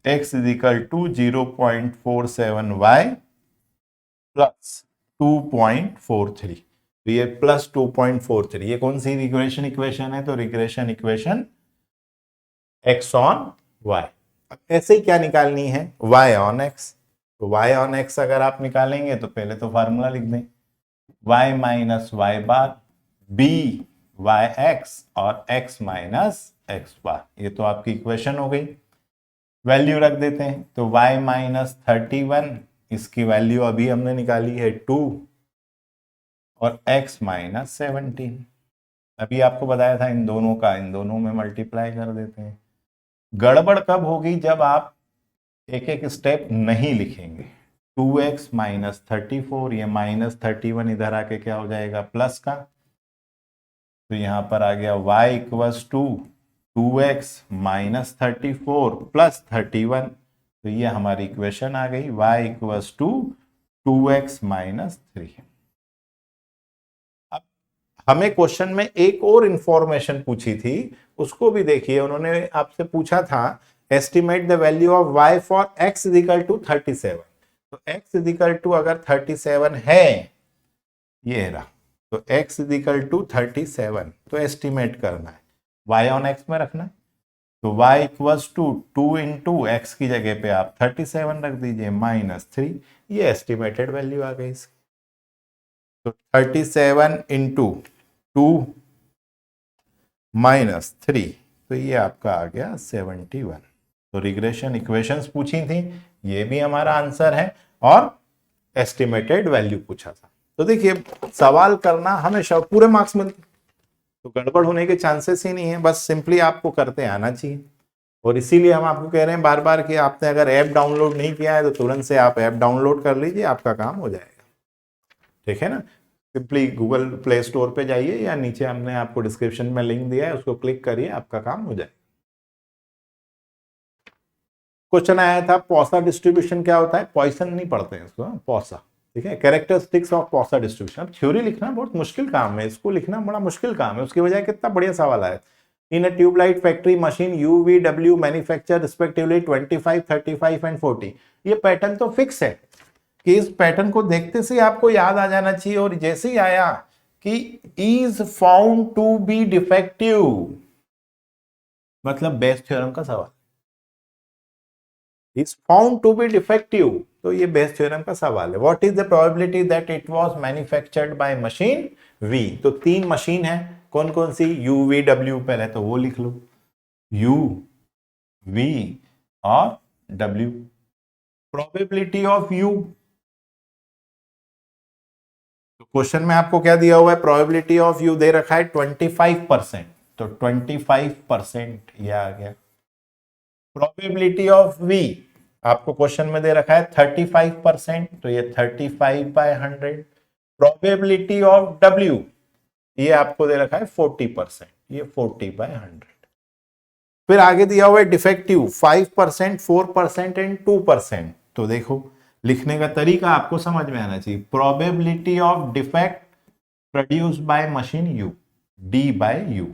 x is equal to 0.47y plus 2.43, तो ये प्लस 2.43, ये कौन सी रिग्रेशन इक्वेशन है, तो regression equation x on y। ऐसे ही क्या निकालनी है y ऑन x, तो y ऑन x अगर आप निकालेंगे तो पहले तो फार्मूला लिख दें y माइनस वाई बार बी वाई एक्स और x माइनस एक्स बार, ये तो आपकी इक्वेशन हो गई। वैल्यू रख देते हैं, तो y माइनस 31, इसकी वैल्यू अभी हमने निकाली है 2, और x माइनस 17, अभी आपको बताया था इन दोनों का इन दोनों में मल्टीप्लाई कर देते हैं। गड़बड़ कब होगी जब आप एक एक स्टेप नहीं लिखेंगे। 2x माइनस 34, ये माइनस 31 इधर आके क्या हो जाएगा प्लस का, तो यहां पर आ गया y equals to 2x minus 34 plus 31, तो ये हमारी इक्वेशन आ गई y equals to 2x minus 3। अब हमें क्वेश्चन में एक और इंफॉर्मेशन पूछी थी, उसको भी देखिए। उन्होंने आपसे पूछा था estimate the value of y for x is equal to 37, तो x इज इक्वल टू अगर 37 है, ये रहा, तो x इज इक्वल टू 37, तो एस्टिमेट करना है y ऑन x में रखना है, तो y equals to 2 into X की जगह पे आप 37 रख दीजिए माइनस 3, ये एस्टिमेटेड वैल्यू आ गई इसकी। तो 37 इंटू 2 माइनस 3, तो ये आपका आ गया 71। तो रिग्रेशन इक्वेशंस पूछी थी, ये भी हमारा आंसर है, और एस्टिमेटेड वैल्यू पूछा था। तो देखिए सवाल करना हमेशा पूरे मार्क्स मिलते, तो गड़बड़ होने के चांसेस ही नहीं है, बस सिंपली आपको करते आना चाहिए। और इसीलिए हम आपको कह रहे हैं बार बार कि आपने अगर ऐप डाउनलोड नहीं किया है तो तुरंत से आप ऐप डाउनलोड कर लीजिए, आपका काम हो जाएगा। ठीक है ना, सिंपली गूगल प्ले स्टोर पे जाइए या नीचे हमने आपको डिस्क्रिप्शन में लिंक दिया है, उसको क्लिक करिए, आपका काम हो जाएगा। क्वेश्चन आया था पॉसा डिस्ट्रीब्यूशन क्या होता है, पॉइसन नहीं पढ़ते हैं इसको, पॉसा, ठीक है, कैरेक्टरिस्टिक्स ऑफ पॉसा डिस्ट्रीब्यूशन। अब थ्योरी लिखना बहुत मुश्किल काम है, इसको लिखना बड़ा मुश्किल काम है, उसकी वजह कितना बढ़िया सवाल आया। In a tubelight factory machine UVW manufacture respectively 25, 35 and 40, ये पैटर्न तो फिक्स है कि इस पैटर्न को देखते से आपको याद आ जाना चाहिए, और जैसे ही आया कि is found to be defective, मतलब बेस थ्योरम का सवाल, is found to be defective, तो ये बेस थ्योरम का सवाल है। What is the probability that it was manufactured by machine V, तो 3 मशीन है, कौन कौन सी, UVW, पहले तो वो लिख लो, U V और W, प्रोबेबिलिटी ऑफ यू, तो क्वेश्चन में आपको क्या दिया हुआ है, प्रोबेबिलिटी ऑफ यू दे रखा है 25%, तो 25% ये आ गया। प्रोबेबिलिटी ऑफ वी आपको क्वेश्चन में दे रखा है 35%, तो ये 35/100। प्रोबेबिलिटी ऑफ डब्ल्यू ये आपको दे रखा है 40%, ये 40/100। फिर आगे दिया हुआ है डिफेक्टिव 5%, 4% एंड 2%। तो देखो लिखने का तरीका आपको समझ में आना चाहिए। Probability of defect produce by machine U, D/U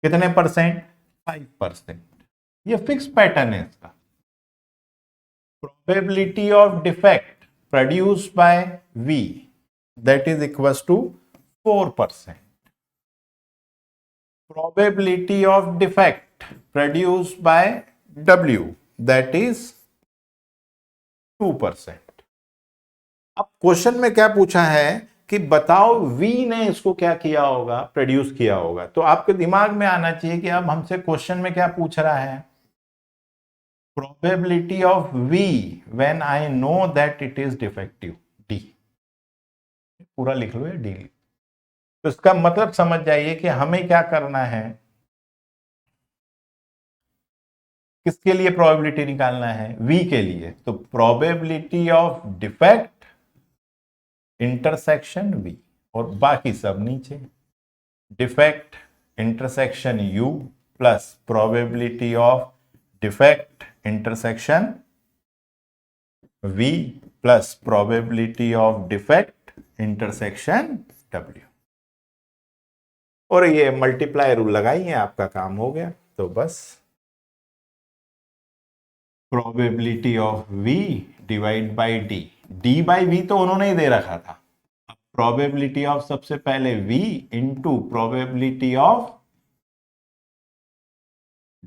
कितने परसेंट, 5%। ये फिक्स पैटर्न है इसका। Probability of defect produce by V that is equal to 4%। probability of defect produced by W that is 2%। अब क्वेश्चन में क्या पूछा है कि बताओ V ने इसको क्या किया होगा, प्रोड्यूस किया होगा। तो आपके दिमाग में आना चाहिए कि अब हमसे क्वेश्चन में क्या पूछ रहा है, probability of V when I know that it is defective, D। पूरा लिख लो, D। तो इसका मतलब समझ जाइए कि हमें क्या करना है, किसके लिए प्रोबेबिलिटी निकालना है, V के लिए। तो probability of defect intersection V, और बाकी सब नीचे defect intersection U plus probability of defect intersection V plus probability of defect intersection W। और ये मल्टीप्लाई रूल लगाइए, आपका काम हो गया। तो बस probability of V divide by D, D/V तो उन्होंने ही दे रखा था। अब प्रोबेबिलिटी ऑफ सबसे पहले V into probability of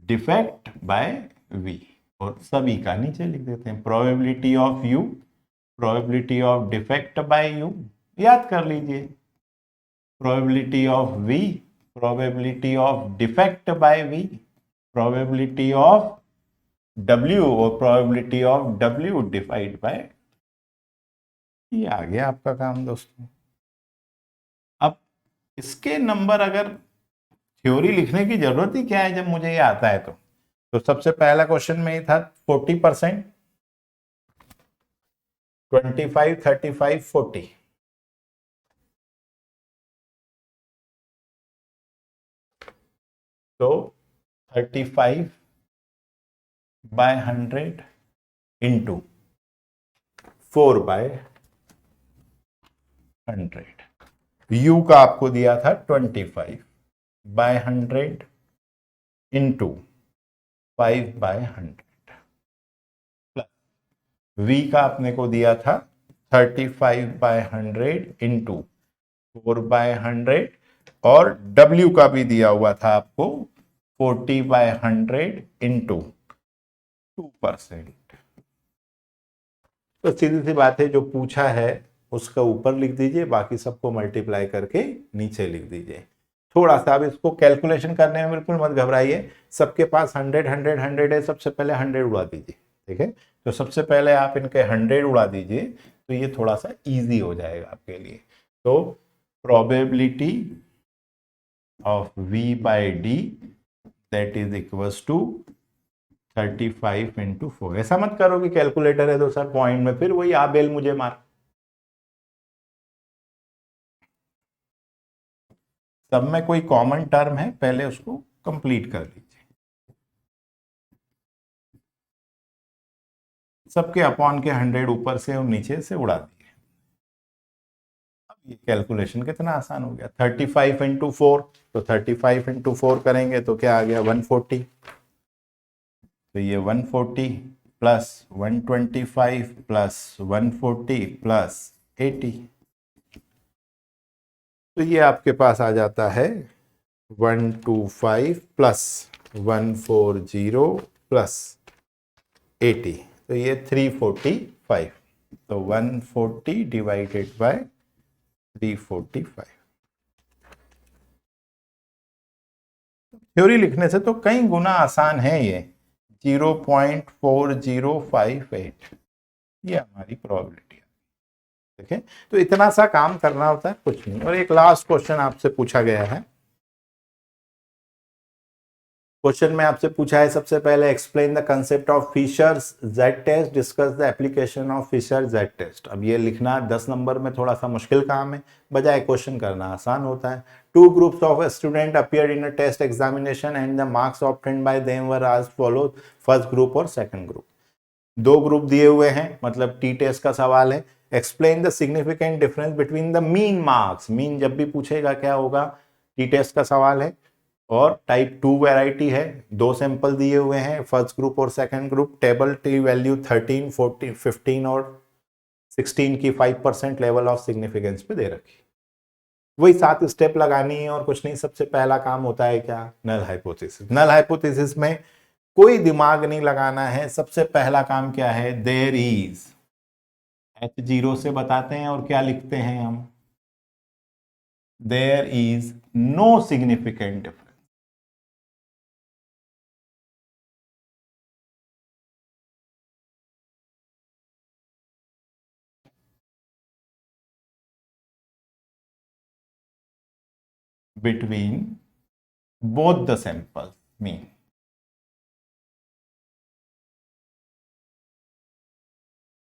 defect by V, और सभी का नीचे लिख देते हैं। Probability of U, probability of defect by U याद कर लीजिए, probability of V, probability of defect by V, probability of W और probability of W divide by, ये आ गया आपका काम दोस्तों। अब इसके नंबर अगर थ्योरी लिखने की जरूरत ही क्या है जब मुझे ये आता है। तो सबसे पहला क्वेश्चन में ही था 40%, 25, 35, 40। तो 35/100 इंटू 4/100। U का आपको दिया था 25/100 इंटू 5/100 प्लस V का आपने को दिया था 35/100 इंटू 4/100, और W का भी दिया हुआ था आपको 40/100 इंटू 2%। तो सीधी सी बात है, जो पूछा है उसका ऊपर लिख दीजिए, बाकी सबको मल्टीप्लाई करके नीचे लिख दीजिए। थोड़ा सा अब इसको कैलकुलेशन करने में बिल्कुल मत घबराइए, सबके पास 100 100 100 है, सबसे पहले 100 उड़ा दीजिए। ठीक है, तो सबसे पहले आप इनके 100 उड़ा दीजिए, तो ये थोड़ा सा इजी हो जाएगा आपके लिए। तो probability of V/D that is equals to 35 into 4। ऐसा मत करो कि कैलकुलेटर है तो सर पॉइंट में फिर वही आबेल मुझे मार। सब में कोई कॉमन टर्म है, पहले उसको कंप्लीट कर लीजिए। सबके अपॉन के 100 ऊपर से और नीचे से उड़ा दिए। अब ये कैलकुलेशन कितना आसान हो गया, 35 इंटू 4, तो 35 इंटू 4 करेंगे तो क्या आ गया 140। तो ये 140 प्लस 125 प्लस 140 प्लस 80, तो ये आपके पास आ जाता है 125 प्लस 140 प्लस 80, तो ये 345। तो 140 डिवाइडेड बाय 345। थ्योरी लिखने से तो कई गुना आसान है ये, 0.4058। ये हमारी प्रोबेबिलिटी है। ठीक है, तो इतना सा काम करना होता है, कुछ नहीं। और एक लास्ट क्वेश्चन आपसे पूछा गया है। क्वेश्चन में आपसे पूछा है सबसे पहले, explain the concept of Fisher's Z test, discuss the application of Fisher Z test. अब ये लिखना 10 नंबर में थोड़ा सा मुश्किल काम है, बजाय क्वेश्चन करना आसान होता है। Two groups of student appeared in a test examination and the marks obtained by them were as follow, first group और सेकंड ग्रुप। दो ग्रुप दिए हुए हैं, मतलब टी टेस्ट का सवाल है। Explain the significant difference between the mean marks. Mean जब भी पूछेगा क्या होगा, टी टेस्ट का सवाल है। और टाइप 2 वैरायटी है, दो सैंपल दिए हुए हैं, फर्स्ट ग्रुप और second group. Table T value 13, 14, 15 और 16 की 5% लेवल ऑफ सिग्निफिकेंस पे दे रखी। वही 7 स्टेप लगानी है और कुछ नहीं। सबसे पहला काम होता है क्या, नल हाइपोथेसिस। नल हाइपोथेसिस में कोई दिमाग नहीं लगाना है। सबसे पहला काम क्या है, देयर इज, H0 से बताते हैं और क्या लिखते हैं हम, there is no significant difference. Between both the sample mean,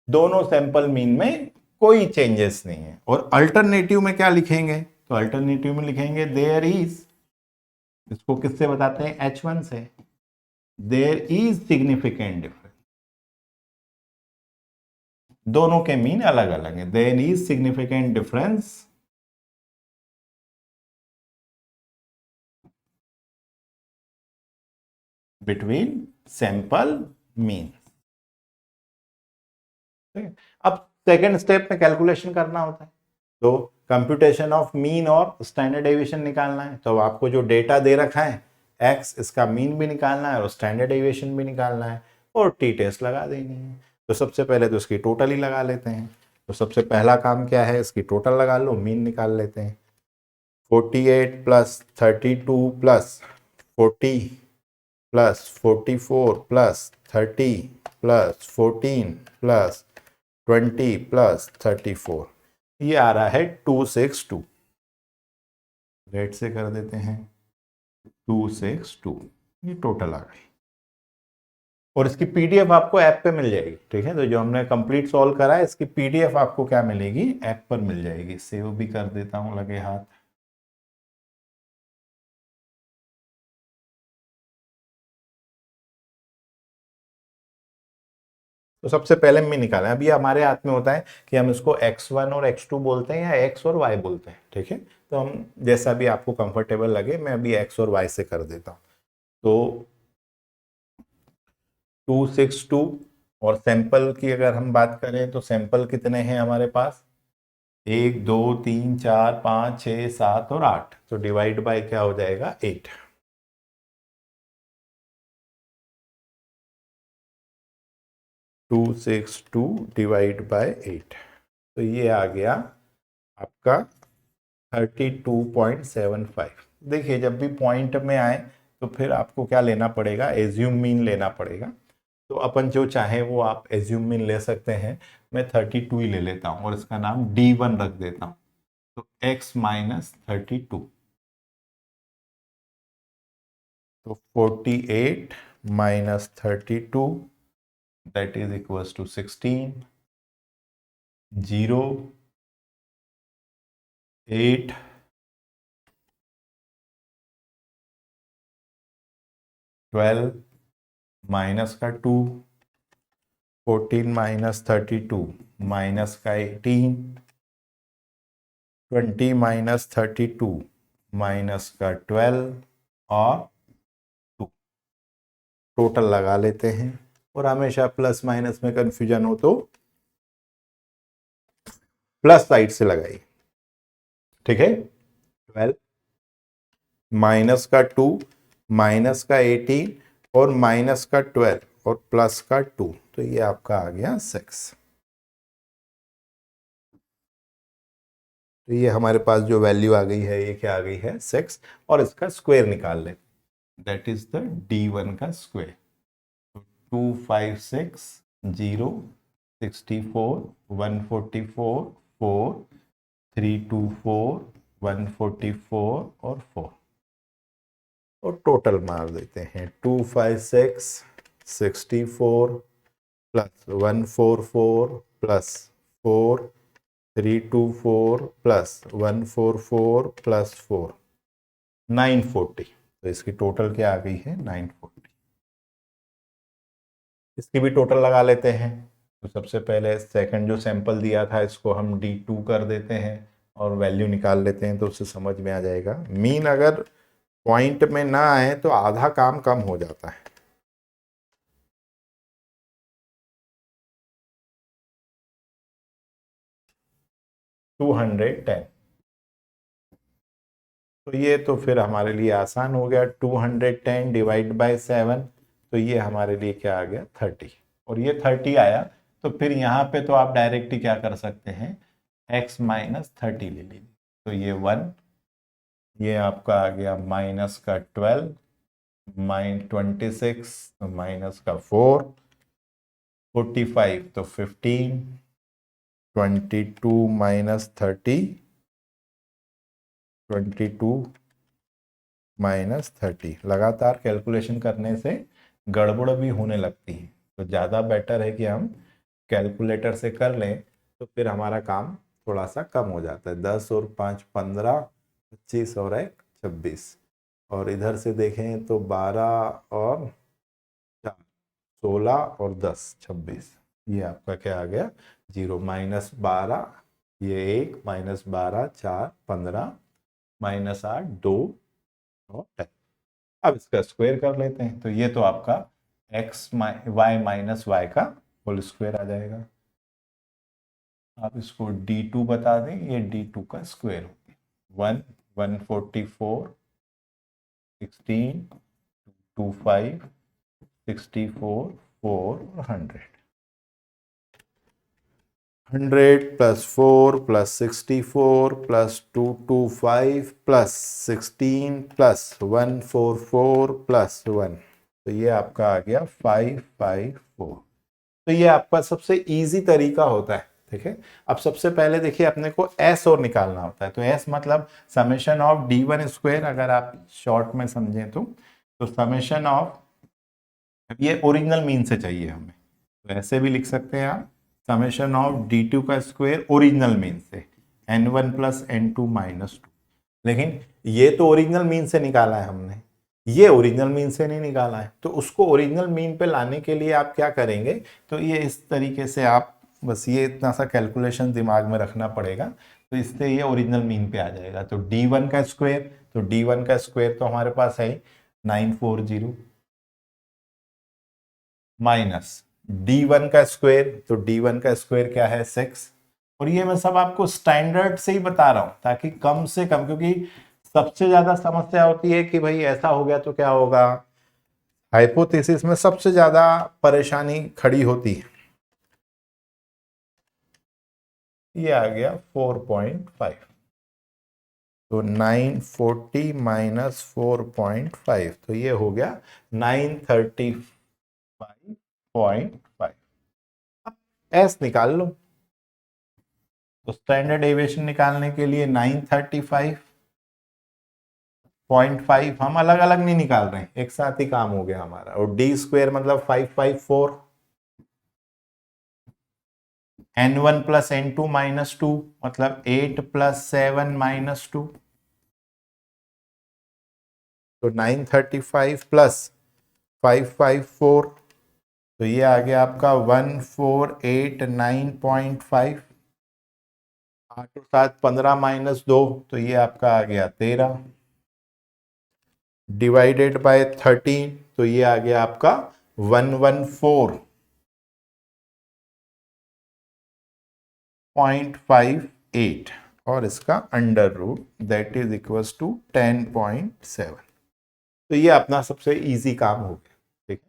दोनों सैंपल मीन में कोई चेंजेस नहीं है। और अल्टरनेटिव में क्या लिखेंगे, तो अल्टरनेटिव में लिखेंगे देयर इज, इसको किससे बताते हैं, H1 से। देयर इज सिग्निफिकेंट डिफरेंस, दोनों के मीन अलग अलग है। There is significant difference between sample mean. अब सेकेंड स्टेप में कैलकुलेशन करना होता है, तो कंप्यूटेशन ऑफ मीन और स्टैंडर्ड डेविएशन निकालना है। तो आपको जो डेटा दे रखा है x, इसका मीन भी निकालना है और स्टैंडर्ड डेविएशन भी निकालना है और टी टेस्ट लगा देनी है। तो सबसे पहले तो इसकी टोटल ही लगा लेते हैं। तो सबसे पहला काम क्या है, इसकी टोटल लगा लो, मीन निकाल लेते हैं। 48 plus 32 plus 40 plus 44 plus 30 plus 14 plus 20 plus 34, ये आ रहा है 262। रेट से कर देते हैं 262, ये टोटल आ गई। और इसकी पीडीएफ आपको ऐप पे मिल जाएगी। ठीक है, तो जो हमने कंप्लीट सॉल्व करा है, इसकी पीडीएफ आपको क्या मिलेगी, ऐप पर मिल जाएगी। सेव भी कर देता हूं लगे हाथ। तो सबसे पहले मैं निकालें। अभी हमारे हाथ में होता है कि हम इसको x1 और x2 बोलते हैं या x और y बोलते हैं। ठीक है, तो हम जैसा भी आपको कंफर्टेबल लगे, मैं अभी x और y से कर देता हूं। तो 262, और सैंपल की अगर हम बात करें तो सैंपल कितने हैं हमारे पास, 1 2 3 4 5 6 7 और 8। तो डिवाइड बाय क्या हो जाएगा, 8। 262 डिवाइड बाय 8, तो ये आ गया आपका 32.75। देखिए, जब भी पॉइंट में आए तो फिर आपको क्या लेना पड़ेगा, एज्यूम मीन लेना पड़ेगा। तो अपन जो चाहे वो आप एज्यूम मीन ले सकते हैं। मैं 32 ही ले लेता हूं और इसका नाम D1 रख देता हूं। तो x माइनस 32, तो 48 minus 32, that is equals to 16, 0 8 12 minus का 2, 14 माइनस 32 माइनस का 18, 20 माइनस 32 माइनस का 12 और 2। टोटल लगा लेते हैं, और हमेशा प्लस माइनस में कंफ्यूजन हो तो प्लस साइड से लगाइए। ठीक है, 12 माइनस का 2 माइनस का 18 और माइनस का 12 और प्लस का 2, तो ये आपका आ गया 6। तो ये हमारे पास जो वैल्यू आ गई है, ये क्या आ गई है, 6। और इसका स्क्वायर निकाल लें, दैट इज द D1 का स्क्वायर। 2560 64, 144, 4, 324, 144 और 4 और टोटल मार देते हैं 256, 64 प्लस 144 प्लस 4, 324 प्लस 144 प्लस 4, 940। तो इसकी टोटल क्या आ गई है 940। इसकी भी टोटल लगा लेते हैं। तो सबसे पहले सेकंड जो सैंपल दिया था इसको हम D2 कर देते हैं और वैल्यू निकाल लेते हैं, तो उससे समझ में आ जाएगा। मीन अगर पॉइंट में ना आए तो आधा काम कम हो जाता है। $210। तो ये तो फिर हमारे लिए आसान हो गया। 210 डिवाइड बाय 7, तो ये हमारे लिए क्या आ गया 30। और ये 30 आया तो फिर यहाँ पे तो आप डायरेक्ट ही क्या कर सकते हैं, x माइनस 30 ले लीजिए। तो ये 1, ये आपका आ गया माइनस का 12, -26 तो माइनस का 4, 45 तो 15, 22 माइनस 30, 22 माइनस 30। लगातार कैलकुलेशन करने से गड़बड़ भी होने लगती है, तो ज़्यादा बेटर है कि हम कैलकुलेटर से कर लें, तो फिर हमारा काम थोड़ा सा कम हो जाता है। 10 और 5 15, 25 और 1 26, और इधर से देखें तो 12 और 4 16 और 10 26। ये आपका क्या आ गया 0, -12, ये 1, -12 4 15, -8 2 और 10। अब इसका स्क्वायर कर लेते हैं, तो ये तो आपका y माइनस वाई का होल स्क्वायर आ जाएगा। आप इसको D2 बता दें, ये D2 का स्क्वायर हो गया 1, 144, 16, 25, 64, 4 और 100। 100 plus 4 plus 64 plus 225 plus 16 plus 144 plus 1, तो ये आपका आ गया 554। तो ये आपका सबसे इजी तरीका होता है। ठीक है, अब सबसे पहले देखिए अपने को एस और निकालना होता है। तो एस मतलब समेशन ऑफ D1 स्क्वायर, अगर आप शॉर्ट में समझें तो समेशन ऑफ, ये ओरिजिनल मीन से चाहिए हमें, तो ऐसे भी लिख सकते हैं आप, समेशन ऑफ D2 का स्क्वायर ओरिजिनल मीन से N1 प्लस N2 माइनस 2। लेकिन ये तो ओरिजिनल मीन से निकाला है हमने, ये ओरिजिनल मीन से नहीं निकाला है। तो उसको ओरिजिनल मीन पे लाने के लिए आप क्या करेंगे, तो ये इस तरीके से आप बस ये इतना सा कैलकुलेशन दिमाग में रखना पड़ेगा, तो इससे ये ओरिजिनल मीन पे आ जाएगा। तो D1 का स्क्वायर, तो D1 का स्क्वायर तो हमारे पास है 940, माइनस D1 का स्क्वायर, तो D1 का स्क्वायर क्या है 6। और ये मैं सब आपको स्टैंडर्ड से ही बता रहा हूं ताकि कम से कम, क्योंकि सबसे ज्यादा समस्या होती है कि भाई ऐसा हो गया तो क्या होगा, हाइपोथेसिस में सबसे ज्यादा परेशानी खड़ी होती है। ये आ गया 4.5, तो 940 माइनस 4.5, तो ये हो गया 935.5। अब एस निकाल लो। तो स्टैंडर्ड डेविएशन निकालने के लिए 935.5 हम अलग अलग नहीं निकाल रहे हैं, एक साथ ही काम हो गया हमारा। और डी स्क्वायर मतलब 554, N1 प्लस N2 माइनस 2 मतलब 8 प्लस 7 माइनस 2, तो 935 प्लस 554, तो ये आ गया आपका 1489.5। 8 और 7 15 माइनस 2, तो ये आपका आ गया 13, डिवाइडेड बाय 13, तो ये आ गया आपका 114.58, और इसका under root that is equals to 10.7। तो ये अपना सबसे इजी काम हो गया। ठीक है,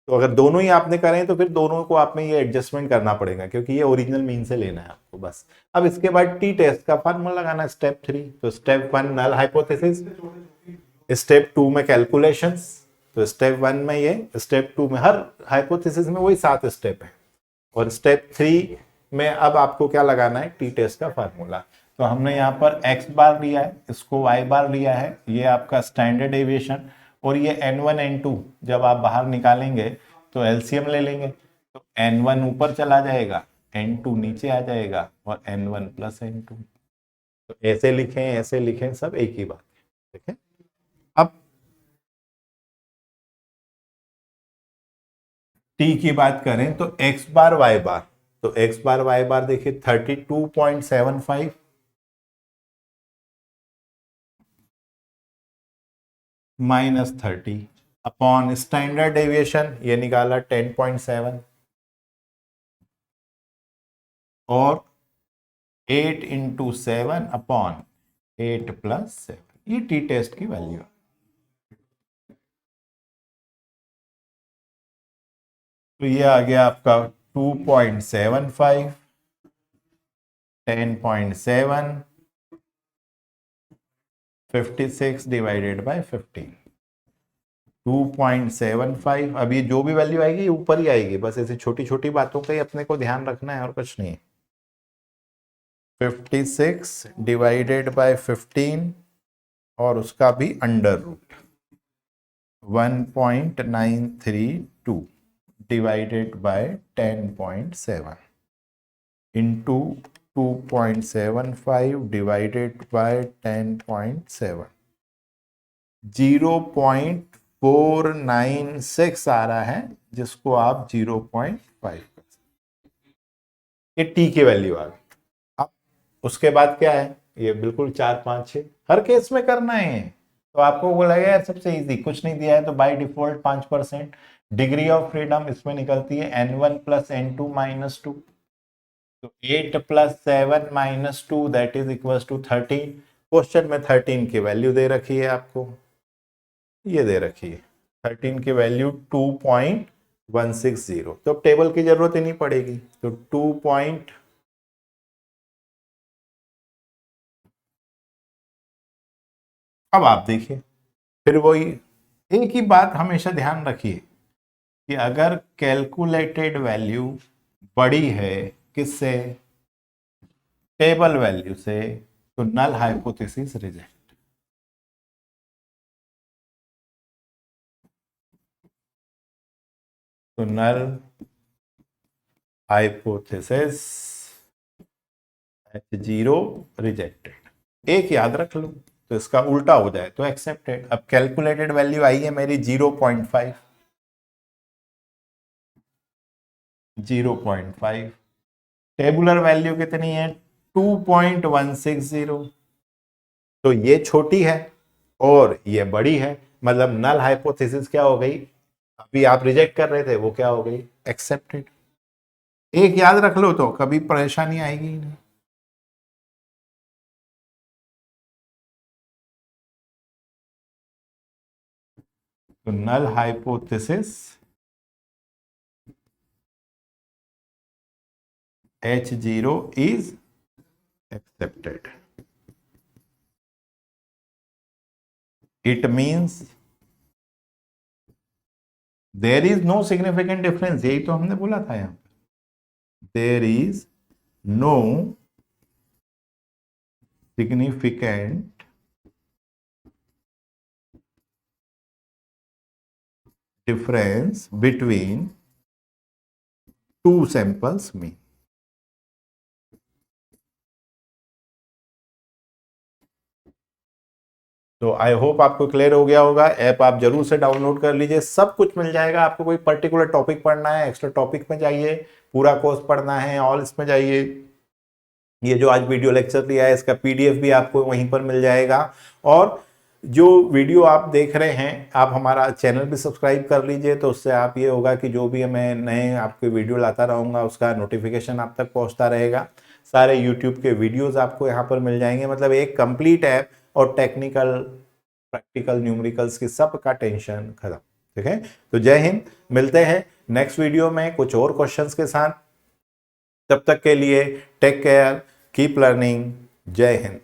तो अगर दोनों ही आपने करें तो फिर दोनों को आप में ये एडजस्टमेंट करना पड़ेगा, क्योंकि ये ओरिजिनल मीन से लेना है आपको बस। अब इसके बाद टी टेस्ट का फार्मूला लगाना, स्टेप 3। तो स्टेप 1 नल हाइपोथेसिस, स्टेप 2 में कैलकुलेशंस, तो स्टेप 1 में ये, स्टेप 2 में, हर हाइपोथेसिस में वही 7 स्टेप है। और स्टेप 3 में अब आपको क्या लगाना है, टी टेस्ट का फार्मूला। तो हमने यहाँ पर x बार लिया है, इसको y बार लिया है, ये आपका स्टैंडर्ड डेविएशन, और ये n1 n2 जब आप बाहर निकालेंगे तो एलसीएम ले लेंगे, तो n1 ऊपर चला जाएगा, n2 नीचे आ जाएगा, और n1 प्लस n2। तो ऐसे लिखें, सब एक ही बात है, ठीक है। अब t की बात करें तो x बार y बार, तो x बार y बार देखिए 32.75 माइनस 30 अपॉन स्टैंडर्ड डेविएशन ये निकाला 10.7 और 8 इंटू 7 अपॉन 8 प्लस 7, ये टी टेस्ट की वैल्यू है। तो ये आ गया आपका 2.75, 10.7, 56 डिवाइडेड बाय 15, 2.75। अब ये जो भी वैल्यू आएगी ये ऊपर ही आएगी, बस ऐसी छोटी छोटी बातों का ही अपने को ध्यान रखना है और कुछ नहीं। 56 डिवाइडेड बाय 15 और उसका भी under root 1.932 divided by 10.7 into 2.75 divided by 10.7, 0.496 आ रहा है, जिसको आप 0.5, ये टी की वैल्यू आ गई। अब उसके बाद क्या है, ये बिल्कुल 4 5 6 हर केस में करना है। तो आपको बोला गया यार सबसे इजी कुछ नहीं दिया है तो by default 5%। Degree of freedom इसमें निकलती है n1 प्लस n2 माइनस 2, तो 8 plus 7 minus 2 that is equal to 13। Question में 13 की वैल्यू दे रखी है आपको, ये दे रखी है 13 की वैल्यू 2.160, तो अब टेबल की जरूरत ही नहीं पड़ेगी। तो 2. अब आप देखिए फिर वही एक ही बात हमेशा ध्यान रखिए कि अगर कैलकुलेटेड वैल्यू बड़ी है किससे, टेबल वैल्यू से, तो नल हाइपोथेसिस रिजेक्ट। तो नल हाइपोथेसिस H0 रिजेक्टेड, एक याद रख लो, तो इसका उल्टा हो जाए तो एक्सेप्टेड। अब कैलकुलेटेड वैल्यू आई है मेरी 0.5, 0.5, टेबुलर वैल्यू कितनी है 2.160, तो ये छोटी है और ये बड़ी है, मतलब नल हाइपोथेसिस क्या हो गई, अभी आप रिजेक्ट कर रहे थे वो क्या हो गई, एक्सेप्टेड। एक याद रख लो तो कभी परेशानी आएगी ही नहीं। तो null hypothesis H0 is accepted. It means there is no significant difference, यही तो हमने बोला था यहां पे, there is no significant difference between two samples mean। तो आई होप आपको क्लियर हो गया होगा। ऐप आप जरूर से डाउनलोड कर लीजिए, सब कुछ मिल जाएगा आपको। कोई पर्टिकुलर टॉपिक पढ़ना है, एक्स्ट्रा टॉपिक में जाइए, पूरा कोर्स पढ़ना है ऑल इसमें जाइए। ये जो आज वीडियो लेक्चर लिया है इसका पीडीएफ भी आपको वहीं पर मिल जाएगा। और जो वीडियो आप देख रहे हैं, आप हमारा चैनल भी सब्सक्राइब कर लीजिए, तो उससे आप ये होगा कि जो भी मैं नए आपके वीडियो लाता रहूँगा उसका नोटिफिकेशन आप तक पहुँचता रहेगा। सारे यूट्यूब के वीडियोज़ आपको यहाँ पर मिल जाएंगे, मतलब एक कंप्लीट ऐप, और टेक्निकल प्रैक्टिकल न्यूमेरिकल्स की सब का टेंशन खत्म। ठीक है, तो जय हिंद, मिलते हैं नेक्स्ट वीडियो में कुछ और क्वेश्चंस के साथ। तब तक के लिए टेक केयर, कीप लर्निंग, जय हिंद।